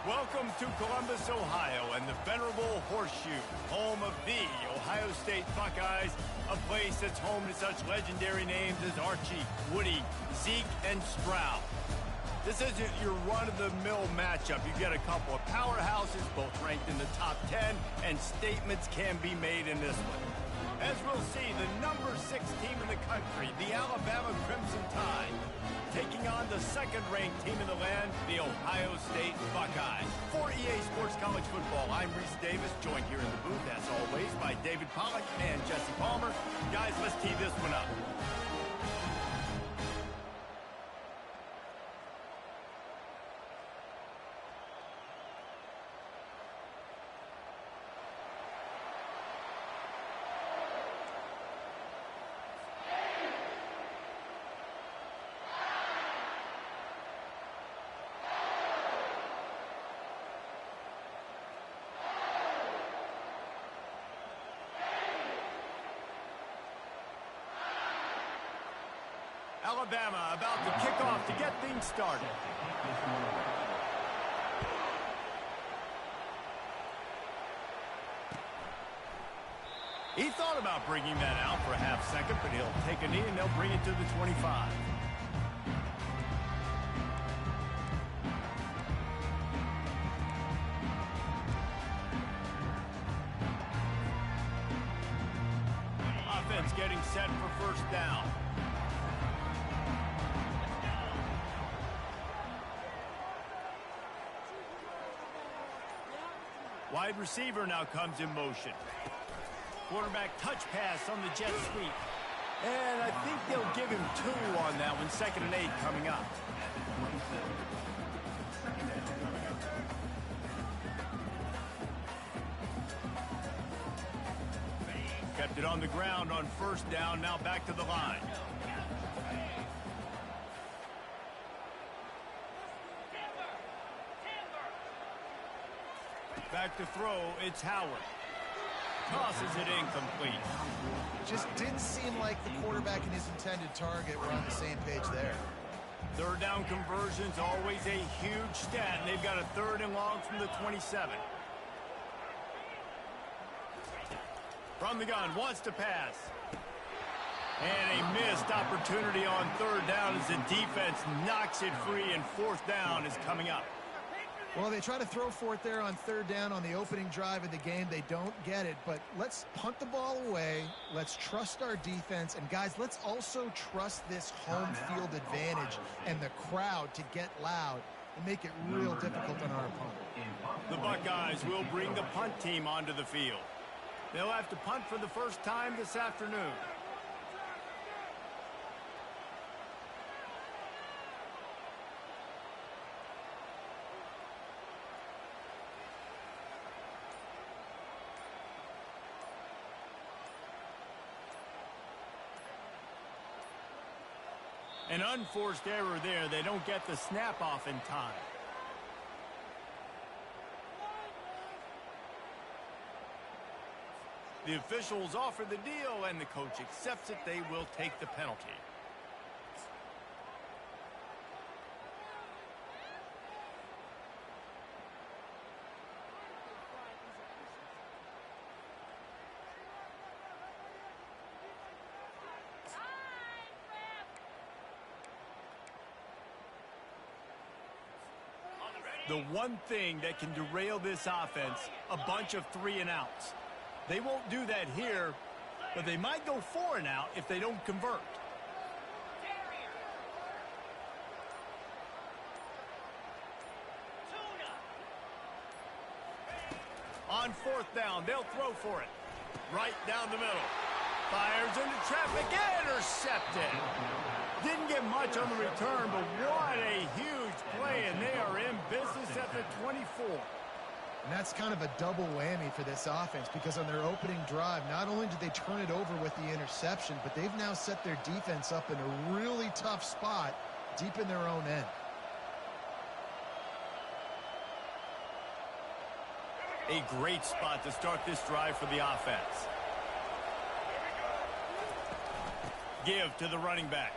A: Welcome to Columbus, Ohio, and the venerable Horseshoe, home of the Ohio State Buckeyes, a place that's home to such legendary names as Archie, Woody, Zeke, and Stroud. This isn't your run-of-the-mill matchup. You've got a couple of powerhouses, both ranked in the top 10, and statements can be made in this one. As we'll see, the number 6 team in the country, the Alabama Crimson Tide, taking on the second-ranked team in the land, the Ohio State Buckeyes. For EA Sports College Football, I'm Reese Davis, joined here in the booth, as always, by David Pollack and Jesse Palmer. Guys, let's tee this one up. Alabama about to kick off to get things started. He thought about bringing that out for a half second, but he'll take a knee and they'll bring it to the 25. Offense getting set for first down. Wide receiver now comes in motion. Quarterback touch pass on the jet sweep. And I think they'll give him 2 on that one. 2nd and 8 coming up. Kept it on the ground on first down. Now back to the line. Back to throw, it's Howard. Tosses it incomplete.
C: Just didn't seem like the quarterback and his intended target were on the same page there.
A: Third down conversion's always a huge stat, and they've got a 3rd and long from the 27. From the gun, wants to pass. And a missed opportunity on 3rd down as the defense knocks it free, and 4th down is coming up.
C: Well, they try to throw for it there on 3rd down on the opening drive of the game. They don't get it, but let's punt the ball away. Let's trust our defense. And, guys, let's also trust this home field advantage and the crowd to get loud and make it real difficult on our opponent.
A: The Buckeyes will bring the punt team onto the field. They'll have to punt for the first time this afternoon. An unforced error there. They don't get the snap off in time. The officials offer the deal, and the coach accepts it. They will take the penalty. The one thing that can derail this offense, a bunch of 3-and-outs. They won't do that here, but they might go 4-and-out if they don't convert. On 4th down, they'll throw for it. Right down the middle. Fires into traffic, intercepted. Didn't get much on the return, but what a huge play, and they are in business at the 24.
C: And that's kind of a double whammy for this offense, because on their opening drive, not only did they turn it over with the interception, but they've now set their defense up in a really tough spot deep in their own end.
A: A great spot to start this drive for the offense. Give to the running back.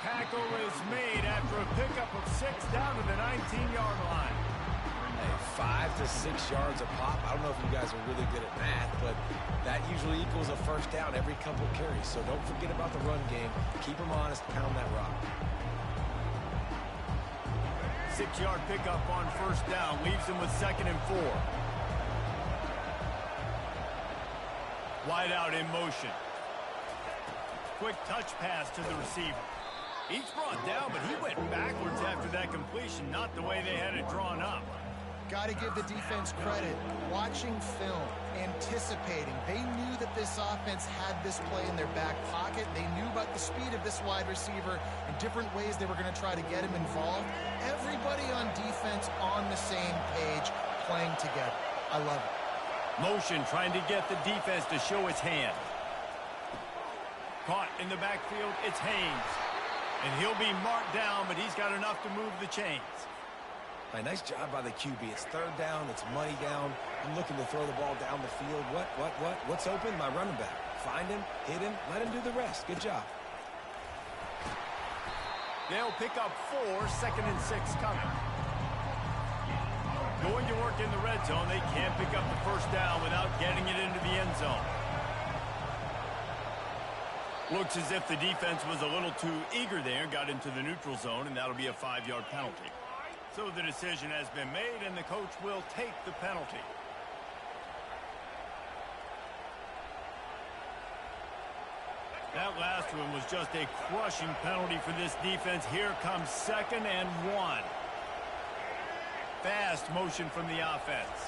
A: Tackle is made after a pickup of 6 down to the 19-yard line.
B: Hey, 5 to 6 yards a pop. I don't know if you guys are really good at math, but that usually equals a first down every couple of carries. So don't forget about the run game. Keep them honest, pound that rock.
A: 6-yard pickup on 1st down leaves them with 2nd and 4. Wide out in motion. Quick touch pass to the receiver. He's brought down, but he went backwards after that completion, not the way they had it drawn up.
C: Got to give the defense credit. Watching film, anticipating. They knew that this offense had this play in their back pocket. They knew about the speed of this wide receiver and different ways they were going to try to get him involved. Everybody on defense on the same page, playing together. I love it.
A: Motion trying to get the defense to show its hand. Caught in the backfield, it's Haynes. And he'll be marked down, but he's got enough to move the chains.
B: Right, nice job by the QB. It's 3rd down. It's money down. I'm looking to throw the ball down the field. What's open? My running back. Find him, hit him, let him do the rest. Good job.
A: They'll pick up 4, 2nd and 6 coming. Going to work in the red zone. They can't pick up the 1st down without getting it into the end zone. Looks as if the defense was a little too eager there, got into the neutral zone, and that'll be a 5-yard penalty. So the decision has been made, and the coach will take the penalty. That last one was just a crushing penalty for this defense. Here comes 2nd and 1. Fast motion from the offense.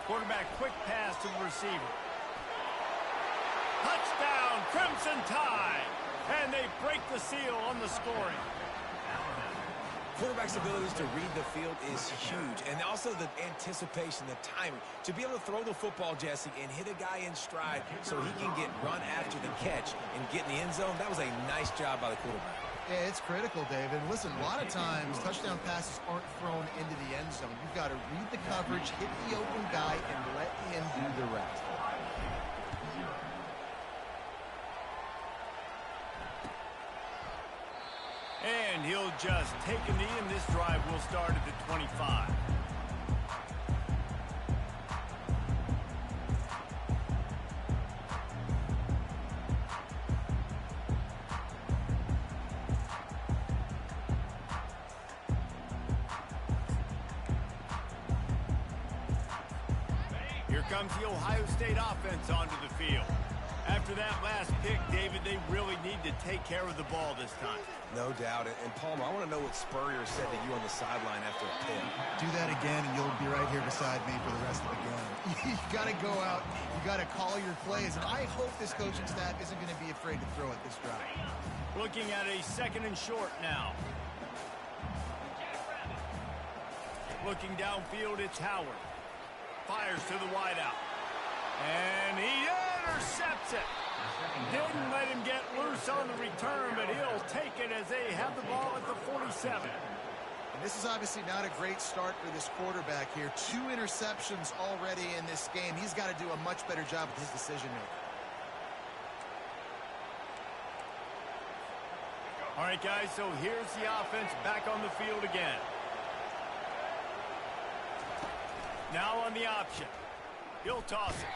A: Quarterback quick pass to the receiver. Touchdown, Crimson Tide! And they break the seal on the scoring.
B: Quarterback's abilities to read the field is huge, and also the anticipation, the timing. To be able to throw the football, Jesse, and hit a guy in stride so he can get run after the catch and get in the end zone, that was a nice job by the quarterback.
C: Yeah, it's critical, David. Listen, a lot of times touchdown passes aren't thrown into the end zone. You've got to read the coverage, hit the open guy, and let him do the rest.
A: And he'll just take a knee, and this drive will start at the 25. Here comes the Ohio State offense onto the field. After that last pick, David, they really need to take care of the ball this time.
B: No doubt. And Palmer, I want to know what Spurrier said to you on the sideline after a pick.
C: Do that again, and you'll be right here beside me for the rest of the game. You got to go out. You got to call your plays. And I hope this coaching staff isn't going to be afraid to throw at this drive.
A: Looking at a 2nd and short now. Looking downfield, it's Howard. Fires to the wideout. And he intercepts it. Didn't let him get loose on the return, but he'll take it as they have the ball at the 47.
C: And this is obviously not a great start for this quarterback here. 2 interceptions already in this game. He's got to do a much better job with his decision-making.
A: All right, guys, so here's the offense back on the field again. Now on the option. He'll toss it.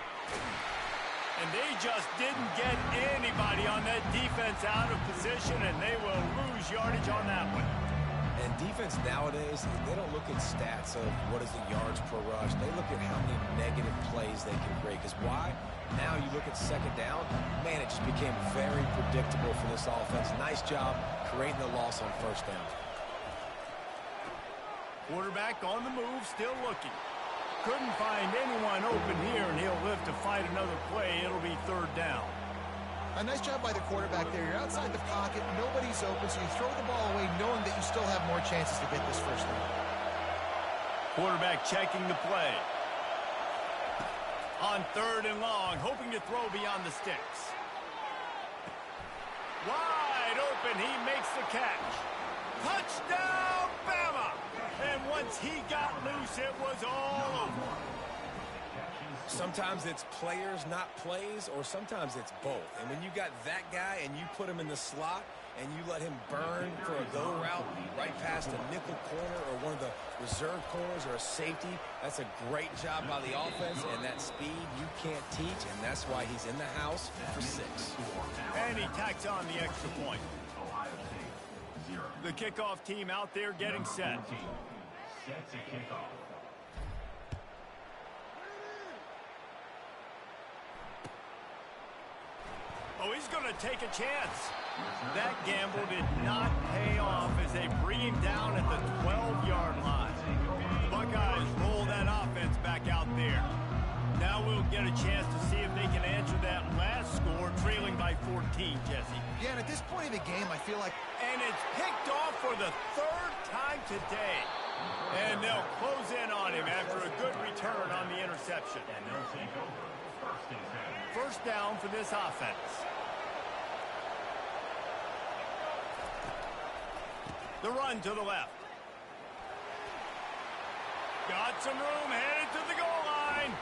A: And they just didn't get anybody on that defense out of position, and they will lose yardage on that one.
B: And defense nowadays, they don't look at stats of what is the yards per rush. They look at how many negative plays they can create. Because why? Now you look at second down, man, it just became very predictable for this offense. Nice job creating the loss on first down.
A: Quarterback on the move, still looking. Couldn't find anyone open here, and he'll live to fight another play. It'll be third down.
C: A nice job by the quarterback there. You're outside the pocket, nobody's open, so you throw the ball away knowing that you still have more chances to get this first down.
A: Quarterback checking the play. On third and long, hoping to throw beyond the sticks. Wide open, he makes the catch. Touchdown, Bama! And once he got loose, it was all over.
B: Sometimes it's players, not plays, or sometimes it's both. And when you got that guy and you put him in the slot and you let him burn for a go route right past a nickel corner or one of the reserve corners or a safety, that's a great job by the offense, and that speed you can't teach, and that's why he's in the house for 6.
A: And he tacks on the extra point. The kickoff team out there getting set.
D: Set to kickoff.
A: Oh, he's going to take a chance. That gamble did not pay off as they bring him down at the 12-yard line. The Buckeyes roll that offense back out there. Now we'll get a chance to see if they can answer that last score, trailing by 14, Jesse.
C: Yeah, and at this point of the game, I feel like...
A: And it's picked off for the third time today. And they'll close in on him after a good return on the interception.
D: And they'll take over. First and 10.
A: First down for this offense. The run to the left. Got some room, headed to the goal line.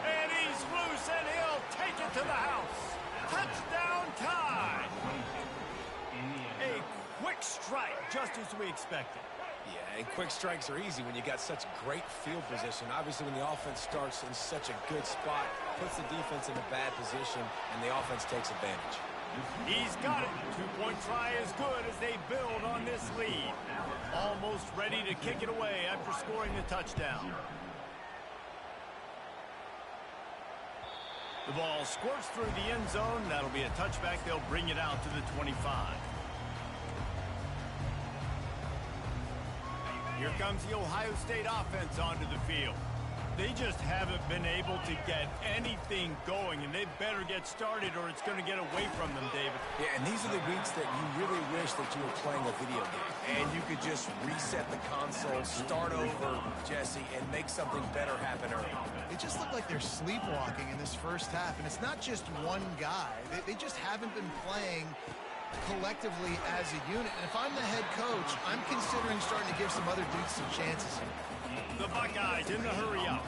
A: And he's loose, and he'll take it to the house. Touchdown time. A quick strike, just as we expected.
B: Yeah, and quick strikes are easy when you got such great field position. Obviously, when the offense starts in such a good spot, puts the defense in a bad position, and the offense takes advantage.
A: He's got it. Two-point try is good as they build on this lead. Almost ready to kick it away after scoring the touchdown. The ball squirts through the end zone. That'll be a touchback. They'll bring it out to the 25. Here comes the Ohio State offense onto the field. They just haven't been able to get anything going, and they better get started or it's going to get away from them, David.
B: Yeah, and these are the weeks that you really wish that you were playing a video game. And you could just reset the console, start over, Jesse, and make something better happen early.
C: They just look like they're sleepwalking in this first half, and it's not just one guy. They just haven't been playing collectively as a unit. And if I'm the head coach, I'm considering starting to give some other dudes some chances here.
A: The Buckeyes in the hurry-up.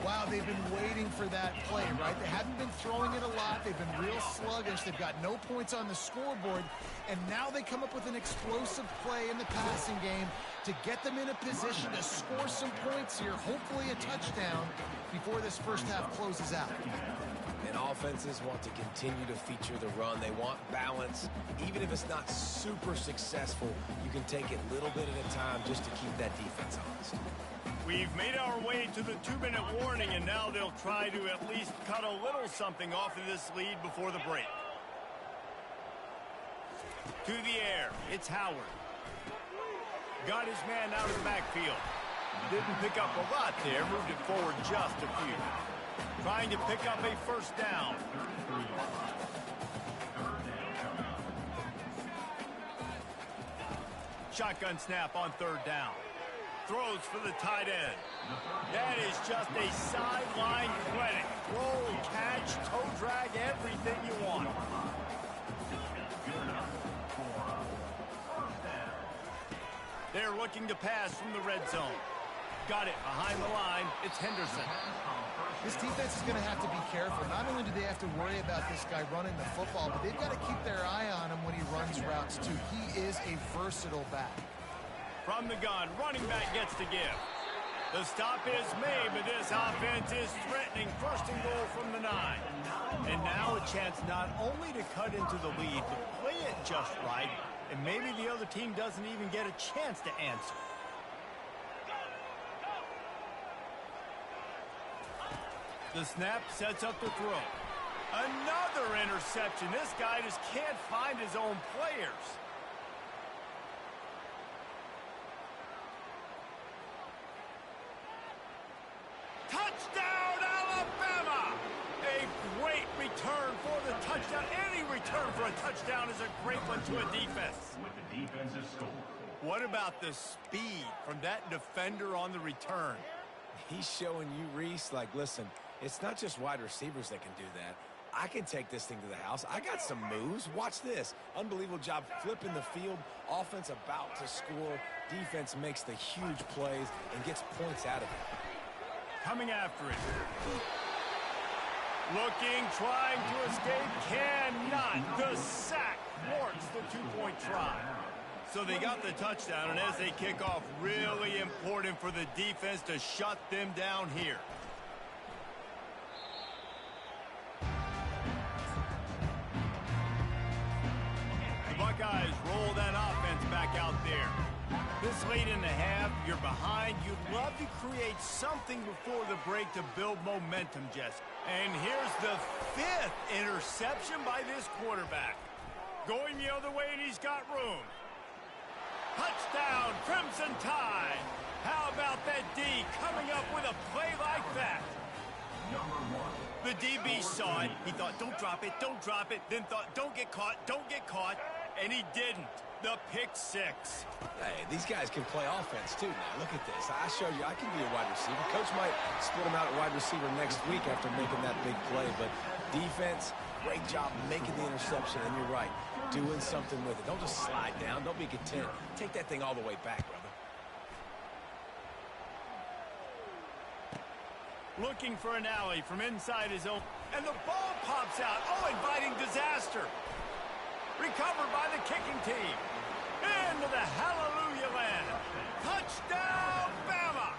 C: Wow, they've been waiting for that play, right? They haven't been throwing it a lot. They've been real sluggish. They've got no points on the scoreboard. And now they come up with an explosive play in the passing game to get them in a position to score some points here, hopefully a touchdown, before this first half closes out.
B: And offenses want to continue to feature the run. They want balance. Even if it's not super successful, you can take it little bit at a time just to keep that defense honest.
A: We've made our way to the 2-minute warning, and now they'll try to at least cut a little something off of this lead before the break. To the air, it's Howard. Got his man out of the backfield. Didn't pick up a lot there, moved it forward just a few. Trying to pick up a first down. Shotgun snap on third down. Throws for the tight end. That is just a sideline clinic. Roll, catch, toe drag, everything you want. They're looking to pass from the red zone. Got it behind the line. It's Henderson.
C: This defense is going to have to be careful. Not only do they have to worry about this guy running the football, but they've got to keep their eye on him when he runs routes, too. He is a versatile back.
A: From the gun, running back gets to give. The stop is made, but this offense is threatening. First and goal from the 9. And now a chance not only to cut into the lead, but play it just right and maybe the other team doesn't even get a chance to answer. The snap sets up the throw. Another interception. This guy just can't find his own players. Touchdown, Alabama! A great return for the touchdown. Any return for a touchdown is a great one to a defense.
D: With the defensive score.
A: What about the speed from that defender on the return?
B: He's showing you, Reese, like, listen, it's not just wide receivers that can do that. I can take this thing to the house. I got some moves. Watch this. Unbelievable job flipping the field. Offense about to score. Defense makes the huge plays and gets points out of it.
A: Coming after it. Looking, trying to escape, cannot. The sack thwarts the two-point try. So they got the touchdown, and as they kick off, really important for the defense to shut them down here. The Buckeyes roll that offense back out there. This late in the half, you're behind. You'd love to create something before the break to build momentum, Jess. And here's the 5th interception by this quarterback. Going the other way, and he's got room. Touchdown, Crimson Tide. How about that D coming up with a play like that? The DB saw it. He thought, don't drop it, don't drop it. Then thought, don't get caught, don't get caught. And he didn't. The pick 6.
B: Hey, these guys can play offense, too, now. Look at this. I showed you I can be a wide receiver. Coach might split him out at wide receiver next week after making that big play. But defense, great job making the interception. And you're right, doing something with it. Don't just slide down. Don't be content. Take that thing all the way back, brother.
A: Looking for an alley from inside his own. And the ball pops out. Oh, inviting disaster. Recovered by the kicking team. Into the hallelujah land. Touchdown, Bama!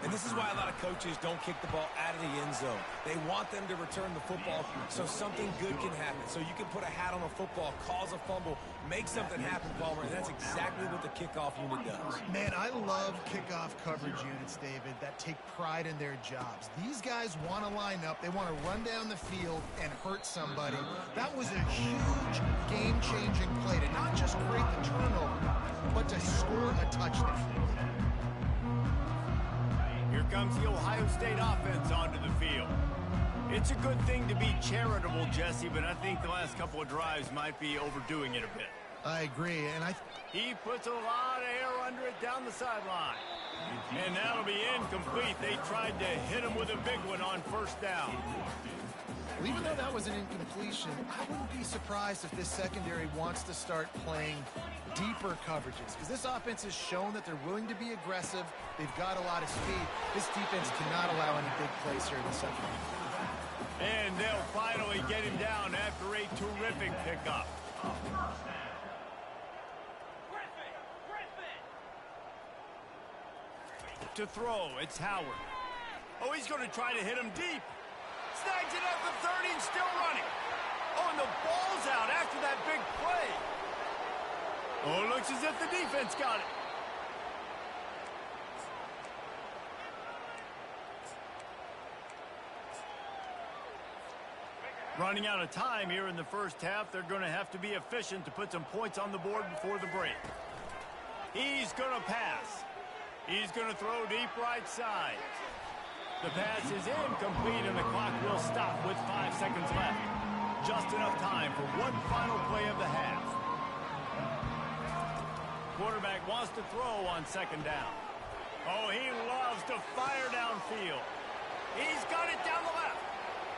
B: And this is why a lot of coaches don't kick the ball out of the end zone. They want them to return the football so something good can happen. So you can put a hat on a football, cause a fumble, make something happen, Palmer, and that's exactly what the kickoff unit does.
C: Man, I love kickoff coverage units, David, that take pride in their jobs. These guys want to line up. They want to run down the field and hurt somebody. That was a huge game-changing play to not just create the turnover, but to score a touchdown.
A: Here comes the Ohio State offense onto the field. It's a good thing to be charitable, Jesse, but I think the last couple of drives might be overdoing it a bit.
C: I agree, and
A: he puts a lot of air under it down the sideline. And that'll be incomplete. They tried to hit him with a big one on first down.
C: Well, even though that was an incompletion, I wouldn't be surprised if this secondary wants to start playing deeper coverages, because this offense has shown that they're willing to be aggressive. They've got a lot of speed. This defense cannot allow any big plays here in the second half.
A: And they'll finally get him down after a terrific pickup. To throw, it's Howard. Oh, he's going to try to hit him deep. Snags it at the 30 and still running. Oh, and the ball's out after that big play. Oh, it looks as if the defense got it. Running out of time here in the first half. They're going to have to be efficient to put some points on the board before the break. He's going to pass. He's going to throw deep right side. The pass is incomplete, and the clock will stop with 5 seconds left. Just enough time for one final play of the half. Quarterback wants to throw on second down. Oh, he loves to fire downfield. He's got it down the left.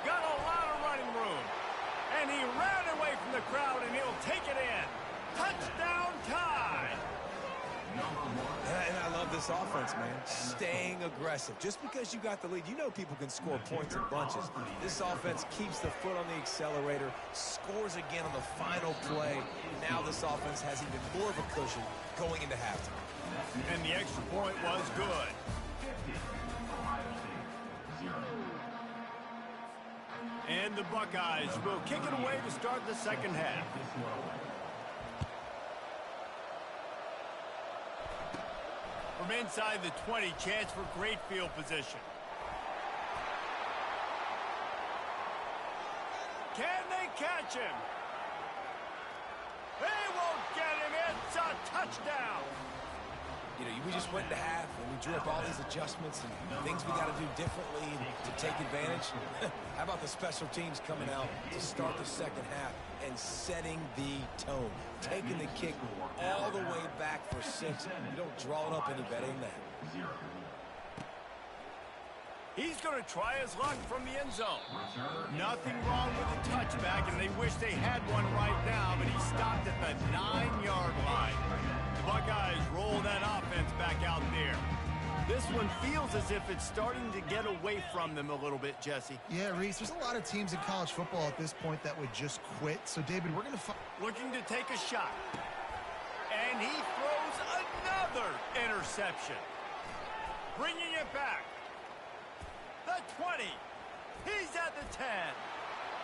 A: Got a lot of running room. And he ran away from the crowd, and he'll take it in. Touchdown Tide!
B: And I love this offense, man. Staying aggressive. Just because you got the lead, you know people can score points in bunches. This offense keeps the foot on the accelerator, scores again on the final play. Now this offense has even more of a cushion going into halftime.
A: And the extra point was good. And the Buckeyes will kick it away to start the second half. From inside the 20, chance for great field position. Can they catch him? They won't get him. It's a touchdown.
B: You know, we just went into half and we drew up all these adjustments and things we got to do differently to take advantage. How about the special teams coming out to start the second half and setting the tone, taking the kick all the way back for 6. You don't draw it up any better than that.
A: He's going to try his luck from the end zone. Nothing wrong with the touchback, and they wish they had one right now, but he stopped at the 9-yard line. The Buckeyes roll that offense back out there. This one feels as if it's starting to get away from them a little bit, Jesse.
C: Yeah, Reese, there's a lot of teams in college football at this point that would just quit. So, David, we're going to...
A: Looking to take a shot. And he throws another interception. Bringing it back. The 20. He's at the 10.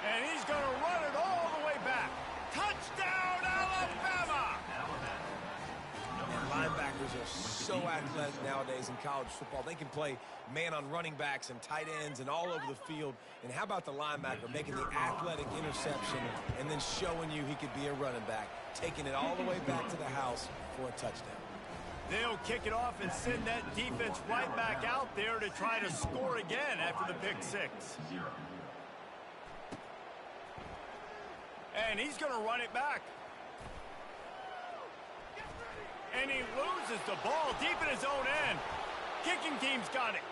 A: And he's going to run it all the way back. Touchdown, Alabama!
B: Linebackers are so athletic nowadays in college football. They can play man on running backs and tight ends and all over the field. And how about the linebacker making the athletic interception and then showing you he could be a running back, taking it all the way back to the house for a touchdown.
A: They'll kick it off and send that defense right back out there to try to score again after the pick 6. And he's going to run it back. And he loses the ball deep in his own end. Kicking team's got it.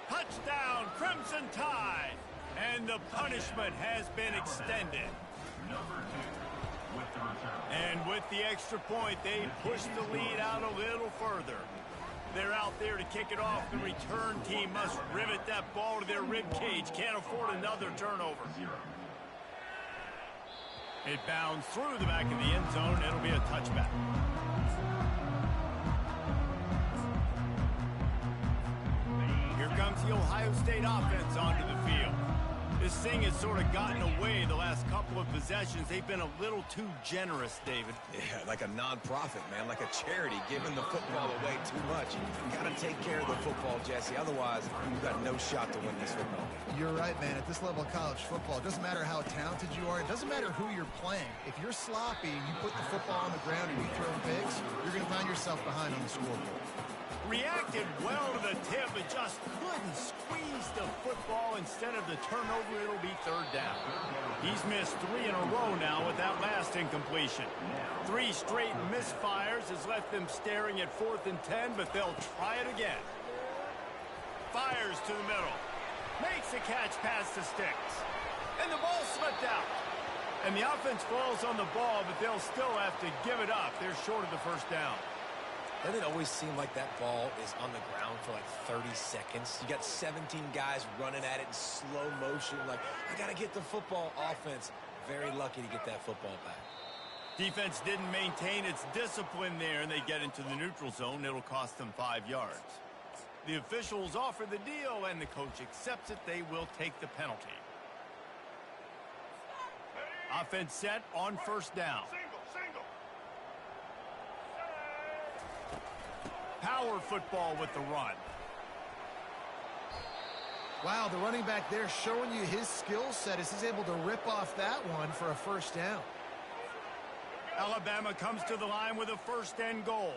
A: Touchdown, Crimson Tide. And the punishment has been extended. And with the extra point, they push the lead out a little further. They're out there to kick it off. The return team must rivet that ball to their rib cage. Can't afford another turnover. It bounds through the back of the end zone. It'll be a touchback. Here comes the Ohio State offense onto the field. This thing has sort of gotten away the last couple of possessions. They've been a little too generous, David.
B: Yeah, like a non-profit, man, like a charity, giving the football away too much. You got to take care of the football, Jesse. Otherwise, you've got no shot to win this football game.
C: You're right, man. At this level of college football, it doesn't matter how talented you are. It doesn't matter who you're playing. If you're sloppy and you put the football on the ground and you throw picks, you're going to find yourself behind on the scoreboard.
A: Reacted well to the tip, but just couldn't squeeze the football. Instead of the turnover, it'll be third down. He's missed 3 in a row now with that last incompletion. 3 straight misfires has left them staring at 4th and 10, but they'll try it again. Fires to the middle. Makes a catch past the sticks. And the ball slipped out. And the offense falls on the ball, but they'll still have to give it up. They're short of the first down.
B: Doesn't it always seem like that ball is on the ground for like 30 seconds? You got 17 guys running at it in slow motion. Like, I got to get the football. Offense, very lucky to get that football back.
A: Defense didn't maintain its discipline there, and they get into the neutral zone. It'll cost them 5 yards. The officials offer the deal, and the coach accepts it. They will take the penalty. Offense set on first down. Power football with the run.
C: Wow, the running back there showing you his skill set as he's able to rip off that one for a first down.
A: Alabama comes to the line with a first and goal.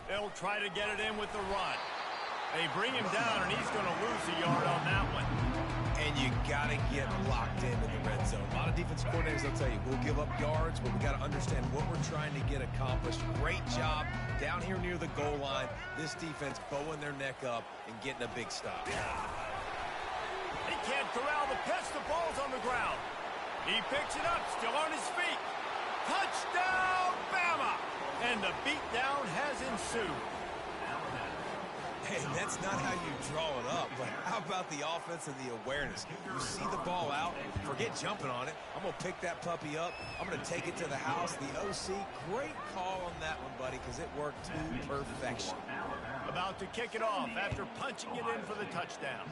A: They'll try to get it in with the run. They bring him down, and he's going to lose a yard on that one.
B: And you got to get locked in the red zone. A lot of defense coordinators, they'll tell you, we'll give up yards, but we got to understand what we're trying to get accomplished. Great job down here near the goal line. This defense bowing their neck up and getting a big stop.
A: He can't corral the pitch. The ball's on the ground. He picks it up, still on his feet. Touchdown, Bama! And the beatdown has ensued.
B: Hey, that's not how you draw it up, but how about the offense and the awareness? You see the ball out, forget jumping on it. I'm going to pick that puppy up. I'm going to take it to the house. The OC, great call on that one, buddy, because it worked to perfection.
A: About to kick it off after punching it in for the touchdown.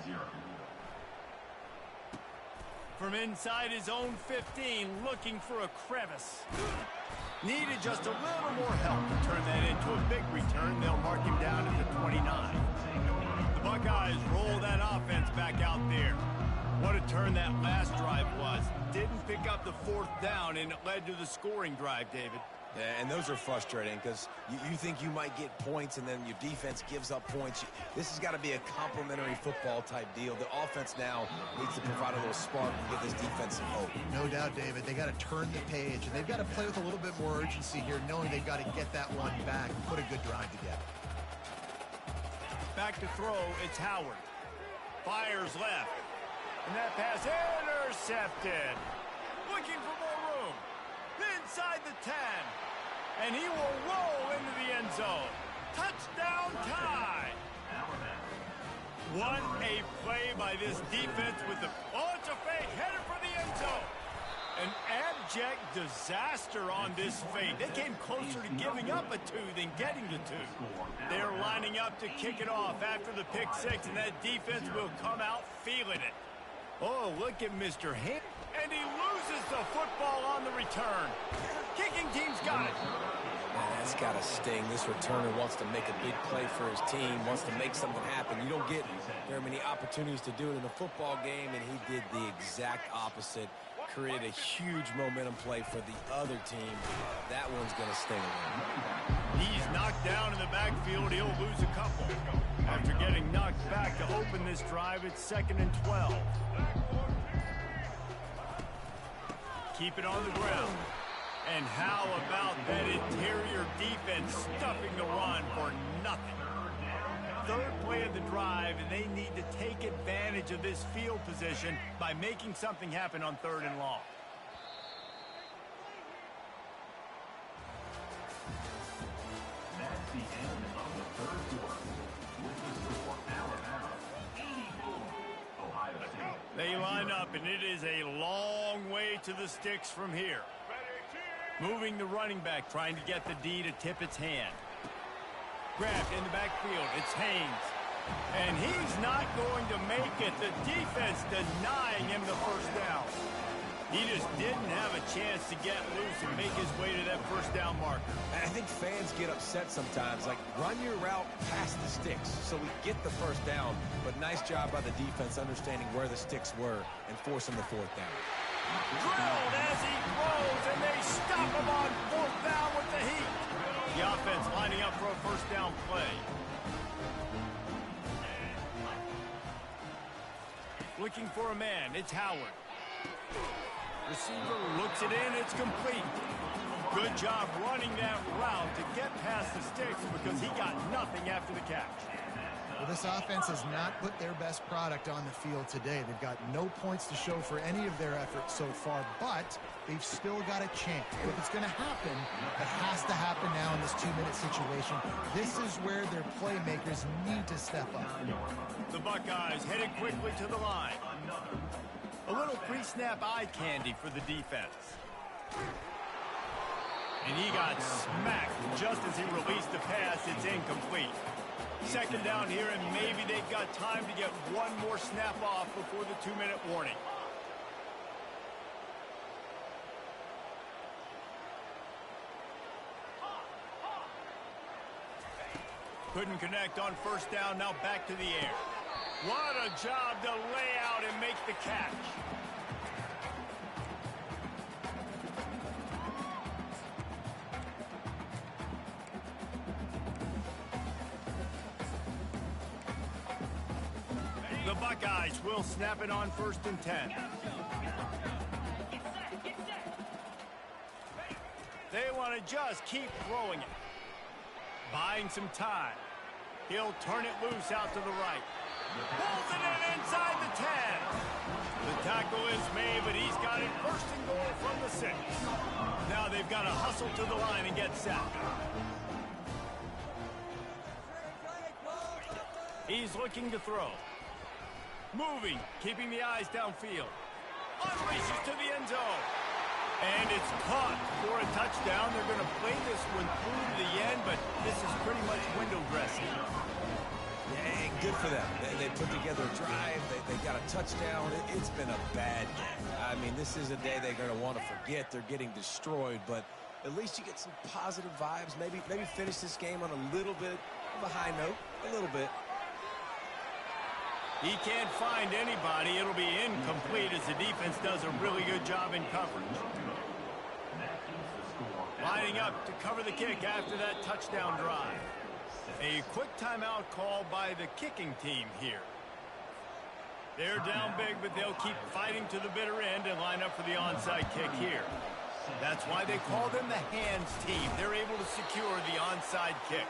A: From inside his own 15, looking for a crevice. Needed just a little more help to turn that into a big return. They'll mark him down at the 29. The Buckeyes roll that offense back out there. What a turn that last drive was. Didn't pick up the 4th down, and it led to the scoring drive, David.
B: Yeah, and those are frustrating because you think you might get points and then your defense gives up points. This has got to be a complementary football type deal. The offense now needs to provide a little spark and give this defense some hope.
C: No doubt, David. They got to turn the page, and they've got to play with a little bit more urgency here, knowing they've got to get that one back and put a good drive together.
A: Back to throw, it's Howard. Fires left. And that pass intercepted. Looking for more room. Inside the 10. And he will roll into the end zone. Touchdown tie. What a play by this defense with the... Oh, it's a fake. Headed for the end zone. An abject disaster on this fake. They came closer to giving up a 2 than getting the 2. They're lining up to kick it off after the pick 6, and that defense will come out feeling it. Oh, look at Mr. Ham. And he loses the football on the return. Kicking team's got it.
B: Man, that's got to sting. This returner wants to make a big play for his team, wants to make something happen. You don't get very many opportunities to do it in a football game, and he did the exact opposite. Created a huge momentum play for the other team. That one's going to sting him.
A: He's knocked down in the backfield. He'll lose a couple. After getting knocked back to open this drive, it's 2nd and 12. Keep it on the ground. And how about that interior defense stuffing the run for nothing? 3rd play of the drive, and they need to take advantage of this field position by making something happen on 3rd and long.
D: That's the end of the 3rd quarter. With the score, Alabama 84, Ohio State.
A: They line up, and it is a long way to the sticks from here. Moving the running back, trying to get the D to tip its hand. Grabbed in the backfield, it's Haynes. And he's not going to make it. The defense denying him the 1st down. He just didn't have a chance to get loose and make his way to that 1st down marker.
B: And I think fans get upset sometimes, like run your route past the sticks so we get the 1st down. But nice job by the defense understanding where the sticks were and forcing the 4th down.
A: Drilled as he throws, and they stop him on 4th down with the heat. The offense lining up for a 1st down play. Looking for a man, it's Howard. Receiver looks it in, it's complete. Good job running that route to get past the sticks because he got nothing after the catch.
C: Well, this offense has not put their best product on the field today. They've got no points to show for any of their efforts so far, but they've still got a chance. If it's going to happen, it has to happen now in this 2-minute situation. This is where their playmakers need to step up.
A: The Buckeyes headed quickly to the line. A little pre-snap eye candy for the defense. And he got smacked just as he released the pass. It's incomplete. 2nd down here, and maybe they've got time to get one more snap off before the 2-minute warning. Couldn't connect on 1st down, now back to the air. What a job to lay out and make the catch. The Buckeyes will snap it on 1st and 10. They want to just keep throwing it. Buying some time. He'll turn it loose out to the right. Pulls it in inside the 10. The tackle is made, but he's got it 1st and goal from the 6. Now they've got to hustle to the line and get set. He's looking to throw. Moving, keeping the eyes downfield. Unleashes to the end zone. And it's caught for a touchdown. They're going to play this one through to the end, but this is pretty much window dressing.
B: Yeah, and good for them. They put together a drive. They got a touchdown. It's been a bad day. I mean, this is a day they're going to want to forget. They're getting destroyed, but at least you get some positive vibes. Maybe finish this game on a little bit of a high note. A little bit.
A: He can't find anybody. It'll be incomplete as the defense does a really good job in coverage. Lining up to cover the kick after that touchdown drive. A quick timeout call by the kicking team here. They're down big, but they'll keep fighting to the bitter end and line up for the onside kick here. That's why they call them the hands team. They're able to secure the onside kick.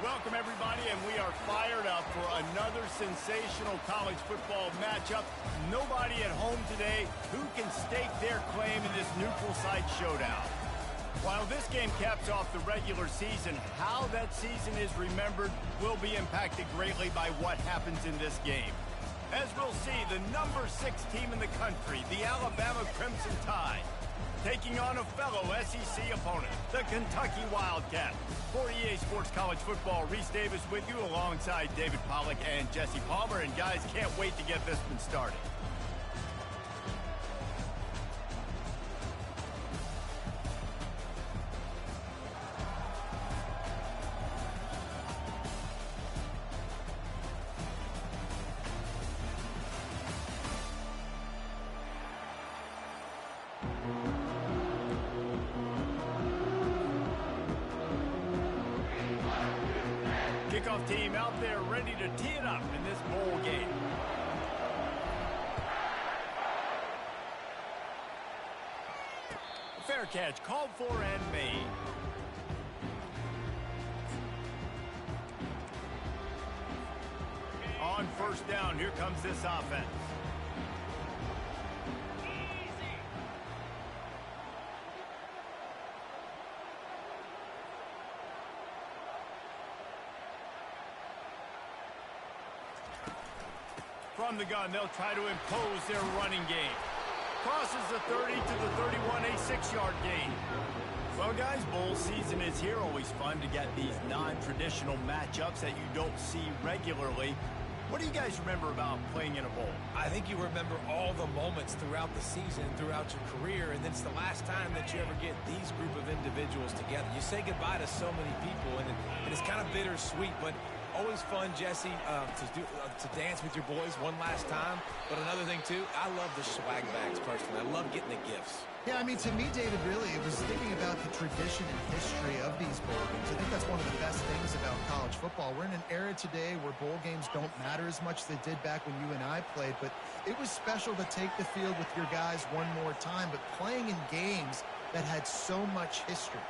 A: Welcome, everybody, and we are fired up for another sensational college football matchup. Nobody at home today who can stake their claim in this neutral site showdown. While this game caps off the regular season, how that season is remembered will be impacted greatly by what happens in this game. As we'll see, the number 6 team in the country, the Alabama Crimson Tide, taking on a fellow SEC opponent, the Kentucky Wildcat. For EA Sports College Football, Reese Davis with you alongside David Pollack and Jesse Palmer. And guys, can't wait to get this one started. Kickoff team out there ready to tee it up in this bowl game. Fair catch called for and made. On first down, here comes this offense. From the gun, they'll try to impose their running game. Crosses the 30 to the 31, a 6-yard gain. Well, guys, bowl season is here. Always fun to get these non-traditional matchups that you don't see regularly. What do you guys remember about playing in a bowl?
B: I think you remember all the moments throughout the season, throughout your career, and it's the last time that you ever get these group of individuals together. You say goodbye to so many people, and it's kind of bittersweet, but always fun, Jesse, to dance with your boys one last time. But another thing, too, I love the swag bags, personally. I love getting the gifts.
C: Yeah, I mean, to me, David, really, it was thinking about the tradition and history of these bowl games. I think that's one of the best things about college football. We're in an era today where bowl games don't matter as much as they did back when you and I played, but it was special to take the field with your guys one more time, but playing in games that had so much history.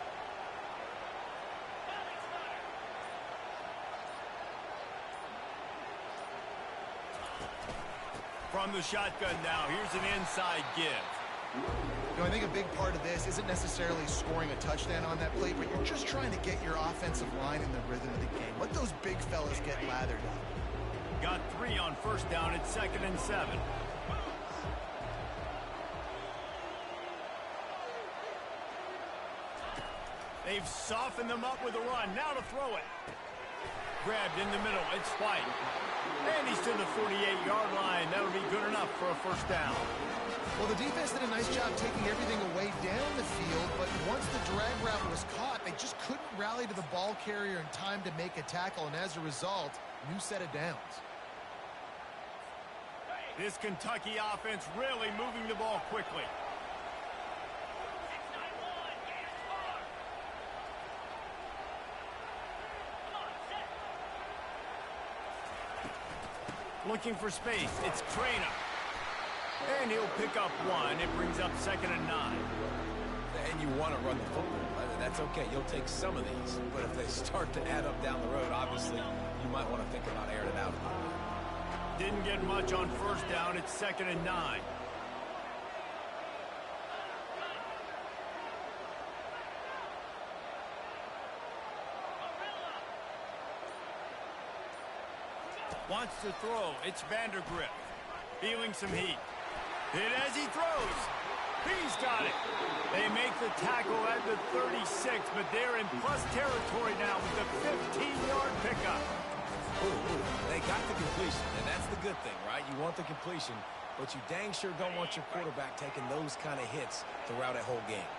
A: From the shotgun now, here's an inside give.
C: You know, I think a big part of this isn't necessarily scoring a touchdown on that play, but you're just trying to get your offensive line in the rhythm of the game. Let those big fellas get lathered up.
A: Got 3 on first down at 2nd and 7. They've softened them up with a run. Now to throw it. Grabbed in the middle. It's White. And he's to the 48-yard line. That'll be good enough for a first down.
C: Well, the defense did a nice job taking everything away down the field, but once the drag route was caught, they just couldn't rally to the ball carrier in time to make a tackle, and as a result, new set of downs.
A: This Kentucky offense really moving the ball quickly. Looking for space. It's Trainer. And he'll pick up 1. It brings up 2nd and 9.
B: And you want to run the football. That's okay. You'll take some of these. But if they start to add up down the road, obviously, you might want to think about airing it out.
A: Didn't get much on first down. It's 2nd and 9. Wants to throw. It's Vandergrift. Feeling some heat. Hit as he throws. He's got it. They make the tackle at the 36, but they're in plus territory now with the 15-yard pickup.
B: They got the completion, and that's the good thing, right? You want the completion, but you dang sure don't want your quarterback taking those kind of hits throughout a whole game.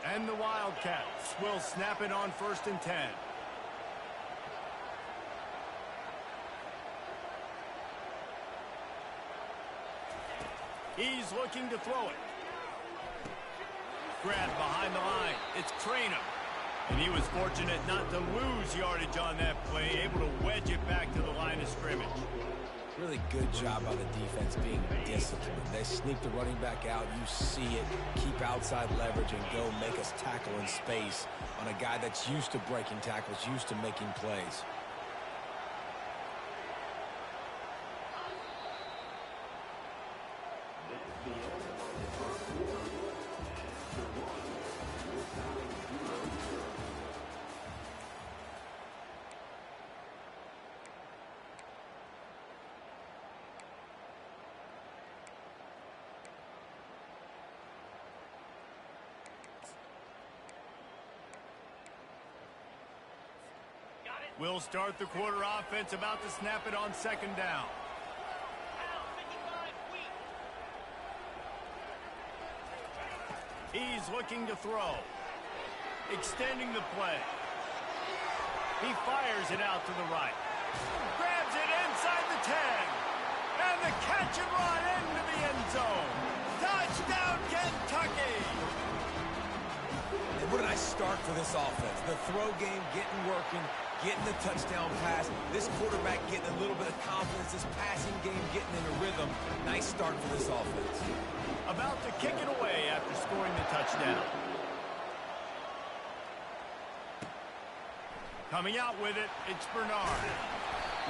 A: And the Wildcats will snap it on 1st and 10. He's looking to throw it. Grabbed behind the line. It's Trainer. And he was fortunate not to lose yardage on that play, able to wedge it back to the line of scrimmage.
B: Really good job by the defense being disciplined. They sneak the running back out. You see it. Keep outside leverage and go make us tackle in space on a guy that's used to breaking tackles, used to making plays.
A: We'll start the quarter offense, about to snap it on 2nd down. He's looking to throw. Extending the play. He fires it out to the right. Grabs it inside the 10. And the catch and run into the end zone. Touchdown, Kentucky!
B: And what a nice start for this offense. The throw game getting working, getting the touchdown pass. This quarterback getting a little bit of confidence. This passing game getting in a rhythm. Nice start for this offense.
A: About to kick it away after scoring the touchdown. Coming out with it, it's Bernard.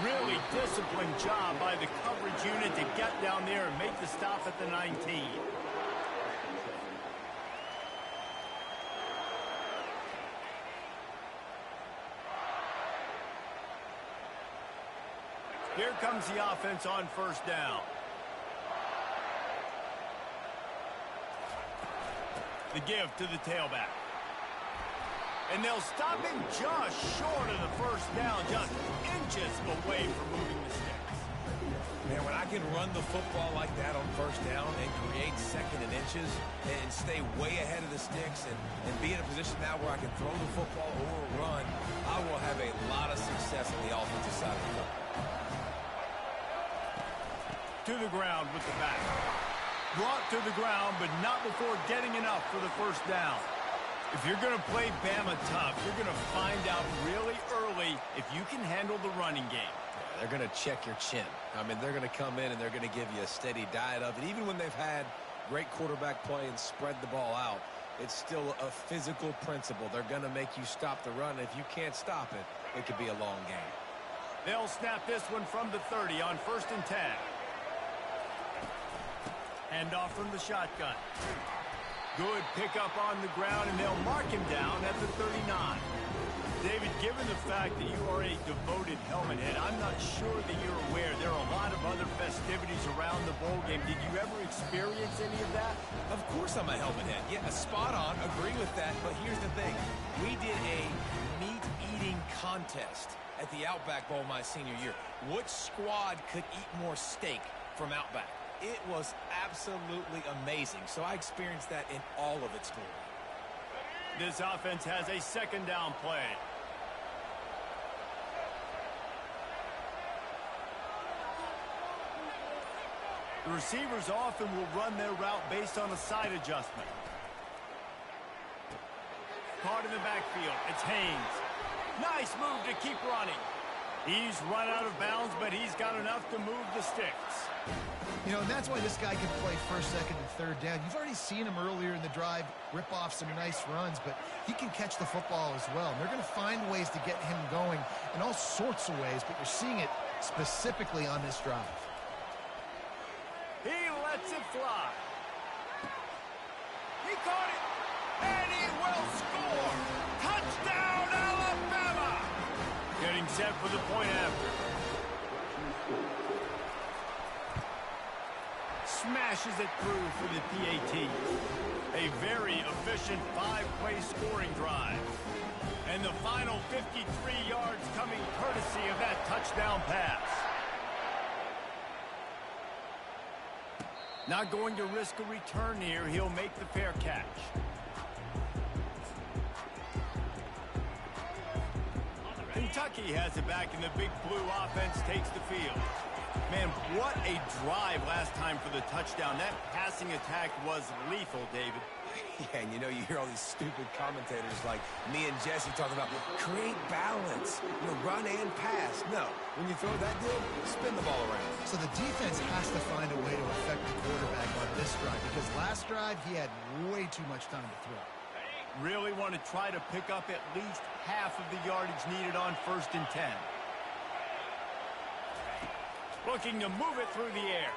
A: Really disciplined job by the coverage unit to get down there and make the stop at the 19. Here comes the offense on 1st down. The give to the tailback. And they'll stop him just short of the 1st down, just inches away from moving the sticks.
B: Man, when I can run the football like that on 1st down and create 2nd and inches and stay way ahead of the sticks and be in a position now where I can throw the football or run, I will have a lot of success on the offensive side of the ball.
A: To the ground with the back. Brought to the ground, but not before getting enough for the 1st down. If you're going to play Bama tough, you're going to find out really early if you can handle the running game.
B: Yeah, they're going to check your chin. I mean, they're going to come in and they're going to give you a steady diet of it. Even when they've had great quarterback play and spread the ball out, it's still a physical principle. They're going to make you stop the run. If you can't stop it, it could be a long game.
A: They'll snap this one from the 30 on 1st and 10. Hand off from the shotgun. Good pickup on the ground, and they'll mark him down at the 39. David, given the fact that you are a devoted helmet head, I'm not sure that you're aware there are a lot of other festivities around the bowl game. Did you ever experience any of that?
B: Of course I'm a helmet head. Yeah, spot on. Agree with that. But here's the thing. We did a meat-eating contest at the Outback Bowl my senior year. Which squad could eat more steak from Outback? It was absolutely amazing. So I experienced that in all of its glory.
A: This offense has a second down play. The receivers often will run their route based on a side adjustment. Caught in the backfield. It's Haynes. Nice move to keep running. He's run out of bounds, but he's got enough to move the sticks.
C: You know, and that's why this guy can play first, second, and third down. You've already seen him earlier in the drive rip off some nice runs, but he can catch the football as well. And they're going to find ways to get him going in all sorts of ways, but you're seeing it specifically on this drive.
A: He lets it fly. He caught it, and he will score. Touchdown, Alabama! Getting set for the point after. Smashes it through for the PAT. A very efficient 5-play scoring drive. And the final 53 yards coming courtesy of that touchdown pass. Not going to risk a return here. He'll make the fair catch. Kentucky has it back, and the Big Blue offense takes the field. Man, what a drive last time for the touchdown. That passing attack was lethal, David.
B: Yeah, and you know, you hear all these stupid commentators like me and Jesse talking about create balance, you know, run and pass. No, when you throw that good, spin the ball around.
C: So the defense has to find a way to affect the quarterback on this drive, because last drive he had way too much time to throw.
A: Really want to try to pick up at least half of the yardage needed on 1st and 10. Looking to move it through the air.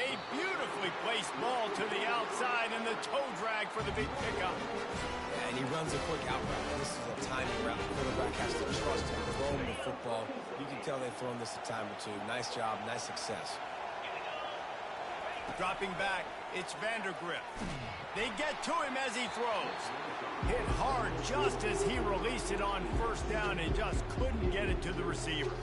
A: A beautifully placed ball to the outside, and the toe drag for the big pickup.
B: Yeah, and he runs a quick out route. This is a timing route. The quarterback has to trust him, throw him the football. You can tell they've thrown this a time or two. Nice job, nice success.
A: Dropping back, it's Vandergrift. They get to him as he throws. Hit hard just as he released it on 1st down and just couldn't get it to the receiver.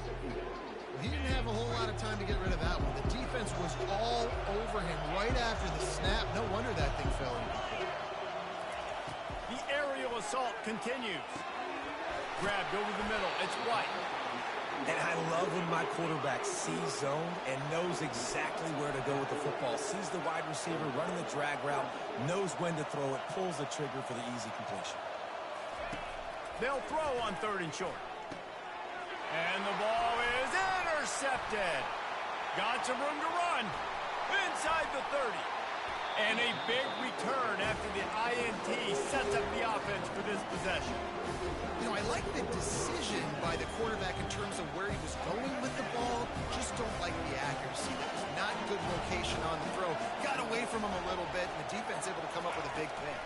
C: He didn't have a whole lot of time to get rid of that one. The defense was all over him right after the snap. No wonder that thing fell incomplete.
A: The aerial assault continues. Grabbed over the middle. It's White.
B: And I love when my quarterback sees zone and knows exactly where to go with the football. Sees the wide receiver running the drag route, knows when to throw it, pulls the trigger for the easy completion.
A: They'll throw on 3rd and short. And the ball is intercepted. Got some room to run. Inside the 30. And a big return after the INT sets up the offense for this possession.
C: You know, I like the decision by the quarterback in terms of where he was going with the ball. Just don't like the accuracy. That was not good location on the throw. Got away from him a little bit, and the defense able to come up with a big pick.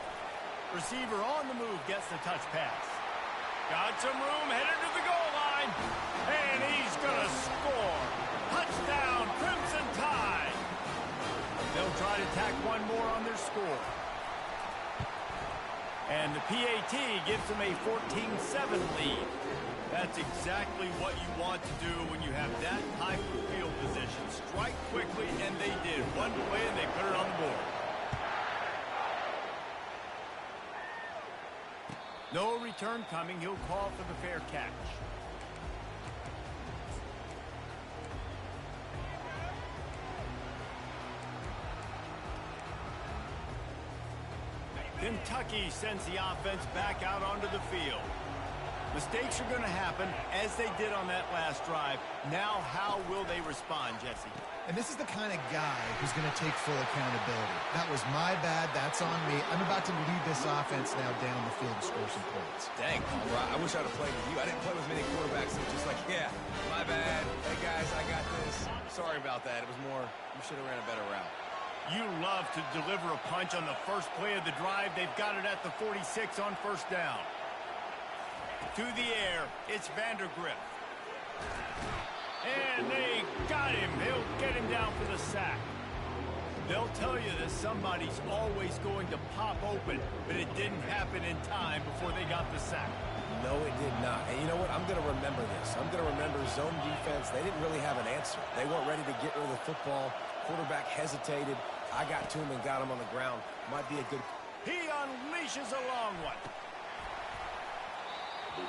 A: Receiver on the move gets the touch pass. Got some room, headed to the goal line. And he's going to score. Touchdown, Crimson Tide. They'll try to tack one more on their score. And the PAT gives them a 14-7 lead. That's exactly what you want to do when you have that type of field position. Strike quickly, and they did. One play, and they put it on the board. No return coming. He'll call for the fair catch. Kentucky sends the offense back out onto the field. Mistakes are going to happen, as they did on that last drive. Now, how will they respond, Jesse?
C: And this is the kind of guy who's going to take full accountability. That was my bad. That's on me. I'm about to lead this offense now down the field and score some points.
B: Dang, Palmer, I wish I'd have played with you. I didn't play with many quarterbacks that were just like, yeah, my bad. Hey, guys, I got this. Sorry about that. It was more, you should have ran a better route.
A: You love to deliver a punch on the first play of the drive. They've got it at the 46 on first down. To the air, it's Vandergriff. And they got him. He'll get him down for the sack. They'll tell you that somebody's always going to pop open, but it didn't happen in time before they got the sack.
B: No, it did not. And you know what? I'm going to remember this. I'm going to remember zone defense. They didn't really have an answer. They weren't ready to get rid of the football. Quarterback hesitated. I got to him and got him on the ground. Might be a good...
A: He unleashes a long one.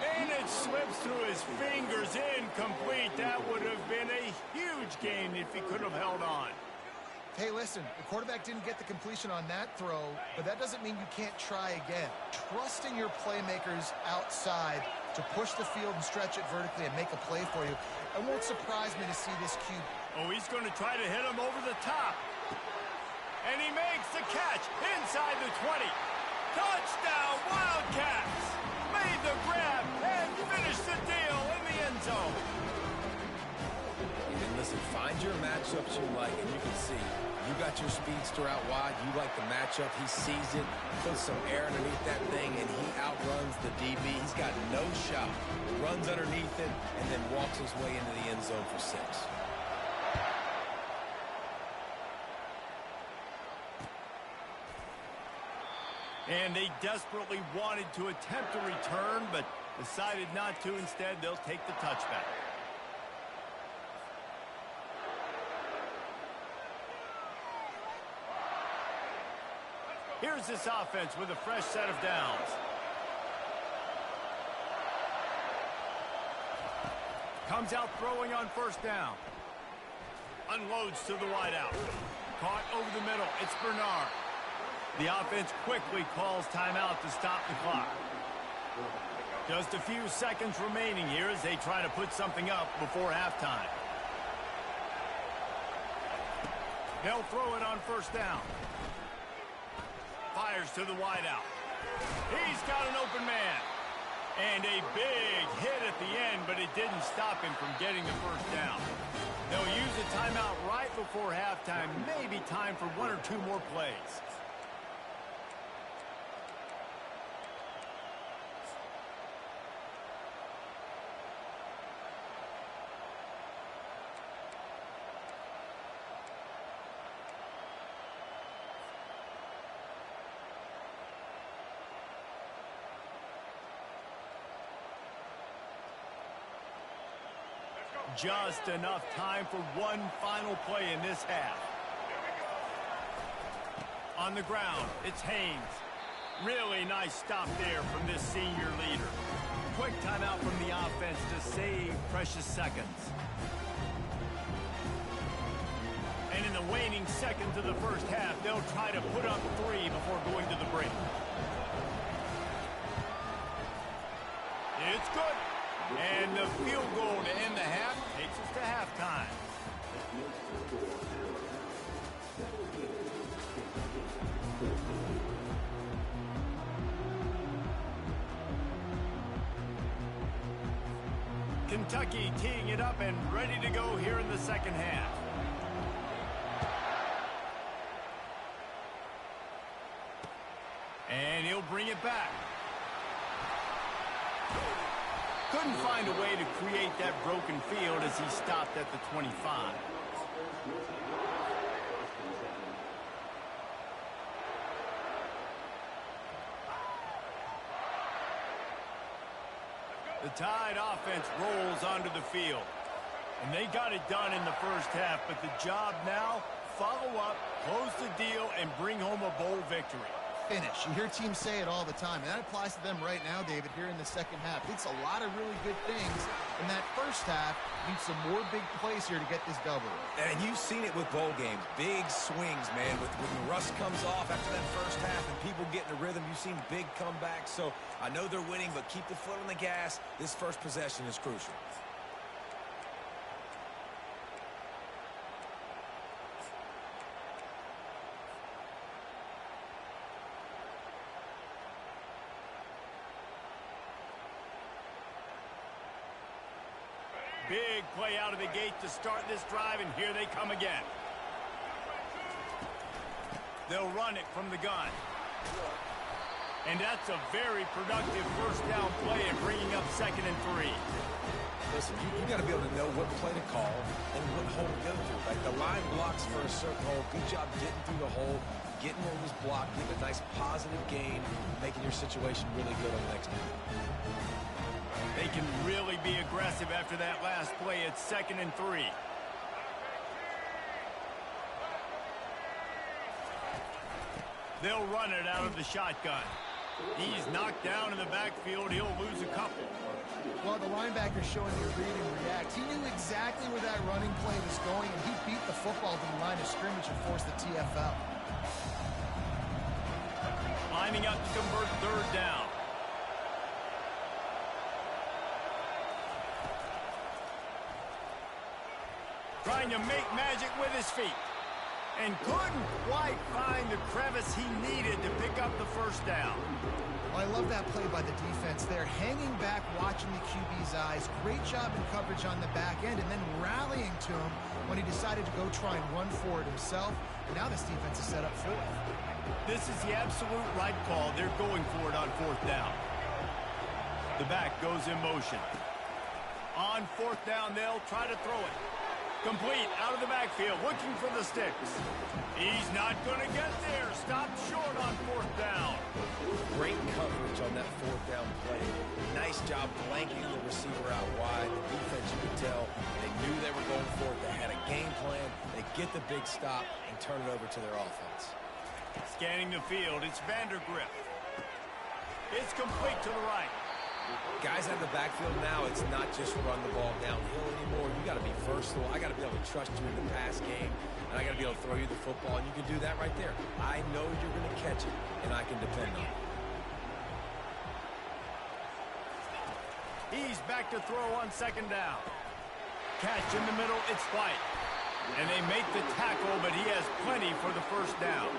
A: And it slips through his fingers. Incomplete. That would have been a huge gain if he could have held on.
C: Hey, listen, the quarterback didn't get the completion on that throw, but that doesn't mean you can't try again. Trusting your playmakers outside to push the field and stretch it vertically and make a play for you. It won't surprise me to see this cube.
A: Oh, he's going to try to hit him over the top. And he makes the catch inside the 20. Touchdown, Wildcats! Made the grab and finished the deal in the end zone.
B: And listen, find your matchups you like, and you can see. You got your speedster out wide. You like the matchup. He sees it, puts some air underneath that thing, and he outruns the DB. He's got no shot. Runs underneath it, and then walks his way into the end zone for 6.
A: And they desperately wanted to attempt a return, but decided not to. Instead, they'll take the touchback. Here's this offense with a fresh set of downs. Comes out throwing on first down. Unloads to the wideout. Caught over the middle. It's Bernard. The offense quickly calls timeout to stop the clock. Just a few seconds remaining here as they try to put something up before halftime. They'll throw it on first down. Fires to the wideout. He's got an open man. And a big hit at the end, but it didn't stop him from getting the first down. They'll use a timeout right before halftime. Maybe time for 1 or 2 more plays. Just enough time for one final play in this half. On the ground, it's Haynes. Really nice stop there from this senior leader. Quick timeout from the offense to save precious seconds. And in the waning seconds of the first half, they'll try to put up 3 before going to the break. It's good. And the field goal to end the half takes us to halftime. Kentucky teeing it up and ready to go here in the second half. And he'll bring it back. Couldn't find a way to create that broken field as he stopped at the 25. The Tide offense rolls onto the field. And they got it done in the first half, but the job now, follow up, close the deal, and bring home a bowl victory.
C: Finish. You hear teams say it all the time, and that applies to them right now, David, here in the second half. It's a lot of really good things in that first half. Need some more big plays here to get this double.
B: And you've seen it with bowl games. Big swings, man. When the rust comes off after that first half and people get in the rhythm, you've seen big comebacks. So I know they're winning, but keep the foot on the gas. This first possession is crucial.
A: Big play out of the gate to start this drive, and here they come again. They'll run it from the gun. And that's a very productive first down play and bringing up 2nd and 3.
B: Listen, you got to be able to know what play to call and what hole to go through. Like the line blocks for a certain hole. Good job getting through the hole, getting where it was blocked, getting a nice positive gain, making your situation really good on the next play.
A: They can really be aggressive after that last play. It's 2nd and 3. They'll run it out of the shotgun. He's knocked down in the backfield. He'll lose a couple.
C: Well, the linebacker's showing you read and react. He knew exactly where that running play was going, and he beat the football to the line of scrimmage and forced the TFL.
A: Lining up to convert 3rd down. Trying to make magic with his feet. And couldn't quite find the crevice he needed to pick up the first down.
C: Well, I love that play by the defense there. Hanging back, watching the QB's eyes. Great job in coverage on the back end, and then rallying to him when he decided to go try and run for it himself. And now this defense is set up for it.
A: This is the absolute right call. They're going for it on 4th down. The back goes in motion. On 4th down, they'll try to throw it. Complete out of the backfield, looking for the sticks. He's not going to get there. Stopped short on 4th down.
B: Great coverage on that 4th down play. Nice job blanking the receiver out wide. The defense, you could tell, they knew they were going for it. They had a game plan. They get the big stop and turn it over to their offense.
A: Scanning the field, it's Vandergrift. It's complete to the right.
B: Guys out of the backfield now, it's not just run the ball downhill anymore. You got to be versatile. I got to be able to trust you in the pass game, and I got to be able to throw you the football, and you can do that right there. I know you're going to catch it, and I can depend on it.
A: He's back to throw on 2nd down. Catch in the middle, it's White. And they make the tackle, but he has plenty for the first down.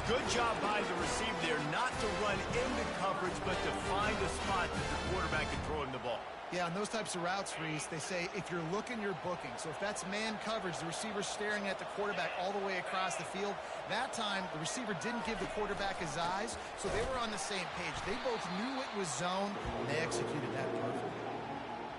A: Good job by the receiver there, not to run into coverage, but to find a spot that the quarterback can throw him the ball.
C: Yeah, on those types of routes, Reese, they say if you're looking, you're booking. So if that's man coverage, the receiver's staring at the quarterback all the way across the field. That time, the receiver didn't give the quarterback his eyes, so they were on the same page. They both knew it was zone, and they executed that perfectly.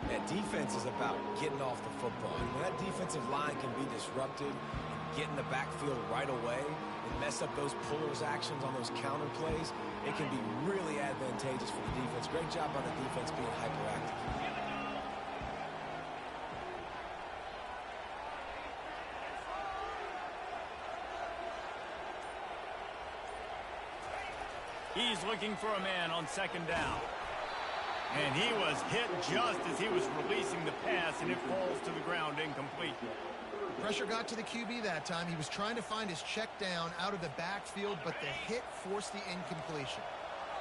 B: That defense is about getting off the football. And when that defensive line can be disrupted and get in the backfield right away and mess up those pullers' actions on those counter plays, it can be really advantageous for the defense. Great job by the defense being hyperactive.
A: He's looking for a man on 2nd down. And he was hit just as he was releasing the pass, and it falls to the ground incomplete.
C: Pressure got to the QB that time. He was trying to find his check down out of the backfield, but the hit forced the incompletion.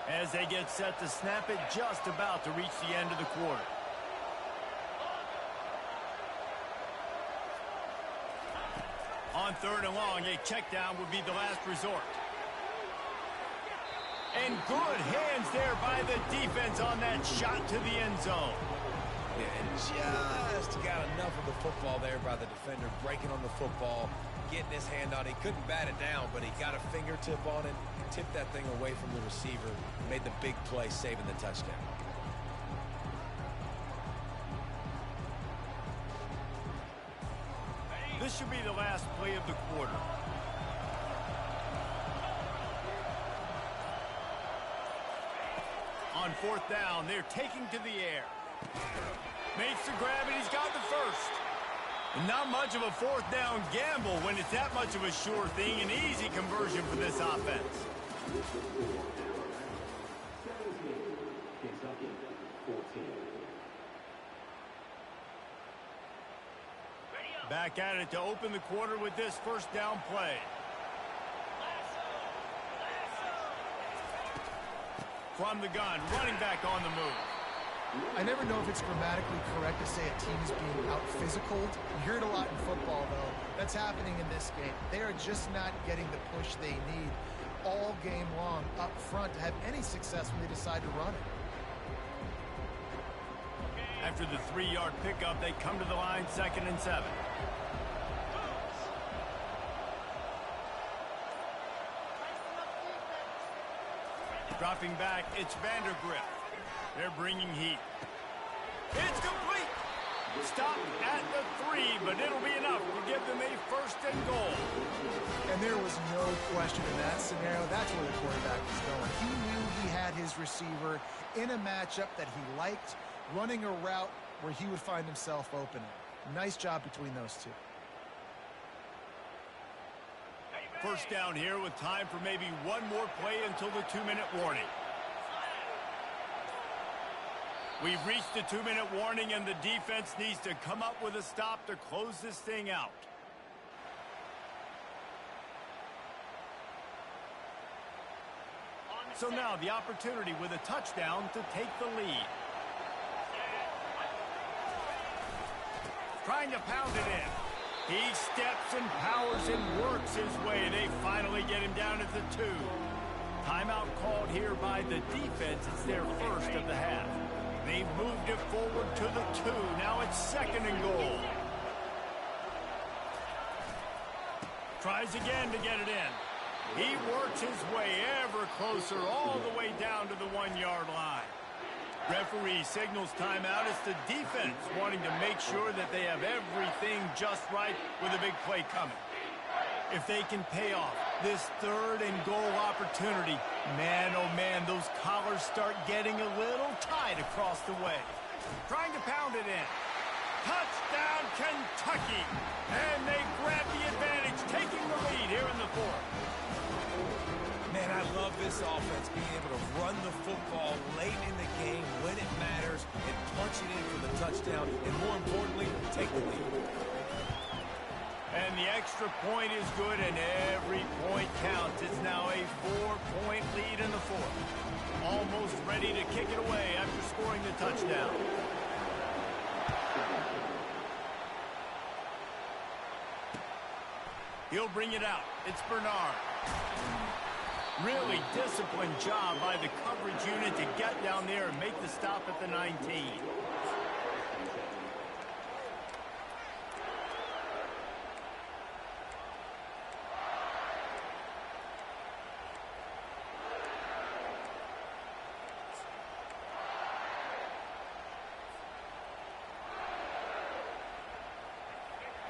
A: As they get set to snap it, just about to reach the end of the quarter. On 3rd and long, a check down would be the last resort. And good hands there by the defense on that shot to the end zone.
B: Yeah, and just got enough of the football there by the defender, breaking on the football, getting his hand on it. He couldn't bat it down, but he got a fingertip on it, tipped that thing away from the receiver, made the big play, saving the touchdown.
A: This should be the last play of the quarter. On 4th down, they're taking to the air. Makes the grab, and he's got the first. And not much of a 4th down gamble when it's that much of a sure thing. An easy conversion for this offense. Back at it to open the quarter with this first down play. From the gun, running back on the move.
C: I never know if it's grammatically correct to say a team is being out-physicaled. You hear it a lot in football, though. That's happening in this game. They are just not getting the push they need all game long up front to have any success when they decide to run it.
A: After the 3-yard pickup, they come to the line, 2nd and 7. Dropping back, it's Vandergrift. They're bringing heat. It's complete. Stop at the 3, but it'll be enough to give them a first and goal.
C: And there was no question in that scenario. That's where the quarterback was going. He knew he had his receiver in a matchup that he liked, running a route where he would find himself open. Nice job between those two.
A: First down here with time for maybe one more play until the 2-minute warning. We've reached the 2-minute warning, and the defense needs to come up with a stop to close this thing out. So now the opportunity with a touchdown to take the lead. Trying to pound it in. He steps and powers and works his way. They finally get him down at the 2. Timeout called here by the defense. It's their first of the half. They've moved it forward to the 2. Now it's second and goal. Tries again to get it in. He works his way ever closer all the way down to the 1-yard line. Referee signals timeout. It's the defense wanting to make sure that they have everything just right with a big play coming. If they can pay off this third and goal opportunity, man, oh man, those collars start getting a little tight across the way. Trying to pound it in. Touchdown, Kentucky! And they grab the advantage, taking the lead here in the 4th.
B: Man, I love this offense, being able to run the football late in the game when it matters and punch it in for the touchdown, and more importantly, take the lead.
A: And the extra point is good, and every point counts. It's now a 4-point lead in the 4th. Almost ready to kick it away after scoring the touchdown. He'll bring it out. It's Bernard. Really disciplined job by the coverage unit to get down there and make the stop at the 19.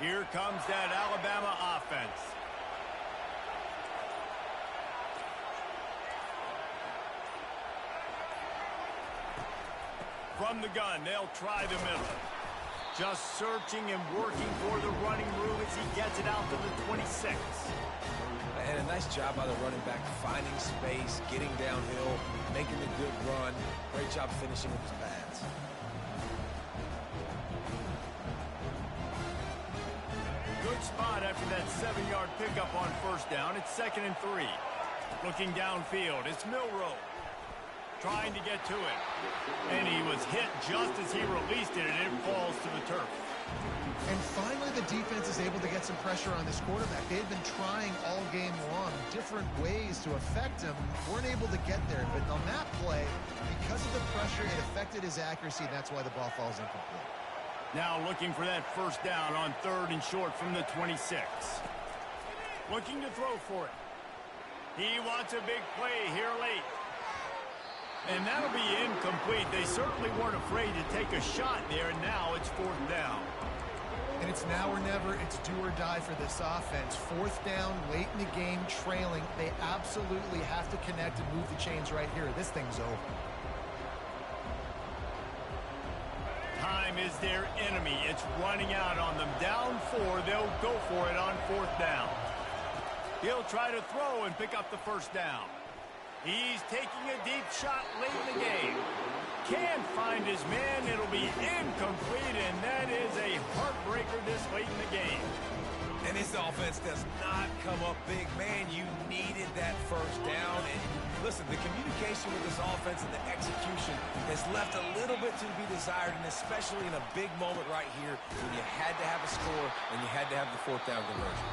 A: Here comes that Alabama offense. From the gun, they'll try the middle. Just searching and working for the running room as he gets it out to the 26.
B: And a nice job by the running back, finding space, getting downhill, making a good run. Great job finishing with his pads.
A: Good spot after that 7-yard pickup on first down. It's 2nd and 3. Looking downfield, it's Milroe. Trying to get to it. And he was hit just as he released it, and it falls to the turf.
C: And finally, the defense is able to get some pressure on this quarterback. They've been trying all game long different ways to affect him. Weren't able to get there. But on that play, because of the pressure, it affected his accuracy, and that's why the ball falls incomplete.
A: Now looking for that first down on 3rd and short from the 26. Looking to throw for it. He wants a big play here late. And that'll be incomplete. They certainly weren't afraid to take a shot there, and now it's 4th down.
C: And it's now or never. It's do or die for this offense. 4th down, late in the game, trailing. They absolutely have to connect and move the chains right here. This thing's over.
A: Time is their enemy. It's running out on them. Down 4, they'll go for it on 4th down. He'll try to throw and pick up the first down. He's taking a deep shot late in the game. Can't find his man. It'll be incomplete, and that is a heartbreaker this late in the game.
B: And this offense does not come up big. Man, you needed that first down. And listen, the communication with this offense and the execution has left a little bit to be desired, and especially in a big moment right here when you had to have a score and you had to have the 4th down conversion.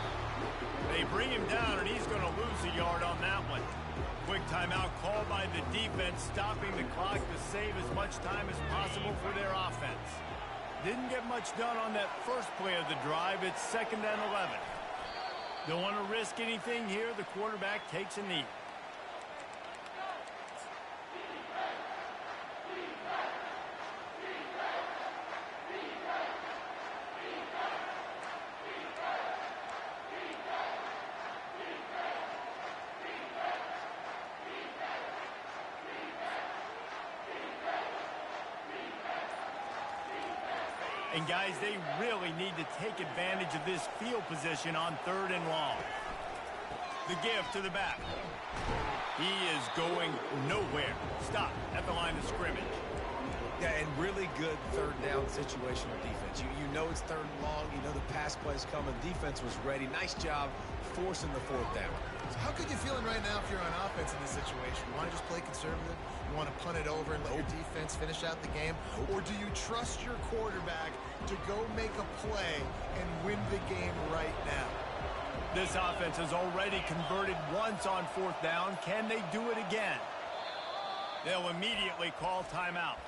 A: They bring him down, and he's going to lose a yard on that one. Quick timeout called by the defense, stopping the clock to save as much time as possible for their offense. Didn't get much done on that first play of the drive. It's 2nd and 11. Don't want to risk anything here. The quarterback takes a knee. And, guys, they really need to take advantage of this field position on 3rd and long. The give to the back. He is going nowhere. Stop at the line of scrimmage.
B: Yeah, and really good 3rd down situational defense. You know it's 3rd and long. You know the pass play's coming. Defense was ready. Nice job forcing the 4th down.
C: So how good you feeling right now if you're on offense in this situation? You want to just play conservative? You want to punt it over and let your defense finish out the game? Or do you trust your quarterback to go make a play and win the game right now?
A: This offense has already converted once on 4th down. Can they do it again? They'll immediately call timeout.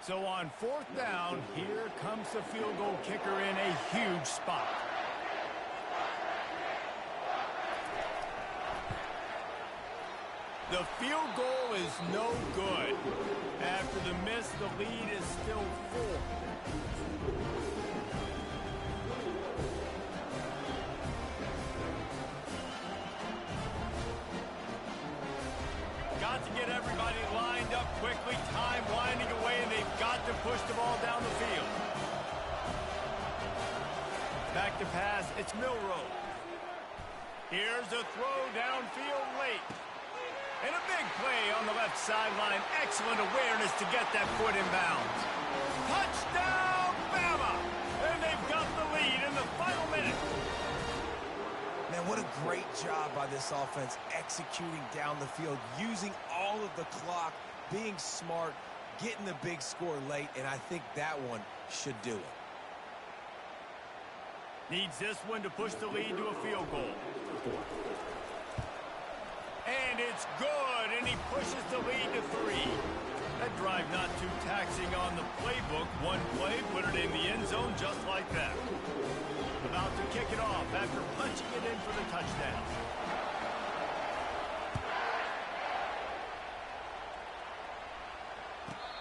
A: So on 4th down, here comes the field goal kicker in a huge spot. The field goal is no good. After the miss, the lead is still 4. Got to get everybody lined up quickly. Time winding away, and they've got to push the ball down the field. Back to pass. It's Milrow. Here's a throw downfield late. And a big play on the left sideline. Excellent awareness to get that foot in bounds. Touchdown, Bama! And they've got the lead in the final minute.
B: Man, what a great job by this offense executing down the field, using all of the clock, being smart, getting the big score late, and I think that one should do it.
A: Needs this one to push the lead to a field goal. And it's good, and he pushes the lead to 3. That drive not too taxing on the playbook. One play, put it in the end zone just like that. About to kick it off after punching it in for the touchdown.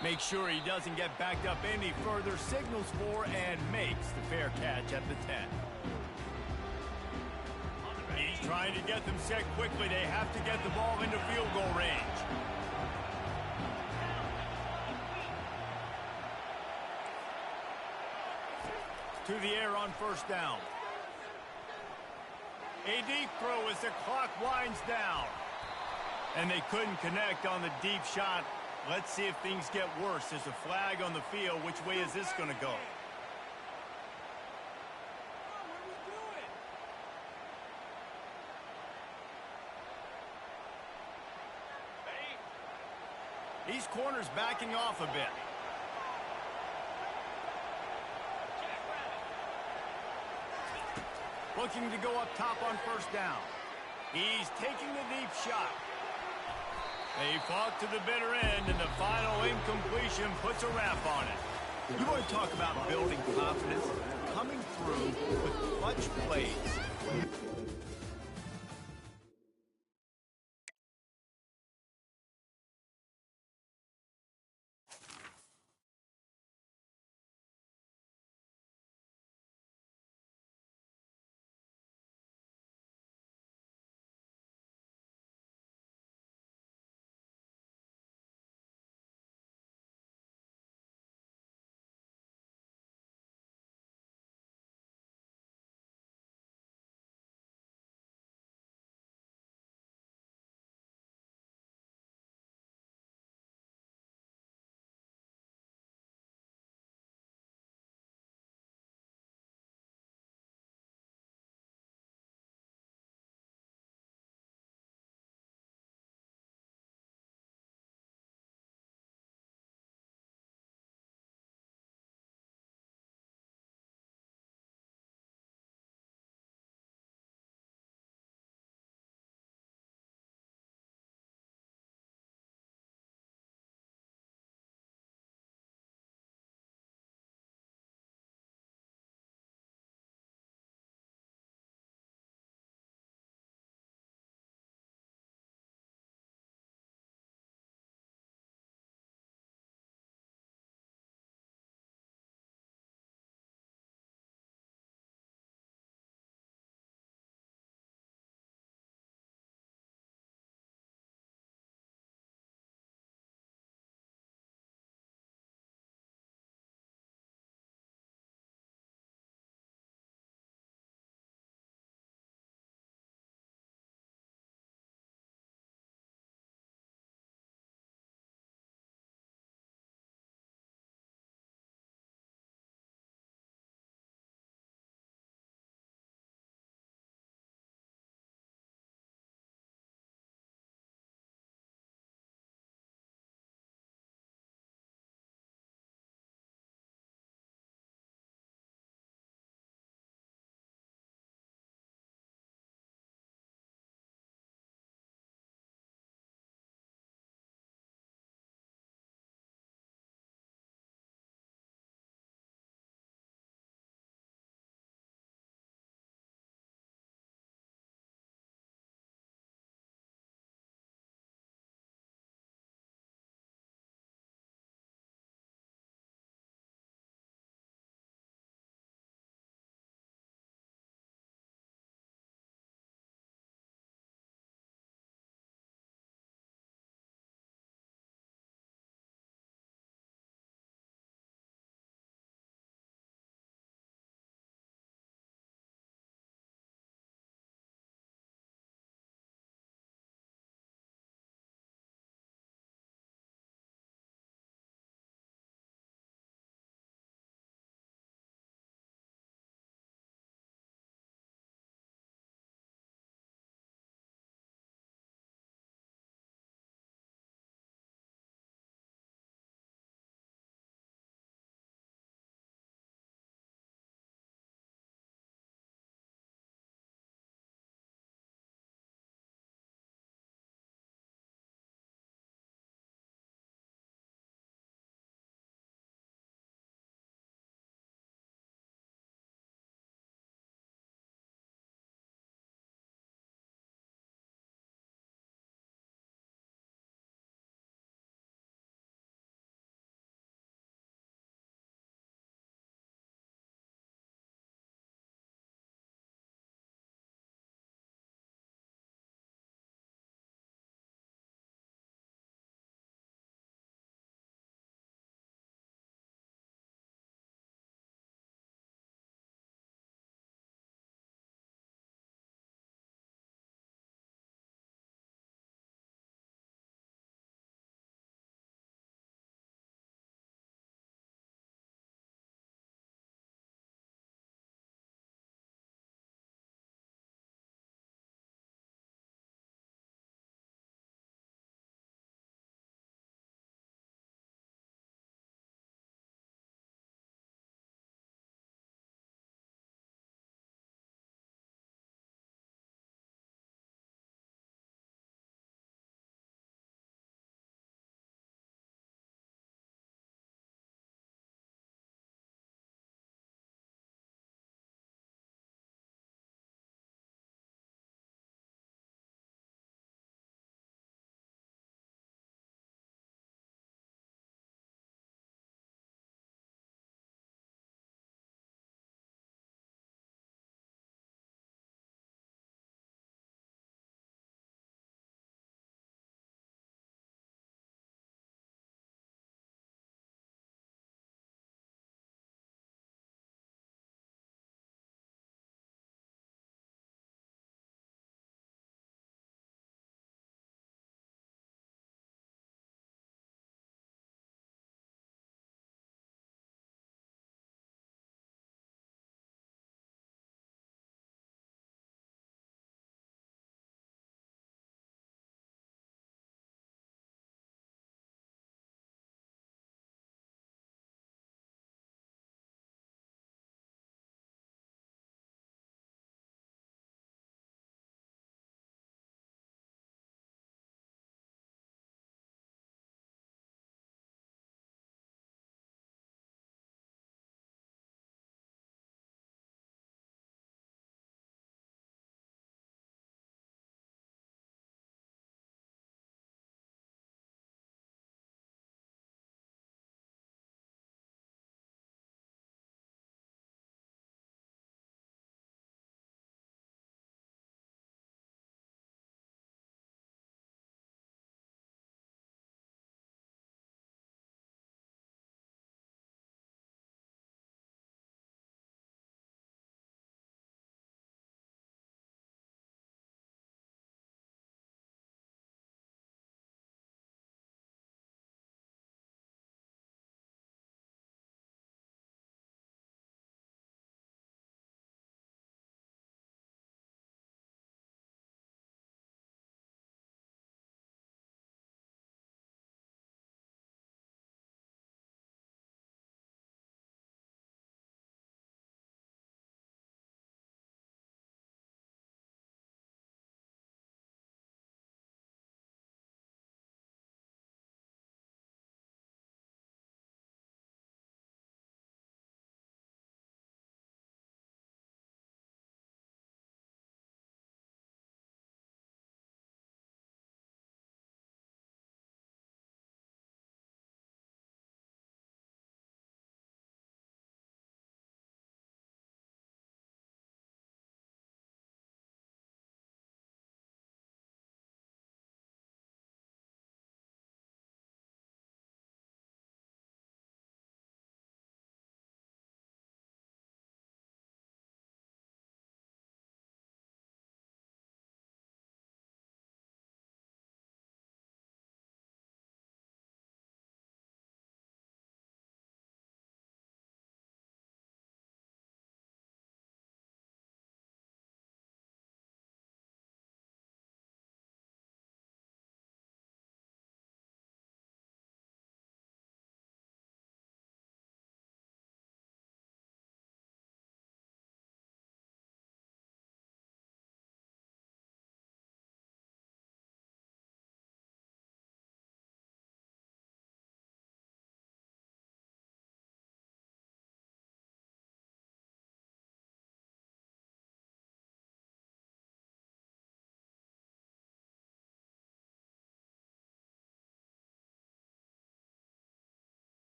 A: Make sure he doesn't get backed up any further, signals for and makes the fair catch at the 10. He's trying to get them set quickly. They have to get the ball into field goal range. To the air on 1st down. A deep throw as the clock winds down. And they couldn't connect on the deep shot. Let's see if things get worse. There's a flag on the field. Which way is this going to go? These corners backing off a bit. Looking to go up top on 1st down. He's taking the deep shot. They fought to the bitter end, and the final incompletion puts a wrap on it. You want to talk about building confidence? Coming through with clutch plays.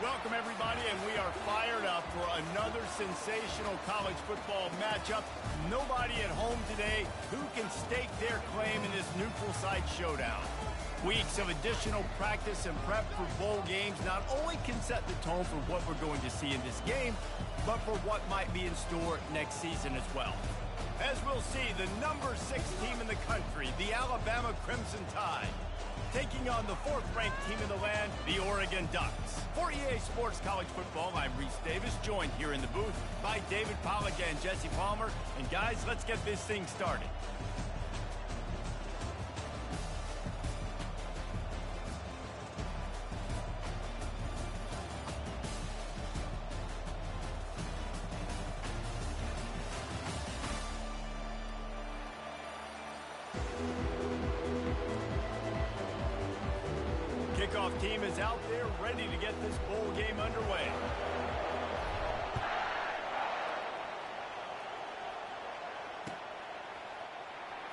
A: Welcome, everybody, and we are fired up for another sensational college football matchup. Nobody at home today who can stake their claim in this neutral site showdown. Weeks of additional practice and prep for bowl games not only can set the tone for what we're going to see in this game, but for what might be in store next season as well. As we'll see, the number 6 team in the country, the Alabama Crimson Tide, taking on the 4th-ranked team in the land, the Oregon Ducks. For EA Sports College Football, I'm Reese Davis, joined here in the booth by David Pollack and Jesse Palmer. And guys, let's get this thing started. Kickoff team is out there ready to get this bowl game underway.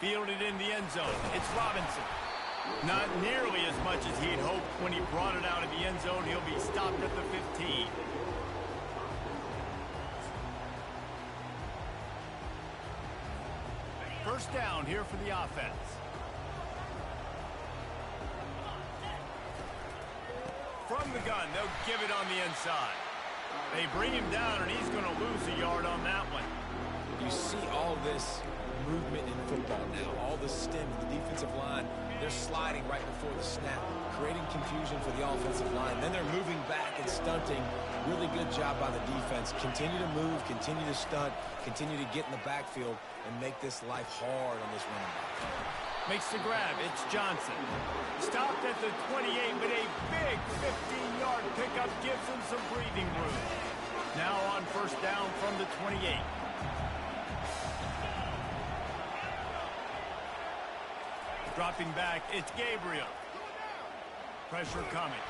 A: Fielded in the end zone. It's Robinson. Not nearly as much as he'd hoped when he brought it out of the end zone. He'll be stopped at the 15. First down here for the offense. From the gun, they'll give it on the inside. They bring him down, and he's going to lose a yard on that one.
B: You see all this movement in football now, all the stem in the defensive line. They're sliding right before the snap, creating confusion for the offensive line. Then they're moving back and stunting. Really good job by the defense. Continue to move, continue to stunt, continue to get in the backfield, and make this life hard on this running back.
A: Makes the grab. It's Johnson. Stopped at the 28, but a big 15-yard pickup gives him some breathing room. Now on first down from the 28. Dropping back, it's Gabriel. Pressure coming.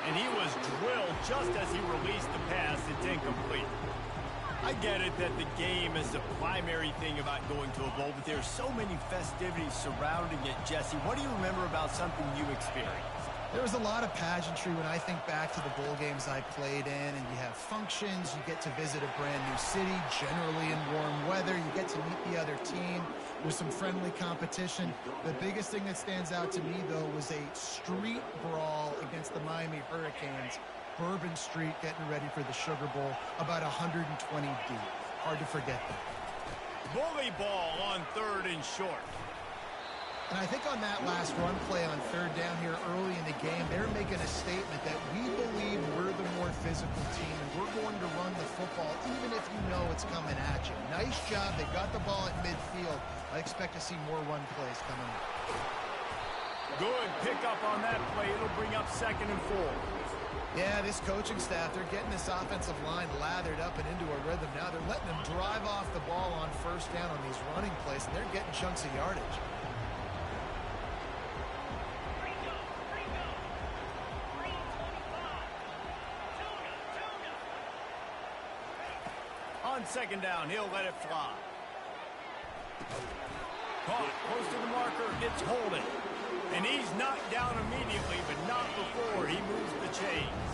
A: And he was drilled just as he released the pass. It's incomplete. I get it that the game is the primary thing about going to a bowl, but there's so many festivities surrounding it. Jesse, what do you remember about something you experienced?
C: There was a lot of pageantry when I think back to the bowl games I played in, and you have functions, you get to visit a brand new city, generally in warm weather, you get to meet the other team with some friendly competition. The biggest thing that stands out to me, though, was a street brawl against the Miami Hurricanes. Bourbon Street getting ready for the Sugar Bowl, about 120 deep. Hard to forget that.
A: Bully ball on 3rd and short.
C: And I think on that last run play on 3rd down here early in the game, they're making a statement that we believe we're the more physical team, and we're going to run the football even if you know it's coming at you. Nice job. They got the ball at midfield. I expect to see more run plays coming up.
A: Good pickup on that play. It'll bring up 2nd and 4.
C: Yeah, this coaching staff, they're getting this offensive line lathered up and into a rhythm now. They're letting them drive off the ball on first down on these running plays, and they're getting chunks of yardage.
A: On 2nd down, he'll let it fly. Caught close to the marker, it's holding. And he's knocked down immediately, but not before he moves the chains.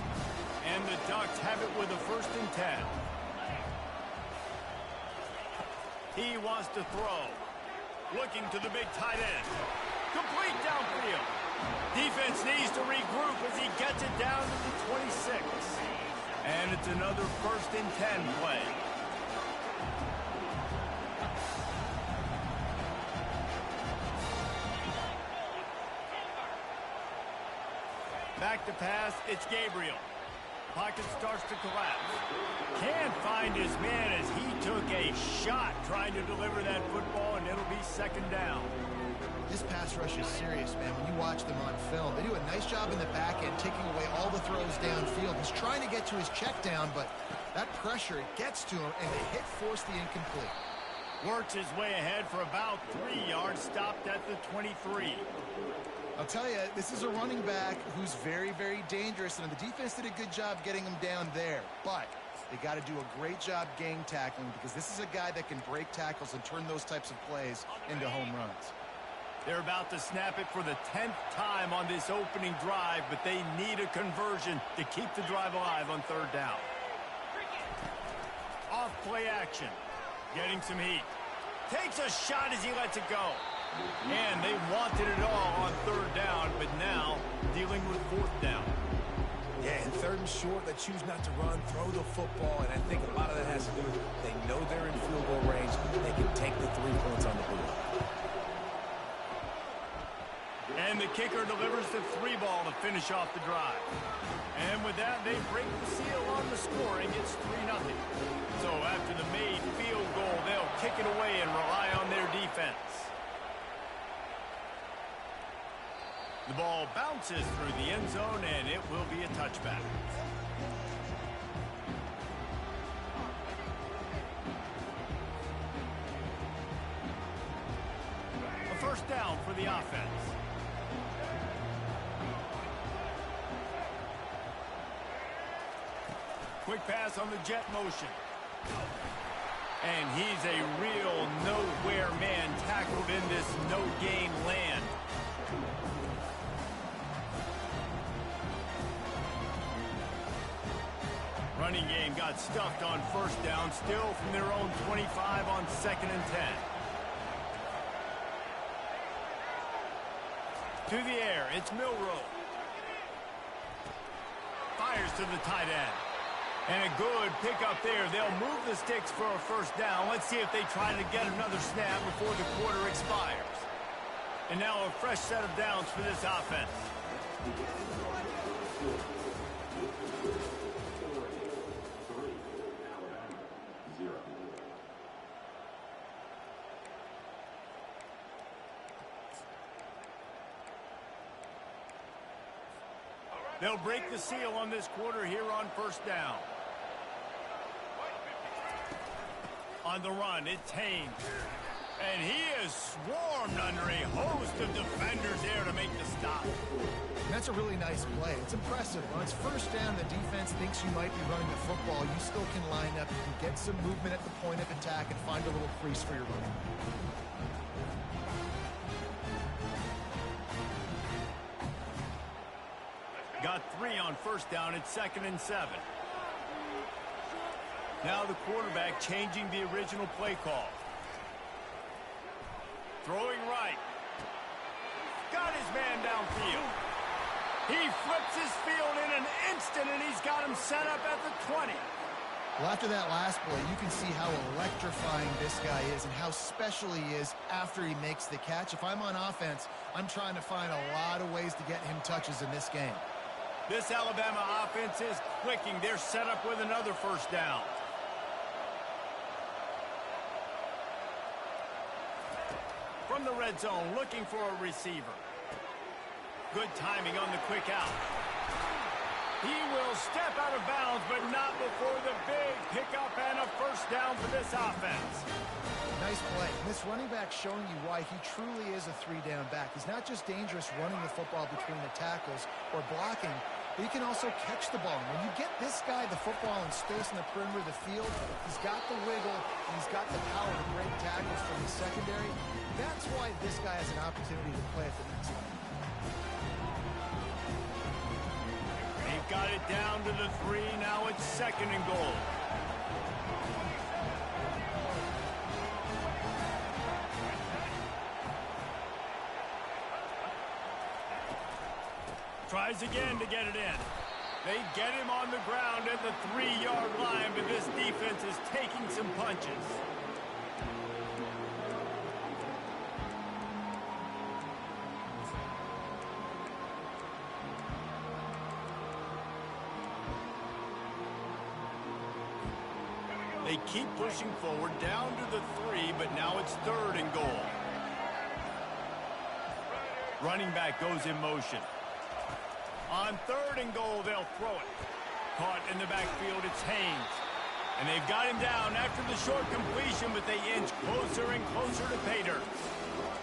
A: And the Ducks have it with a 1st and 10. He wants to throw. Looking to the big tight end. Complete downfield. Defense needs to regroup as he gets it down to the 26. And it's another 1st and 10 play. Back to pass, it's Gabriel. Pocket starts to collapse. Can't find his man as he took a shot trying to deliver that football, and it'll be second down.
C: This pass rush is serious, man. When you watch them on film, they do a nice job in the back end, taking away all the throws downfield. He's trying to get to his check down, but that pressure, it gets to him, and the hit forced the incomplete.
A: Works his way ahead for about 3 yards, stopped at the 23.
C: I'll tell you, this is a running back who's very, very dangerous, and the defense did a good job getting him down there. But they got to do a great job gang tackling, because this is a guy that can break tackles and turn those types of plays into home runs.
A: They're about to snap it for the 10th time on this opening drive, but they need a conversion to keep the drive alive on third down. Off play action. Getting some heat. Takes a shot as he lets it go. And they wanted it all on third down, but now dealing with fourth down.
B: Yeah, and third and short, they choose not to run, throw the football, and I think a lot of that has to do with they know they're in field goal range. They can take the 3 points on the board.
A: And the kicker delivers the 3 ball to finish off the drive. And with that, they break the seal on the scoring. It's 3-0. So after the made field goal, they'll kick it away and rely on their defense. The ball bounces through the end zone, and it will be a touchback. A first down for the offense. Quick pass on the jet motion. And he's a real nowhere man tackled in this no-gain land. Running game got stuffed on first down, still from their own 25 on 2nd and 10. To the air, it's Milroe. Fires to the tight end. And a good pickup there. They'll move the sticks for a first down. Let's see if they try to get another snap before the quarter expires. And now a fresh set of downs for this offense. They'll break the seal on this quarter here on first down. On the run, it's Haynes. And he is swarmed under a host of defenders there to make the stop.
C: And that's a really nice play. It's impressive. When it's first down, the defense thinks you might be running the football. You still can line up. You can get some movement at the point of attack and find a little crease for your running.
A: Got 3 on first down. It's 2nd and 7. Now the quarterback changing the original play call. Throwing right. Got his man downfield. He flips his field in an instant, and he's got him set up at the 20.
C: Well, after that last play, you can see how electrifying this guy is and how special he is after he makes the catch. If I'm on offense, I'm trying to find a lot of ways to get him touches in this game.
A: This Alabama offense is clicking. They're set up with another first down. From the red zone, looking for a receiver. Good timing on the quick out. He will step out of bounds, but not before the big pickup and a first down for this offense.
C: Nice play. This running back showing you why he truly is a 3-down back. He's not just dangerous running the football between the tackles or blocking, but he can also catch the ball. When you get this guy the football in space in the perimeter of the field, he's got the wiggle, and he's got the power to break tackles from the secondary. That's why this guy has an opportunity to play at the next level.
A: They've got it down to the 3. Now it's 2nd and goal. Tries again to get it in. They get him on the ground at the 3-yard line, but this defense is taking some punches. They keep pushing forward down to the 3, but now it's 3rd and goal. Running back goes in motion. On 3rd and goal, they'll throw it. Caught in the backfield, it's Haynes. And they've got him down after the short completion, but they inch closer and closer to pay dirt.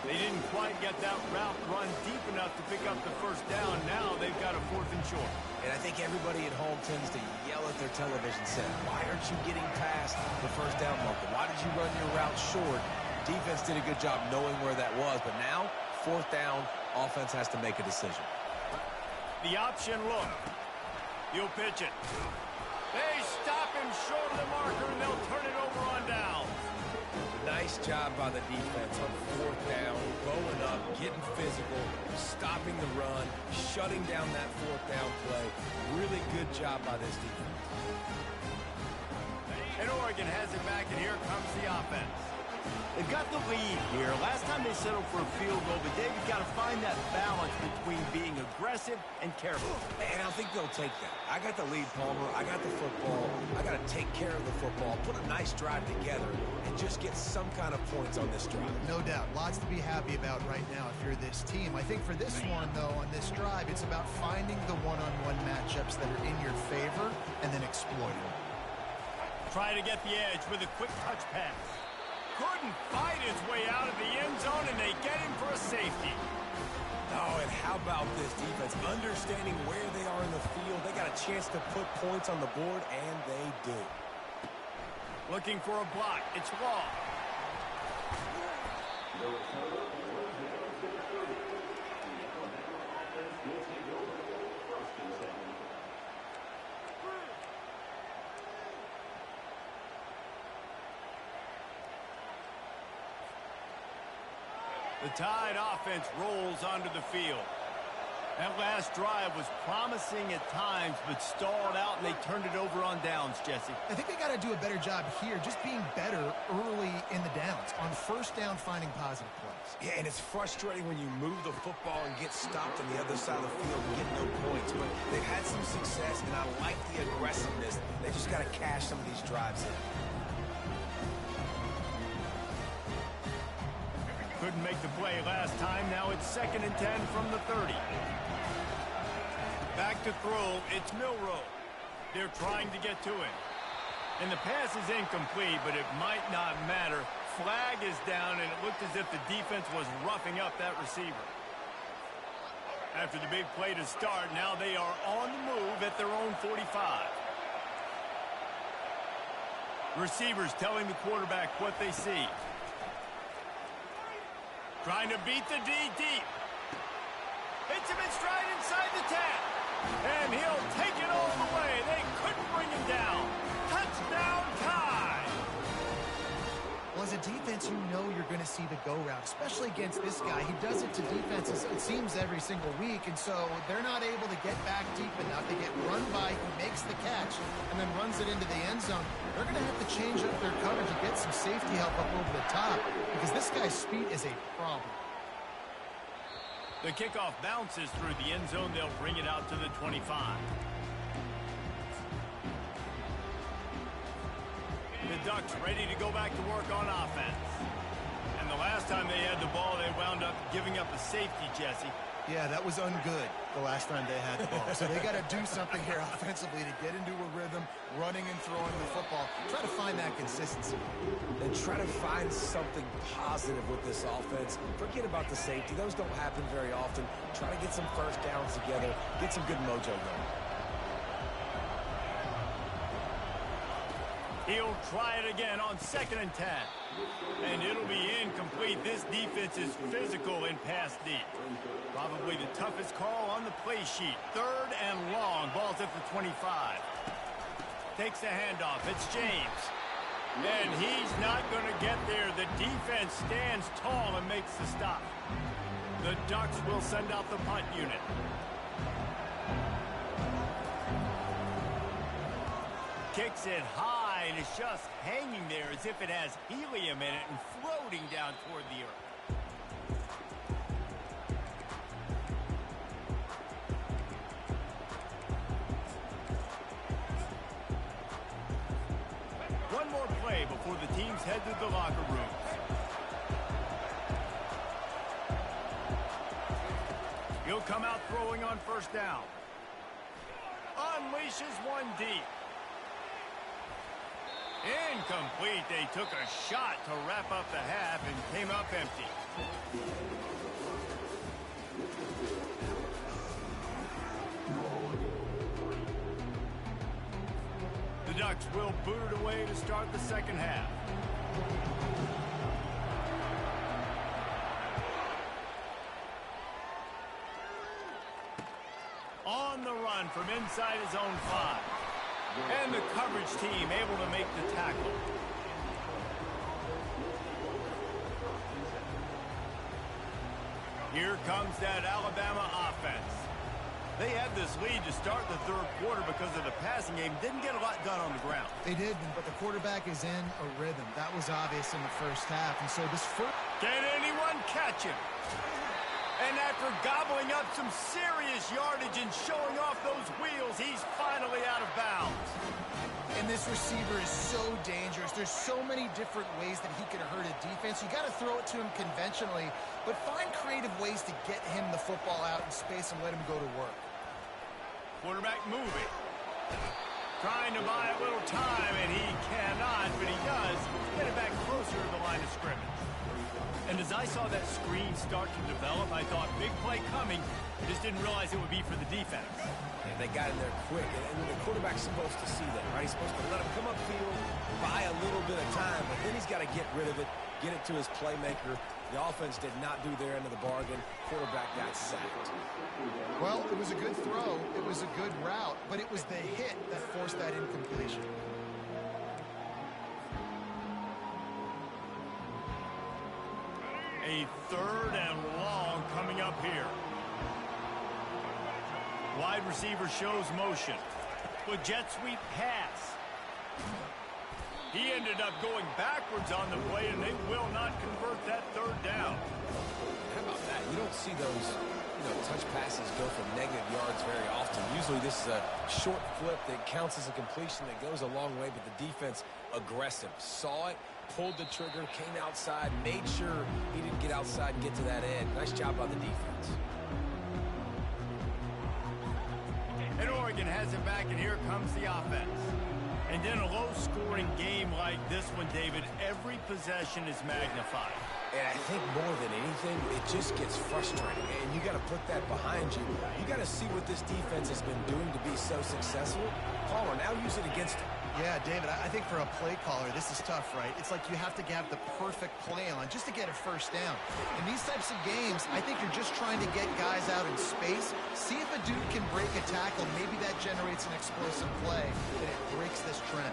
A: They didn't quite get that route run deep enough to pick up the first down. Now they've got a 4th and short.
B: And I think everybody at home tends to yell at their television set. Why aren't you getting past the first down marker? Why did you run your route short? Defense did a good job knowing where that was, but now, 4th down, offense has to make a decision.
A: The option look. He'll pitch it. They stop him short of the marker, and they'll turn it over on downs.
B: Nice job by the defense on 4th down, going up, getting physical, stopping the run, shutting down that 4th down play. Really good job by this defense.
A: And Oregon has it back, and here comes the offense. They've got the lead here. Last time they settled for a field goal, but David got to find that balance between being aggressive and careful.
B: And I think they'll take that. I got the lead, Palmer. I got the football. I got to take care of the football, put a nice drive together, and just get some kind of points on this drive.
C: No doubt. Lots to be happy about right now if you're this team. I think for this one, though, on this drive, it's about finding the one-on-one matchups that are in your favor and then exploiting them.
A: Try to get the edge with a quick touch pass. Couldn't fight his way out of the end zone, and they get him for a safety.
B: Oh, and how about this defense? Understanding where they are in the field. They got a chance to put points on the board, and they do.
A: Looking for a block. It's Law. The Tide offense rolls onto the field. That last drive was promising at times, but stalled out, and they turned it over on downs, Jesse.
C: I think they got to do a better job here, just being better early in the downs. On 1st down, finding positive plays.
B: Yeah, and it's frustrating when you move the football and get stopped on the other side of the field and get no points. But they've had some success, and I like the aggressiveness. They just got to cash some of these drives in.
A: Couldn't make the play last time. Now it's 2nd and 10 from the 30. Back to throw. It's Milroe. They're trying to get to him. And the pass is incomplete, but it might not matter. Flag is down, and it looked as if the defense was roughing up that receiver. After the big play to start, now they are on the move at their own 45. Receivers telling the quarterback what they see. Trying to beat the D deep. Hits him in stride inside the 10. And he'll take it all the way. They couldn't bring him down. Touchdown, Tide.
C: Well, as a defense, you know you're going to see the go route, especially against this guy. He does it to defenses, it seems, every single week, and so they're not able to get back deep enough. They get run by, he makes the catch, and then runs it into the end zone. They're going to have to change up their coverage and get some safety help up over the top, because this guy's speed is a problem.
A: The kickoff bounces through the end zone. They'll bring it out to the 25. The Ducks ready to go back to work on offense. And the last time they had the ball, they wound up giving up a safety, Jesse.
C: Yeah, that was ungood the last time they had the ball. So they got to do something here offensively to get into a rhythm, running and throwing the football. Try to find that consistency.
B: And try to find something positive with this offense. Forget about the safety. Those don't happen very often. Try to get some first downs together. Get some good mojo going.
A: He'll try it again on 2nd and 10. And it'll be incomplete. This defense is physical in pass deep. Probably the toughest call on the play sheet. 3rd and long. Ball's at the 25. Takes the handoff. It's James. And he's not going to get there. The defense stands tall and makes the stop. The Ducks will send out the punt unit. Kicks it high, and it's just hanging there as if it has helium in it and floating down toward the earth. One more play both teams head to the locker rooms. He'll come out throwing on first down. Unleashes one deep. Incomplete. They took a shot to wrap up the half and came up empty. The Ducks will boot it away to start the second half. On the run from inside his own 5. And the coverage team able to make the tackle. Here comes that Alabama offense. They had this lead to start the third quarter because of the passing game. Didn't get a lot done on the ground.
C: They did, but the quarterback is in a rhythm. That was obvious in the first half. And so this first...
A: Can anyone catch him? And after gobbling up some serious yardage and showing off those wheels, he's finally out of bounds.
C: And this receiver is so dangerous. There's so many different ways that he can hurt a defense. You got to throw it to him conventionally, but find creative ways to get him the football out in space and let him go to work.
A: Quarterback moving. Trying to buy a little time, and he cannot, but he does get it back closer to the line of scrimmage. And as I saw that screen start to develop, I thought big play coming. Just didn't realize it would be for the defense.
B: And they got in there quick. And the quarterback's supposed to see that, right? He's supposed to let him come upfield, buy a little bit of time, but then he's got to get rid of it, get it to his playmaker. The offense did not do their end of the bargain. Quarterback got sacked.
C: Well, it was a good throw. It was a good route, but it was the hit that forced that incompletion.
A: A third and long coming up here. Wide receiver shows motion. With jet sweep pass. He ended up going backwards on the play, and they will not convert that third down.
B: How about that? You don't see those, touch passes go for negative yards very often. Usually this is a short flip that counts as a completion that goes a long way, but the defense aggressive. Saw it, pulled the trigger, came outside, made sure he didn't get outside and get to that end. Nice job by the defense.
A: And Oregon has it back, and here comes the offense. And in a low-scoring game like this one, David, every possession is magnified.
B: And I think more than anything, it just gets frustrating. And you got to put that behind you. You got to see what this defense has been doing to be so successful. Palmer, now use it against him.
C: Yeah, David, I think for a play caller, this is tough, right? It's like you have to have the perfect play on just to get a first down. In these types of games, I think you're just trying to get guys out in space, see if a dude can break a tackle. Maybe that generates an explosive play, and it breaks this trend.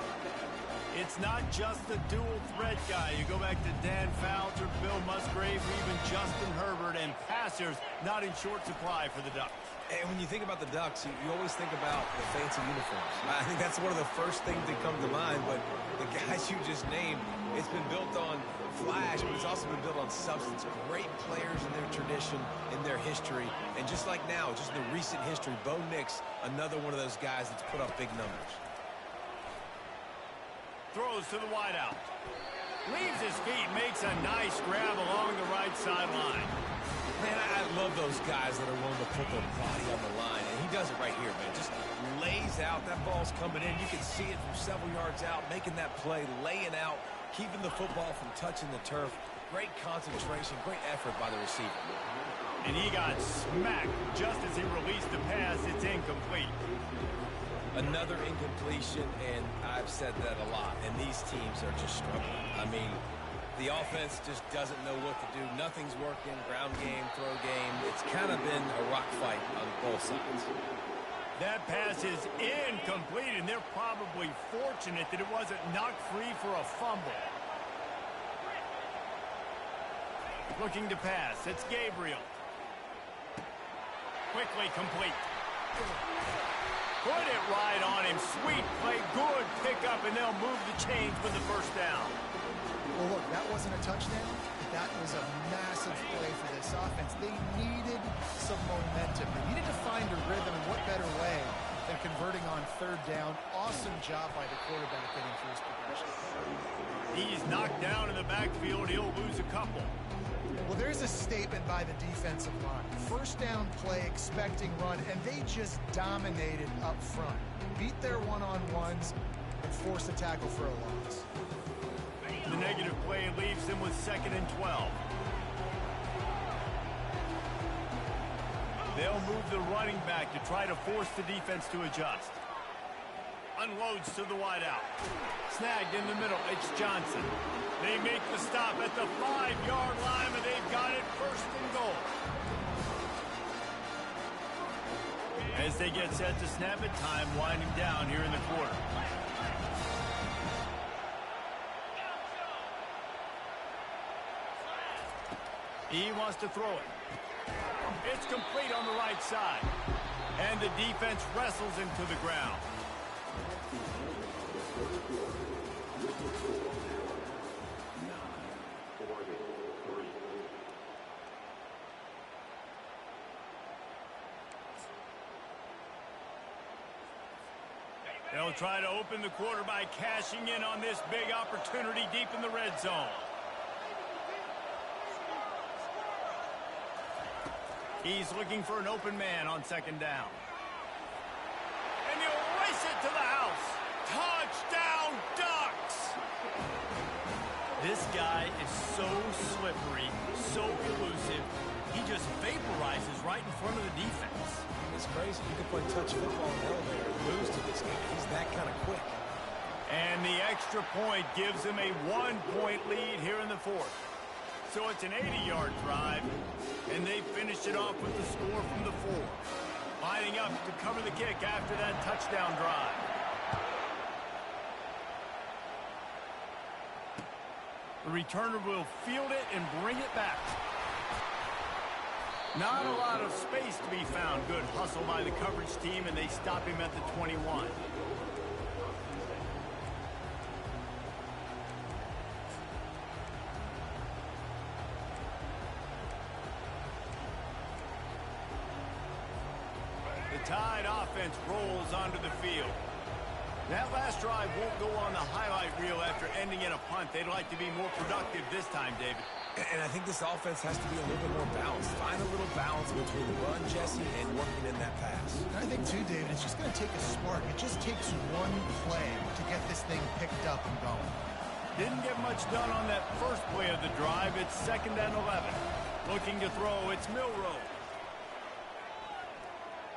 A: It's not just the dual threat guy. You go back to Dan Fouts or Bill Musgrave or even Justin Herbert, and passers not in short supply for the Ducks.
B: And when you think about the Ducks, you always think about the fancy uniforms. I think that's one of the first things that come to mind, but the guys you just named, it's been built on flash, but it's also been built on substance. Great players in their tradition, in their history, and just like now, just in the recent history, Bo Nix, another one of those guys that's put up big numbers.
A: Throws to the wideout. Leaves his feet, makes a nice grab along the right sideline.
B: Man, I love those guys that are willing to put their body on the line, and he does it right here, man. Just lays out. That ball's coming in. You can see it from several yards out, making that play, laying out, keeping the football from touching the turf. Great concentration, great effort by the receiver.
A: And he got smacked just as he released the pass. It's incomplete.
B: Another incompletion, and I've said that a lot, and these teams are just struggling. I mean, the offense just doesn't know what to do. Nothing's working. Ground game, throw game. It's kind of been a rock fight on both sides.
A: That pass is incomplete, and they're probably fortunate that it wasn't knocked free for a fumble. Looking to pass. It's Gabriel. Quickly complete. Put it right on him. Sweet play. Good pickup, and they'll move the chains with the first down.
C: Well, look, that wasn't a touchdown. That was a massive play for this offense. They needed some momentum. They needed to find a rhythm, and what better way than converting on third down. Awesome job by the quarterback getting through his progression.
A: He's knocked down in the backfield. He'll lose a couple.
C: Well, there's a statement by the defensive line. First down play, expecting run, and they just dominated up front. Beat their one-on-ones and forced a tackle for a loss.
A: The negative play leaves them with 2nd and 12. They'll move the running back to try to force the defense to adjust. Unloads to the wideout. Snagged in the middle. It's Johnson. They make the stop at the 5-yard line, and they've got it 1st and goal. As they get set to snap it, time winding down here in the quarter. He wants to throw it. It's complete on the right side. And the defense wrestles him to the ground. They'll try to open the quarter by cashing in on this big opportunity deep in the red zone. He's looking for an open man on 2nd down. And he'll race it to the house. Touchdown, Ducks! This guy is so slippery, so elusive. He just vaporizes right in front of the defense.
B: It's crazy. You can play touch football in elevator and lose to this guy. He's that kind of quick.
A: And the extra point gives them a 1-point lead here in the 4th. So it's an 80-yard drive, and they finished it off with the score from the 4. Lining up to cover the kick after that touchdown drive. The returner will field it and bring it back. Not a lot of space to be found. Good hustle by the coverage team, and they stop him at the 21. The Tide offense rolls onto the field. That last drive won't go on the highlight reel after ending in a punt. They'd like to be more productive this time, David.
B: And I think this offense has to be a little bit more balanced. Find a little balance between the run, Jesse, and working in that pass.
C: And I think, too, David, it's just going to take a spark. It just takes one play to get this thing picked up and going.
A: Didn't get much done on that first play of the drive. It's 2nd and 11. Looking to throw, it's Milrow.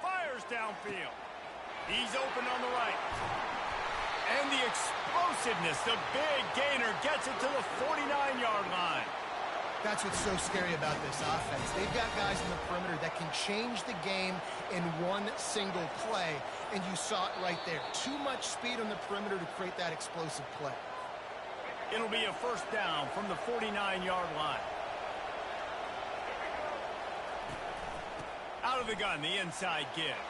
A: Fires downfield. He's open on the right. And the explosiveness, the big gainer gets it to the 49-yard line.
C: That's what's so scary about this offense. They've got guys in the perimeter that can change the game in one single play, and you saw it right there. Too much speed on the perimeter to create that explosive play.
A: It'll be a 1st down from the 49-yard line. Out of the gun, the inside give.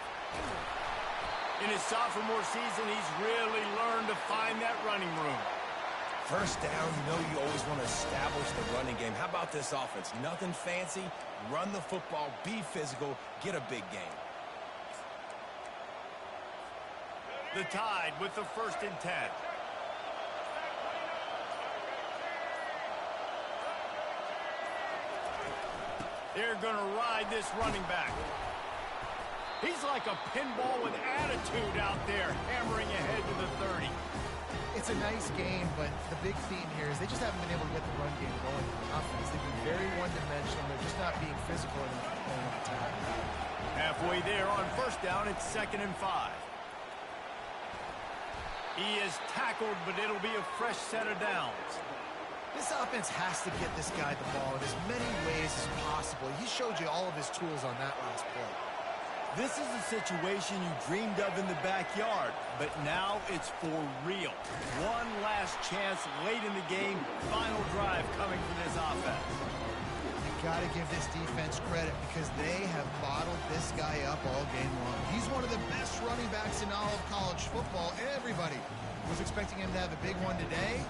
A: In his sophomore season, he's really learned to find that running room.
B: 1st down, you know you always want to establish the running game. How about this offense? Nothing fancy. Run the football, be physical, get a big gain.
A: The Tide with the 1st and 10. They're going to ride this running back. He's like a pinball with attitude out there, hammering ahead to the 30.
C: It's a nice game, but the big theme here is they just haven't been able to get the run game going for the offense. They've been very one-dimensional. They're just not being physical enough to play on attack.
A: Halfway there on 1st down, it's 2nd and 5. He is tackled, but it'll be a fresh set of downs.
C: This offense has to get this guy the ball in as many ways as possible. He showed you all of his tools on that last play.
A: This is a situation you dreamed of in the backyard, but now it's for real. One last chance late in the game, final drive coming for this offense.
C: You got to give this defense credit because they have bottled this guy up all game long. He's one of the best running backs in all of college football. Everybody was expecting him to have a big one today.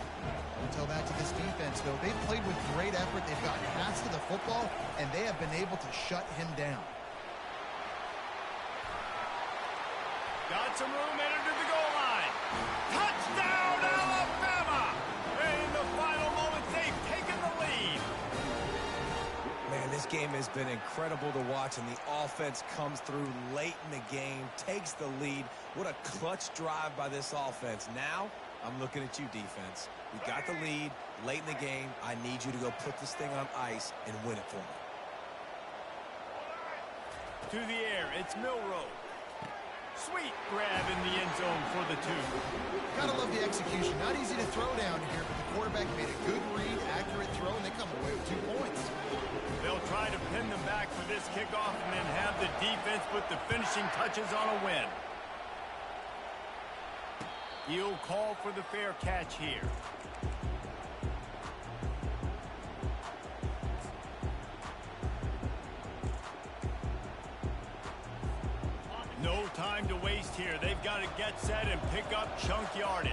C: Until that to this defense, though. They've played with great effort. They've gotten hats to the football, and they have been able to shut him down.
A: Got some room, entered to the goal line. Touchdown, Alabama! And in the final moments, they've taken the lead.
B: Man, this game has been incredible to watch, and the offense comes through late in the game, takes the lead. What a clutch drive by this offense. Now, I'm looking at you, defense. We got the lead late in the game. I need you to go put this thing on ice and win it for me.
A: To the air, it's Milrow. Sweet grab in the end zone for the two.
C: Gotta love the execution. Not easy to throw down here, but the quarterback made a good read, accurate throw, and they come away with 2 points.
A: They'll try to pin them back for this kickoff and then have the defense put the finishing touches on a win. He'll call for the fair catch here. No time to waste here. They've got to get set and pick up chunk yardage.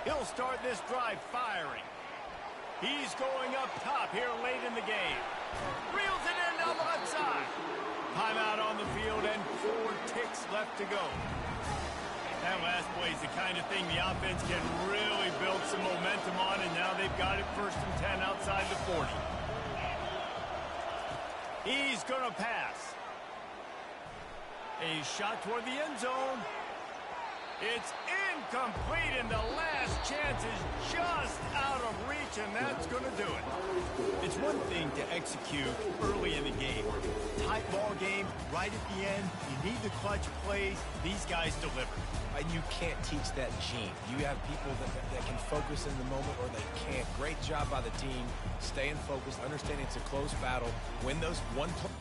A: He'll start this drive firing. He's going up top here late in the game. Reels it in down the left side. Timeout on the field and 4 ticks left to go. That last play is the kind of thing the offense can really build some momentum on, and now they've got it 1st and 10 outside the 40. He's going to pass. A shot toward the end zone. It's incomplete, and the last chance is just out of reach, and that's going to do it. It's one thing to execute early in the game. Tight ball game, right at the end. You need the clutch plays. These guys deliver.
B: And you can't teach that gene. You have people that can focus in the moment or they can't. Great job by the team, staying focused, understanding it's a close battle. Win those one play.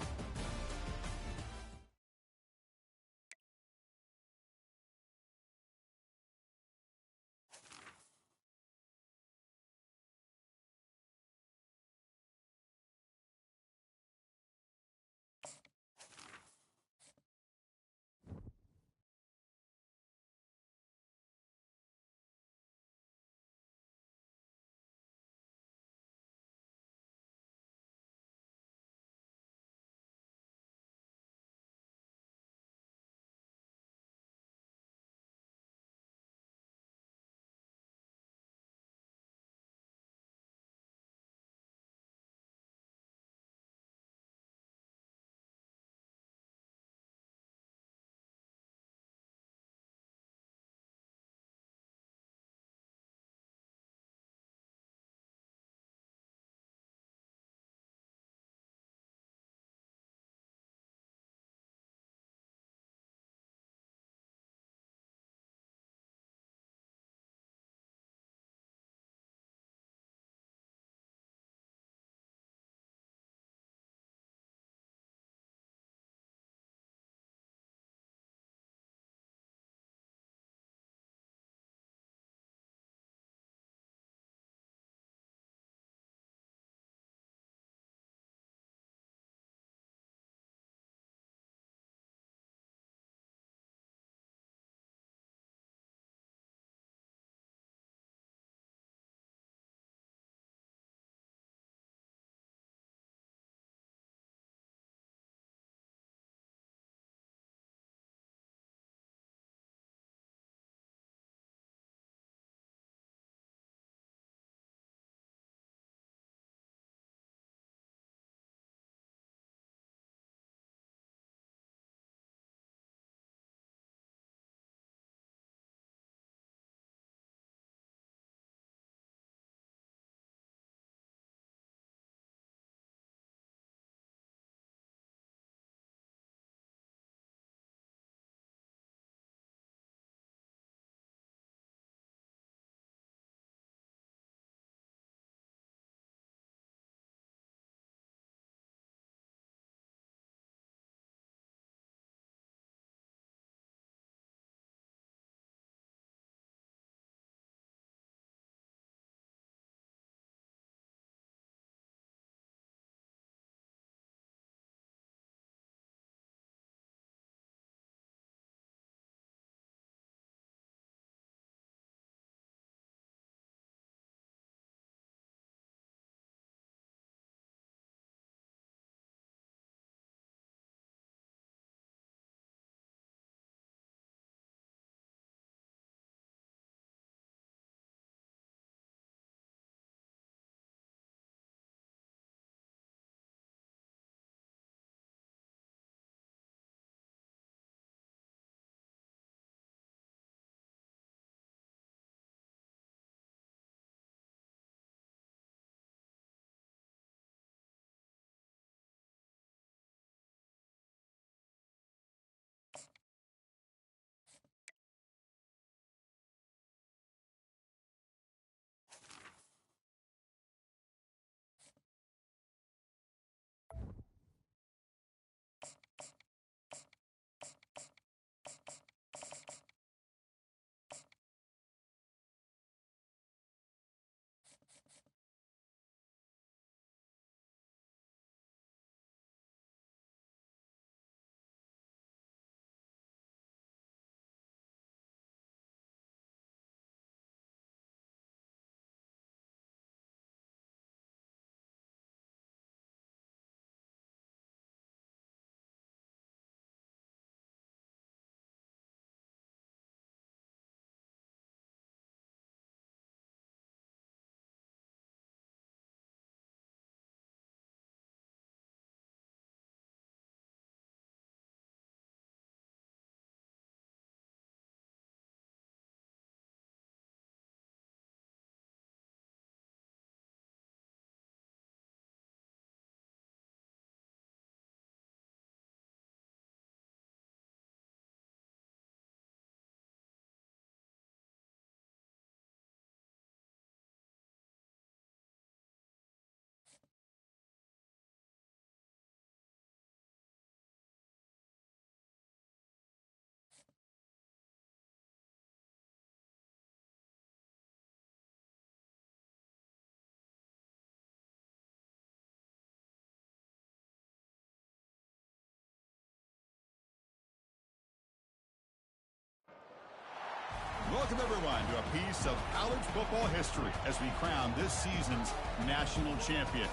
A: Welcome, everyone, to a piece of college football history as we crown this season's national champion.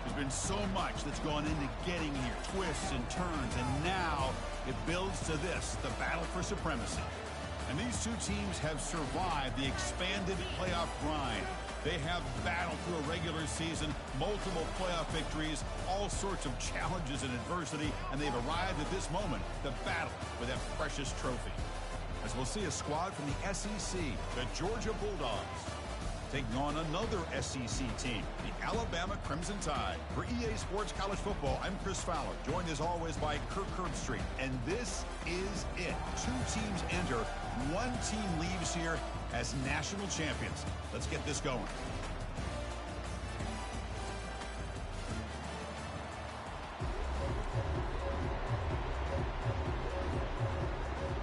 A: There's been so much that's gone into getting here, twists and turns, and now it builds to this, the battle for supremacy. And these two teams have survived the expanded playoff grind. They have battled through a regular season, multiple playoff victories, all sorts of challenges and adversity, and they've arrived at this moment, the battle for that precious trophy. As we'll see a squad from the SEC, the Georgia Bulldogs, taking on another SEC team, the Alabama Crimson Tide. For EA Sports College Football, I'm Chris Fowler, joined as always by Kirk Herbstreit. And this is it. Two teams enter, one team leaves here as national champions. Let's get this going.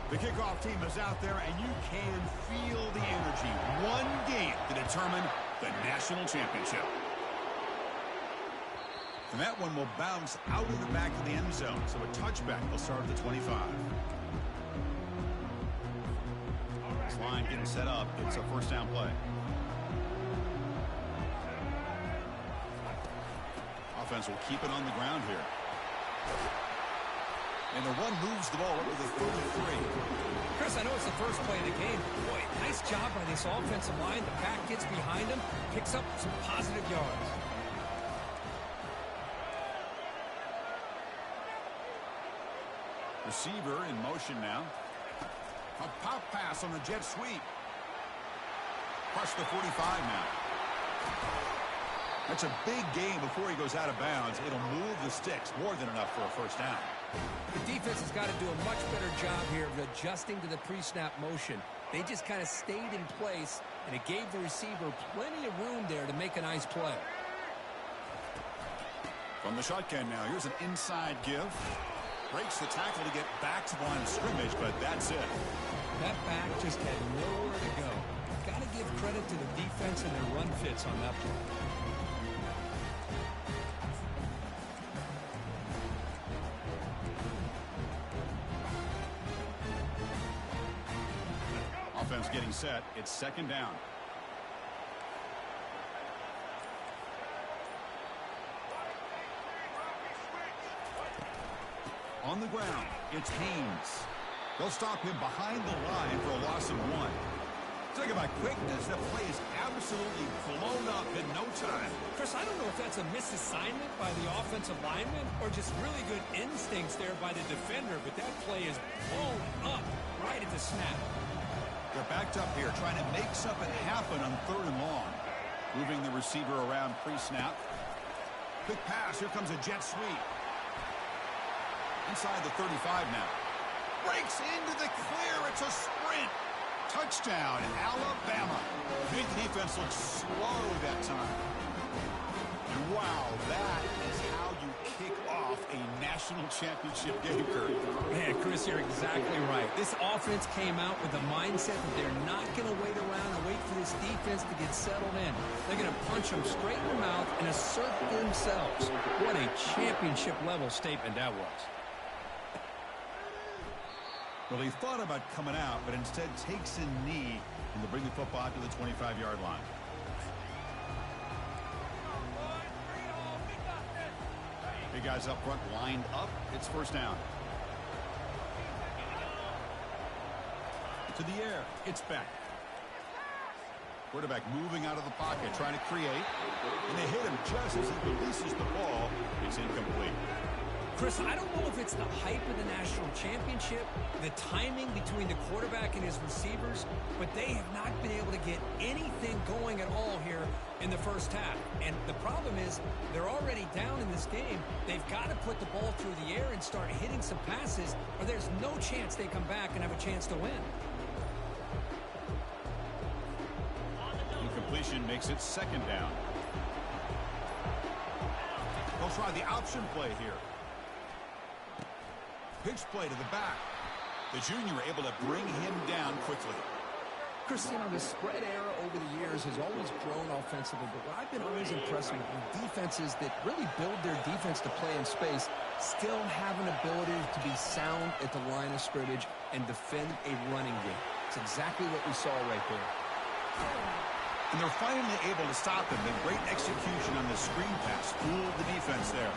A: The kickoff team is out there, and you can feel the energy. One game to determine the national championship. And that one will bounce out of the back of the end zone, so a touchback will start at the 25. This line getting set up. It's a first down play. Offense will keep it on the ground here. And the run moves the ball up to the 33.
E: Chris, I know it's the first play of the game. Boy, nice job by this offensive line. The back gets behind him, picks up some positive yards.
A: Receiver in motion now. A pop pass on the jet sweep. Across the 45 now. That's a big gain before he goes out of bounds. It'll move the sticks more than enough for a first down.
E: The defense has got to do a much better job here of adjusting to the pre-snap motion. They just kind of stayed in place, and it gave the receiver plenty of room there to make a nice play.
A: From the shotgun now, here's an inside give. Breaks the tackle to get back to the line of scrimmage, but that's it.
E: That back just had nowhere to go. Got to give credit to the defense and their run fits on that play.
A: Offense getting set. It's second down. On the ground, it's Haynes. They'll stop him behind the line for a loss of 1. Talk about quickness. That play is absolutely blown up in no time.
E: Chris, I don't know if that's a misassignment by the offensive lineman or just really good instincts there by the defender, but that play is blown up right at the snap.
A: They're backed up here, trying to make something happen on 3rd and long. Moving the receiver around pre-snap. Quick pass. Here comes a jet sweep. Inside the 35 now. Breaks into the clear. It's a sprint. Touchdown, Alabama. Big defense looks slow that time. And wow, that is how you kick off a national championship game, Kurt.
E: Man, Chris, you're exactly right. This offense came out with the mindset that they're not going to wait around and wait for this defense to get settled in. They're going to punch them straight in the mouth and assert themselves. What a championship-level statement that was.
A: Well, he thought about coming out, but instead takes a knee and to bring the football to the 25-yard line. Big guys up front lined up. It's first down. To the air. It's back. Quarterback moving out of the pocket, trying to create. And they hit him just as he releases the ball. It's incomplete.
E: Chris, I don't know if it's the hype of the national championship, the timing between the quarterback and his receivers, but they have not been able to get anything going at all here in the first half. And the problem is they're already down in this game. They've got to put the ball through the air and start hitting some passes, or there's no chance they come back and have a chance to win.
A: Incompletion makes it second down. They'll try the option play here. Pitch play to the back. The junior able to bring him down quickly.
E: Chris, you know, the spread era over the years has always grown offensively, but what I've been always impressed with defenses that really build their defense to play in space still have an ability to be sound at the line of scrimmage and defend a running game. It's exactly what we saw right there.
F: And they're finally able to stop him. The great execution on the screen pass fooled the defense there.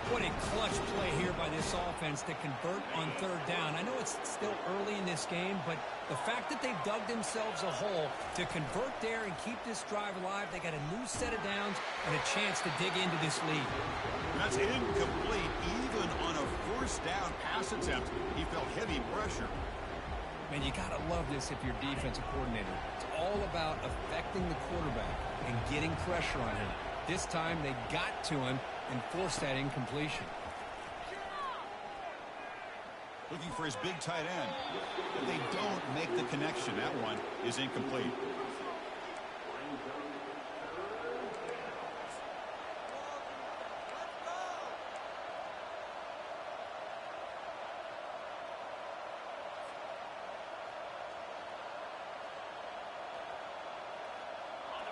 E: What a clutch play here by this offense to convert on third down. I know it's still early in this game, but the fact that they've dug themselves a hole to convert there and keep this drive alive, they got a new set of downs and a chance to dig into this lead.
F: That's incomplete. Even on a first down pass attempt, he felt heavy pressure.
E: Man, you got to love this if you're defensive coordinator. It's all about affecting the quarterback and getting pressure on him. This time they got to him and forced that incompletion.
F: Looking for his big tight end. And they don't make the connection. That one is incomplete.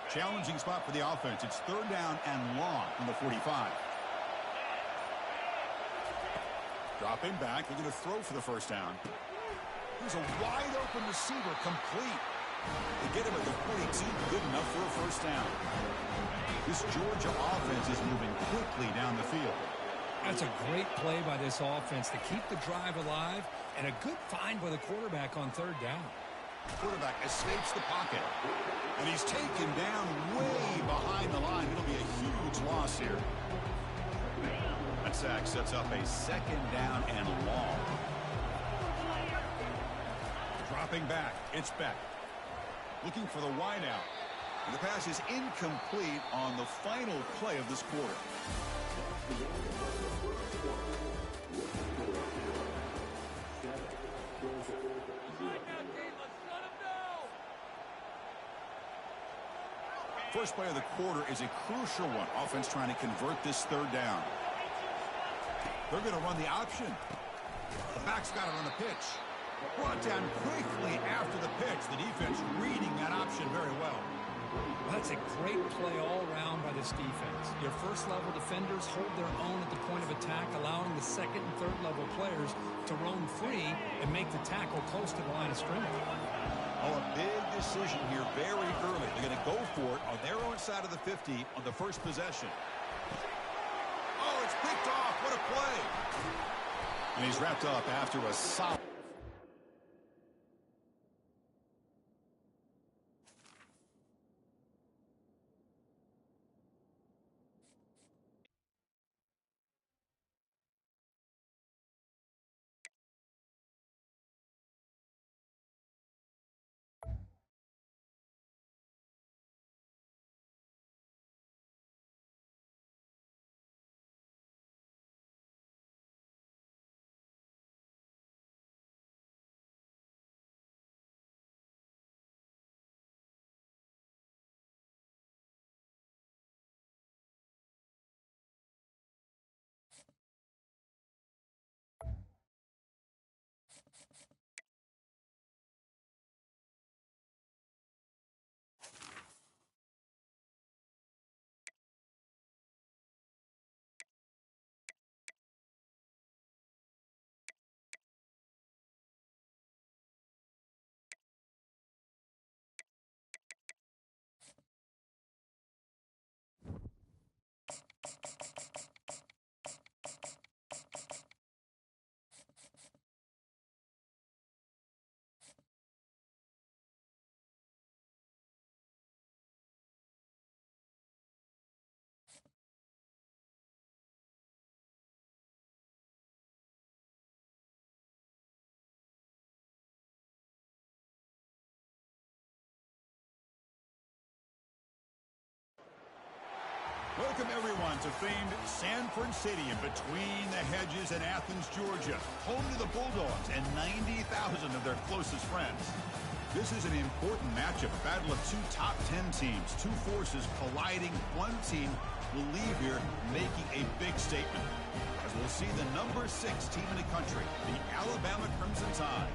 F: Challenging spot for the offense. It's third down and long from the 45. Dropping back. They're going to throw for the first down. Here's a wide open receiver, complete. They get him at the 42, good enough for a first down. This Georgia offense is moving quickly down the field.
E: That's a great play by this offense to keep the drive alive and a good find by the quarterback on third down.
F: Quarterback escapes the pocket. And he's taken down way behind the line. It'll be a huge loss here. That sack sets up a second down and long. Dropping back. It's Beck. Looking for the wideout. And the pass is incomplete on the final play of this quarter. First play of the quarter is a crucial one. Offense trying to convert this third down. They're going to run the option. The back's got it on the pitch. Brought down quickly after the pitch. The defense reading that option very well.
E: That's a great play all around by this defense. Your first-level defenders hold their own at the point of attack, allowing the second and third-level players to roam free and make the tackle close to the line of scrimmage.
F: Oh, a big decision here very early. They're going to go for it on their own side of the 50 on the first possession. Oh, it's picked off. What a play. And he's wrapped up after a solid. Welcome, everyone, to famed Sanford City in between the hedges in Athens, Georgia, home to the Bulldogs and 90,000 of their closest friends. This is an important matchup, a battle of two top 10 teams, two forces colliding. One team will leave here making a big statement, as we'll see the number 6 team in the country, the Alabama Crimson Tide,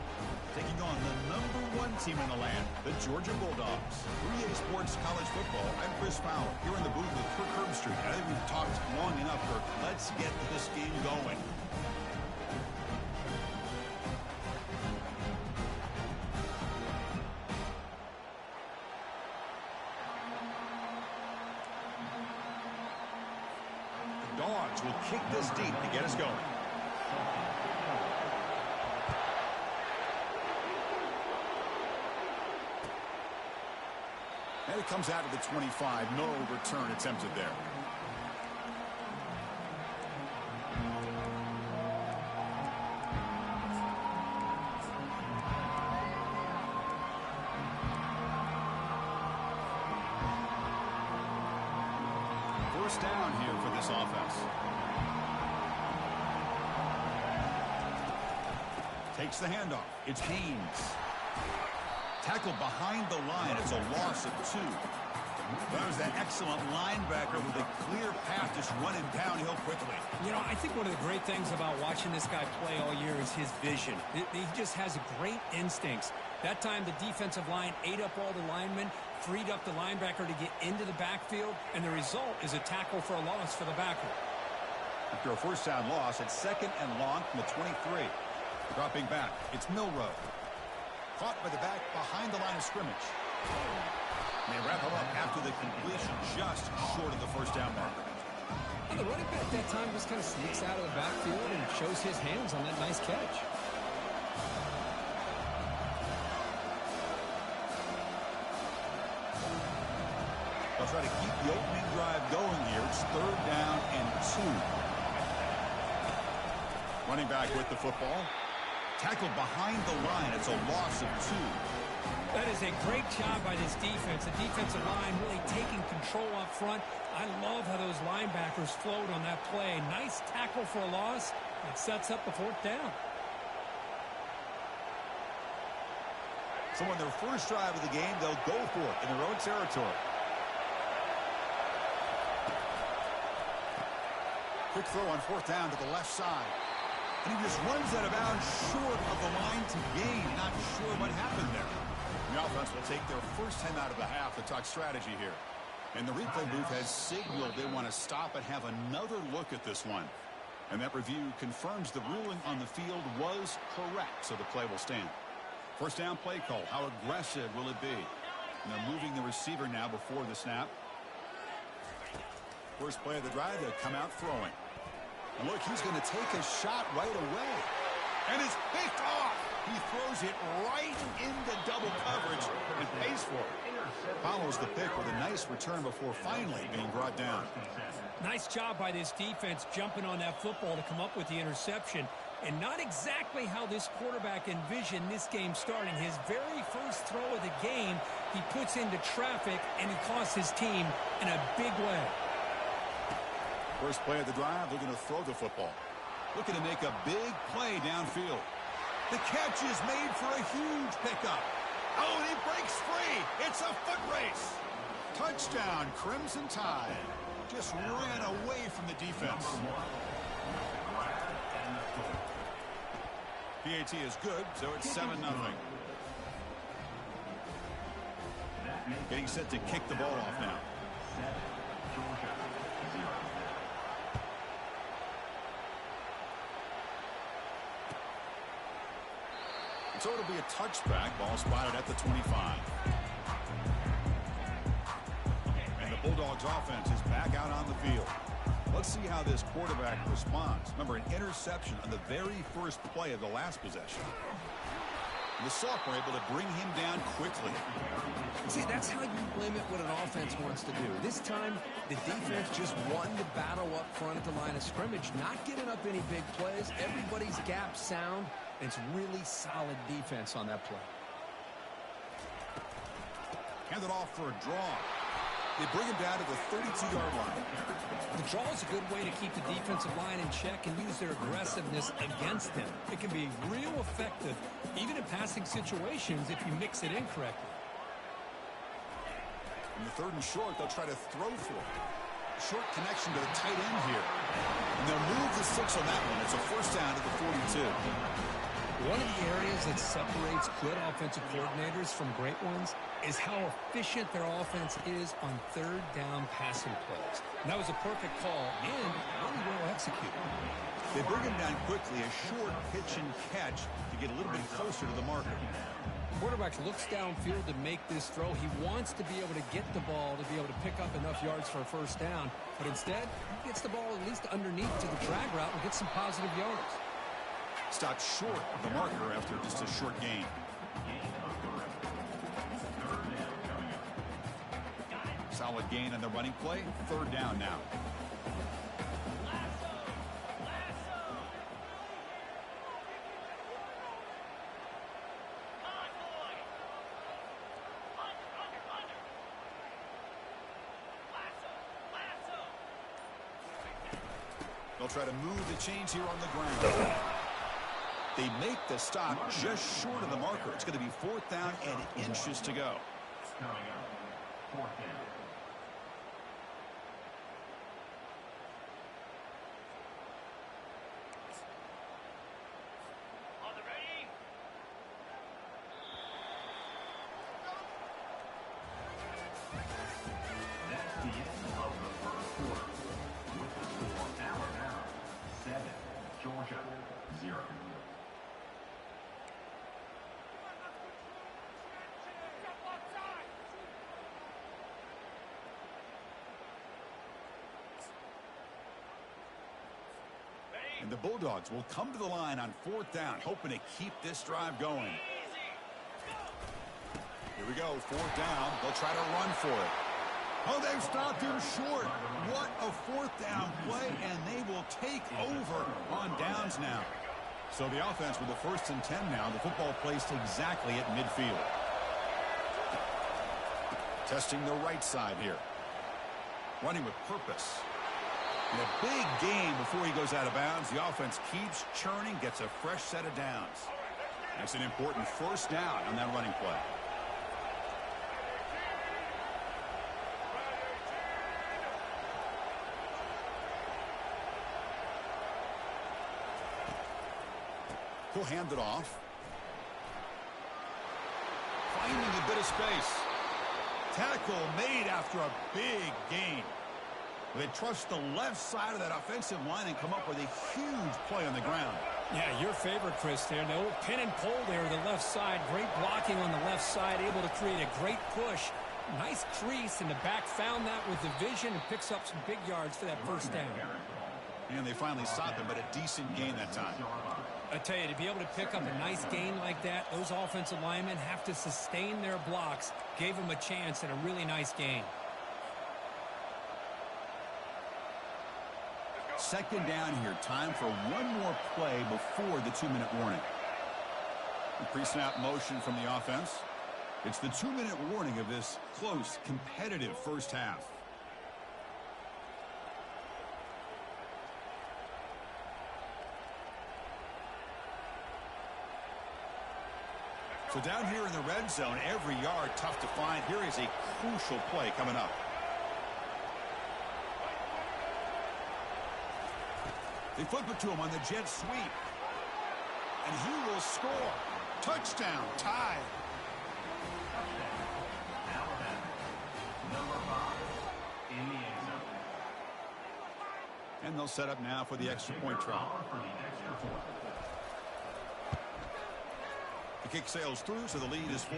F: taking on the #1 team in the land, the Georgia Bulldogs. 3A Sports College Football, I'm Chris Fowler, here in the booth with Kirk Herbstreit. I think we've talked long enough, Kirk. Let's get this game going. The Dogs will kick this deep to get us going. And it comes out of the 25. No return attempted there. First down here for this offense. Takes the handoff. It's Haynes. Tackled behind the line. It's a loss of 2. That was that excellent linebacker with a clear path just running downhill quickly.
E: You know, I think one of the great things about watching this guy play all year is his vision. He just has great instincts. That time, the defensive line ate up all the linemen, freed up the linebacker to get into the backfield, and the result is a tackle for a loss for the backer.
F: After a first down loss, it's 2nd and long from the 23. Dropping back, it's Milrow. Caught by the back behind the line of scrimmage. And they wrap him up after the completion, just short of the first down marker.
E: And the running back that time just kind of sneaks out of the backfield and shows his hands on that nice catch.
F: They'll try to keep the opening drive going here. It's 3rd down and 2. Running back with the football. Tackled behind the line. It's a loss of 2.
E: That is a great job by this defense. The defensive line really taking control up front. I love how those linebackers flowed on that play. Nice tackle for a loss. It sets up the 4th down.
F: So on their first drive of the game, they'll go for it in their own territory. Quick throw on 4th down to the left side. And he just runs out of bounds short of the line to gain. Not sure what happened there. The offense will take their first 10 out of the half to talk strategy here. And the replay booth has signaled they want to stop and have another look at this one. And that review confirms the ruling on the field was correct, so the play will stand. First down play call. How aggressive will it be? And they're moving the receiver now before the snap. First play of the drive, they'll come out throwing. And look, he's going to take a shot right away. And it's picked off. He throws it right into double coverage and pays for it. Follows the pick with a nice return before finally being brought down.
E: Nice job by this defense jumping on that football to come up with the interception. And not exactly how this quarterback envisioned this game starting. His very first throw of the game, he puts into traffic, and he costs his team in a big way.
F: First play of the drive, they're going to throw the football. Looking to make a big play downfield. The catch is made for a huge pickup. Oh, and he breaks free. It's a foot race. Touchdown, Crimson Tide. Just ran away from the defense. PAT is good, so it's 7-0. Getting set to kick the ball off now. So it'll be a touchback. Ball spotted at the 25. And the Bulldogs offense is back out on the field. Let's see how this quarterback responds. Remember, an interception on the very first play of the last possession. And the sophomore able to bring him down quickly.
B: See, that's how you limit what an offense wants to do. This time, the defense just won the battle up front at the line of scrimmage, not giving up any big plays. Everybody's gap sound. It's really solid defense on that play.
F: Hand it off for a draw. They bring him down to the 32-yard line.
E: The draw is a good way to keep the defensive line in check and use their aggressiveness against them. It can be real effective, even in passing situations, if you mix it in correctly.
F: In the 3rd and short, they'll try to throw for it. Short connection to the tight end here. And they'll move the 6 on that one. It's a first down to the 42.
E: One of the areas that separates good offensive coordinators from great ones is how efficient their offense is on third down passing plays. And that was a perfect call and really well executed.
F: They bring him down quickly, a short pitch and catch to get a little bit closer to the marker.
E: Quarterback looks downfield to make this throw. He wants to be able to get the ball to be able to pick up enough yards for a first down. But instead, he gets the ball at least underneath to the drag route and gets some positive yards.
F: Stopped short of the marker after just a short gain. Solid gain on the running play. Third down now. They'll try to move the chains here on the ground. They make the stop just short of the marker. It's going to be fourth down and inches to go.
D: Coming up, fourth down. That's the end of the first quarter. With the score, Alabama 7, Georgia 0.
F: And the Bulldogs will come to the line on fourth down, hoping to keep this drive going. Here we go, fourth down. They'll try to run for it. Oh, they've stopped him short. What a fourth down play, and they will take over on downs now. So the offense with the 1st and 10 now. The football placed exactly at midfield. Testing the right side here. Running with purpose. And a big gain before he goes out of bounds. The offense keeps churning, gets a fresh set of downs. That's an important first down on that running play. He'll hand it off. Finding a bit of space. Tackle made after a big gain. They trust the left side of that offensive line and come up with a huge play on the ground.
E: Yeah, your favorite, Chris, there. The old pin and pull there, the left side. Great blocking on the left side, able to create a great push. Nice crease, and the back found that with the vision and picks up some big yards for that first down.
F: And they finally stopped him, but a decent gain that time.
E: I tell you, to be able to pick up a nice gain like that, those offensive linemen have to sustain their blocks. Gave them a chance at a really nice gain.
F: Second down here. Time for one more play before the 2-minute warning. Pre-snap motion from the offense. It's the 2-minute warning of this close, competitive first half. So down here in the red zone, every yard tough to find. Here is a crucial play coming up. They flip it to him on the jet sweep. And he will score. Touchdown, tie.
D: Alabama, number 5, in the end zone.
F: And they'll set up now for the extra point try.
D: For the extra point.
F: The kick sails through, so the lead is 14-0.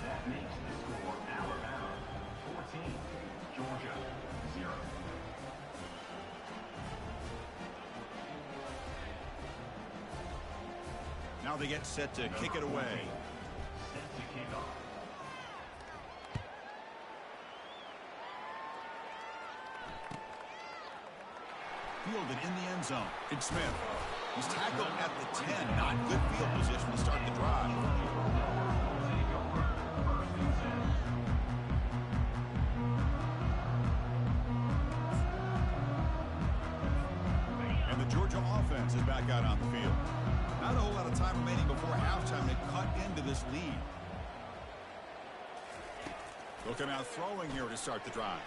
D: That makes the score Alabama 14, Georgia 0.
F: Now they get set to kick it away.
D: Set to kick off.
F: Fielded in the end zone. It's Smith. He's tackled at the 10. Not good field position to start the drive. And the Georgia offense is back out on the field. Not a whole lot of time remaining before halftime to cut into this lead. They'll come out throwing here to start the drive.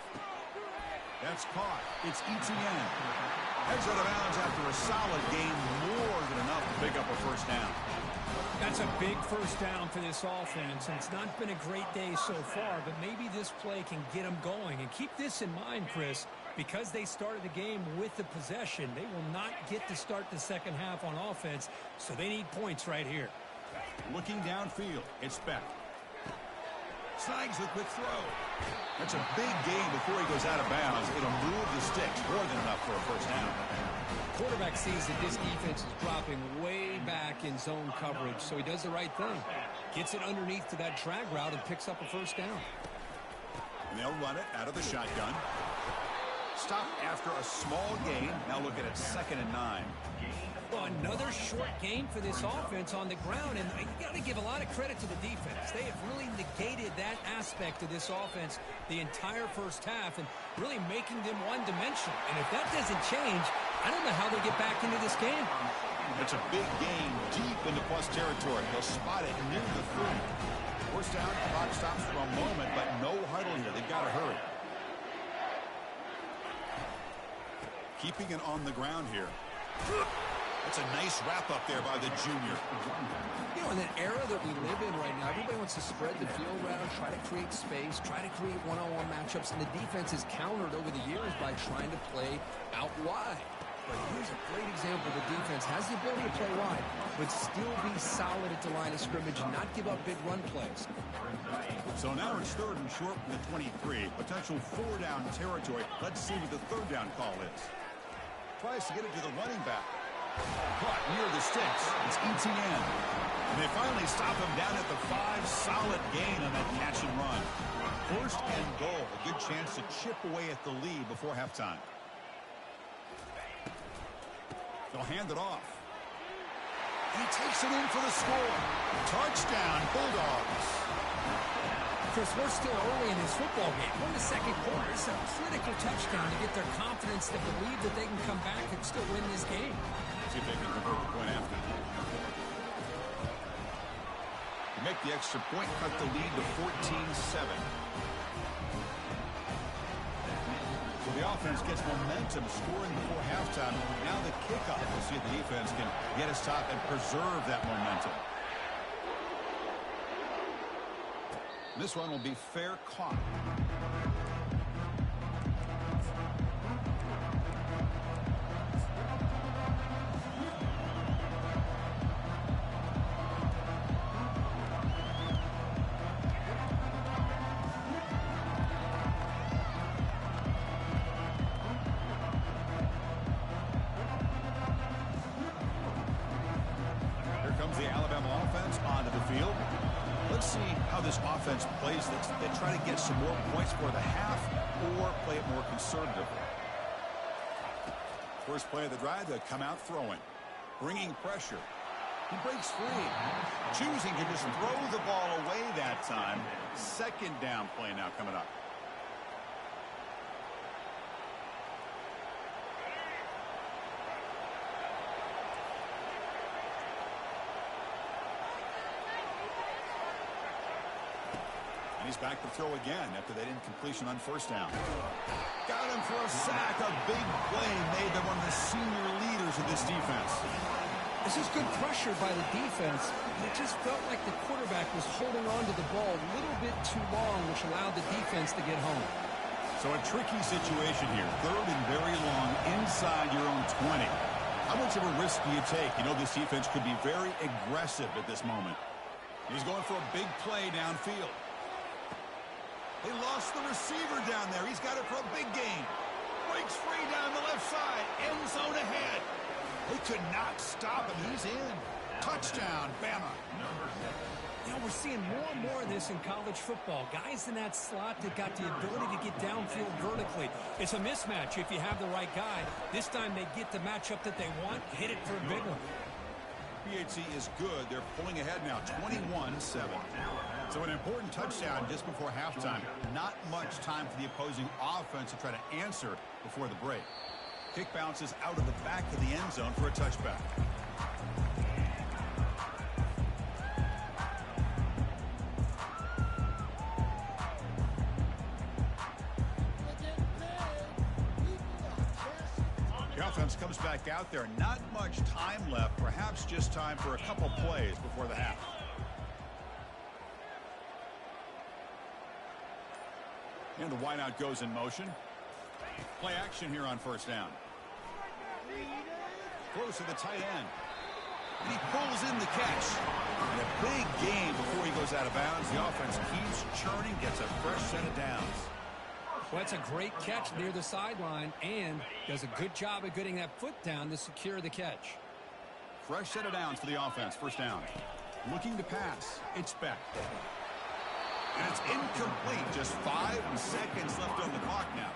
F: That's caught. It's Etienne. Heads out of bounds after a solid game, more than enough to pick up a first down.
E: That's a big first down for this offense, and it's not been a great day so far, but maybe this play can get them going. And keep this in mind, Chris, because they started the game with the possession, they will not get to start the second half on offense, so they need points right here.
F: Looking downfield, it's Beck. Snags the quick throw. That's a big gain before he goes out of bounds. It'll move the sticks, more than enough for a first down.
E: Quarterback sees that this defense is dropping way back in zone coverage, so he does the right thing. Gets it underneath to that drag route and picks up a first down.
F: And they'll run it out of the shotgun. Stop after a small gain. Now look at it, 2nd and 9.
E: Well, another short gain for this offense on the ground, and you got to give a lot of credit to the defense. They have really negated that aspect of this offense the entire first half and really making them one-dimensional. And if that doesn't change, I don't know how they get back into this game.
F: It's a big gain deep into plus territory. They'll spot it near the 30. First down, clock stops for a moment, but no huddle here. They've got to hurry. Keeping it on the ground here. That's a nice wrap up there by the junior.
E: You know, in the era that we live in right now, everybody wants to spread the field around, try to create space, try to create one-on-one matchups, and the defense has countered over the years by trying to play out wide. But here's a great example. The defense has the ability to play wide, but still be solid at the line of scrimmage and not give up big run plays.
F: So now it's 3rd and short from the 23. Potential 4-down territory. Let's see what the 3rd down call is. Tries to get it to the running back. Caught near the sticks. It's ETN. And they finally stop him down at the 5. Solid gain on that catch and run. 1st and goal. A good chance to chip away at the lead before halftime. They'll hand it off. He takes it in for the score. Touchdown, Bulldogs.
E: Chris, we're still early in this football game. We're in the second quarter. It's a critical touchdown to get their confidence to believe that they can come back and still win this game.
F: See if they can convert the point after. To make the extra point, cut the lead to 14-7. So the offense gets momentum, scoring before halftime. Now the kickoff. We'll see if the defense can get a stop and preserve that momentum. This one will be fair caught. Here comes the Alabama offense onto the field. Let's see how this offense plays this. They try to get some more points for the half or play it more conservatively. First play of the drive, they come out throwing. Bringing pressure. He breaks free. Choosing to just throw the ball away that time. 2nd down play now coming up. And he's back to throw again after that incompletion on 1st down. Got him for a sack. A big play made by one of the senior leaders of this defense.
E: This is good pressure by the defense. It just felt like the quarterback was holding on to the ball a little bit too long, which allowed the defense to get home.
F: So a tricky situation here. 3rd and very long inside your own 20. How much of a risk do you take? You know this defense could be very aggressive at this moment. He's going for a big play downfield. They lost the receiver down there. He's got it for a big gain. Breaks free down the left side. End zone ahead. They could not stop him. He's in. Touchdown, Bama.
E: You know, we're seeing more and more of this in college football. Guys in that slot that got the ability to get downfield vertically. It's a mismatch if you have the right guy. This time they get the matchup that they want, hit it for a big one.
F: PHC is good. They're pulling ahead now, 21-7. So an important touchdown just before halftime. Not much time for the opposing offense to try to answer before the break. Kick bounces out of the back of the end zone for a touchback. comes back out there. Not much time left. Perhaps just time for a couple plays before the half. And the wideout goes in motion. Play action here on first down. Close to the tight end. And he pulls in the catch. And a big gain before he goes out of bounds. The offense keeps churning, gets a fresh set of downs.
E: Well, that's a great catch near the sideline and does a good job of getting that foot down to secure the catch.
F: Fresh set of downs for the offense. First down. Looking to pass. It's Beck. And it's incomplete. Just 5 seconds left on the clock now.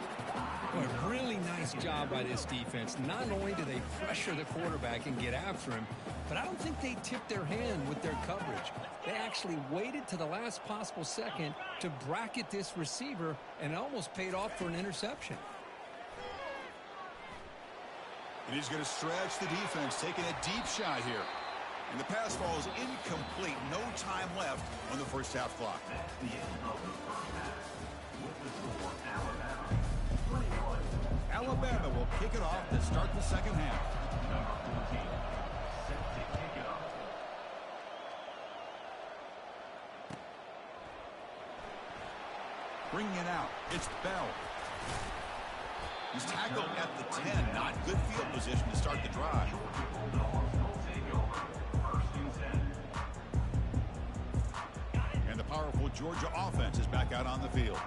E: Boy, really nice job by this defense. Not only do they pressure the quarterback and get after him, but I don't think they tipped their hand with their coverage. They actually waited to the last possible second to bracket this receiver, and it almost paid off for an interception.
F: And he's going to stretch the defense, taking a deep shot here. And the pass falls incomplete. No time left on the first half clock.
D: That's the end of the first half. With the score, Alabama 21.
F: Alabama will kick it off to start the second half.
D: Number 14, set to kick it off.
F: Bringing it out. It's Bell. He's tackled at the 10. Not good field position to start the drive. And the powerful Georgia offense is back out on the field.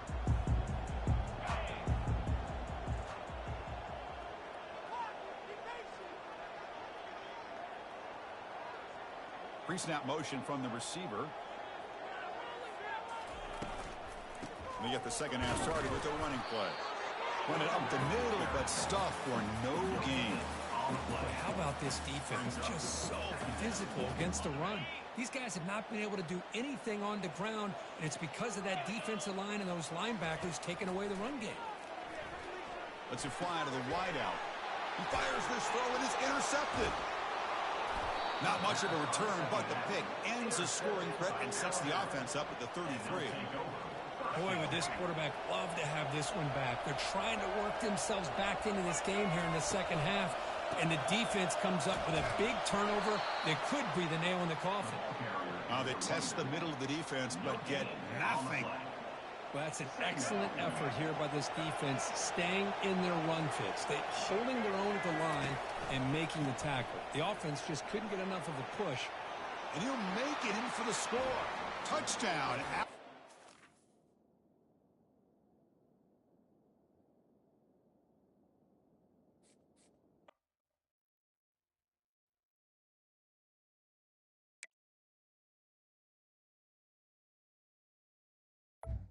F: Pre-snap motion from the receiver. And they get the second half started with a running play. Run it up the middle, but stuffed for no gain.
E: How about this defense? Just so physical against the run. These guys have not been able to do anything on the ground, and it's because of that defensive line and those linebackers taking away the run game.
F: Let's it fly to the wideout. He fires this throw and is intercepted. Not much of a return, but the pick ends a scoring threat and sets the offense up at the 33.
E: Boy, would this quarterback love to have this one back. They're trying to work themselves back into this game here in the second half, and the defense comes up with a big turnover that could be the nail in the coffin.
F: They test the middle of the defense, but get nothing.
E: Well, that's an excellent effort here by this defense, staying in their run fits. They're holding their own at the line and making the tackle. The offense just couldn't get enough of a push.
F: And he'll make it in for the score. Touchdown.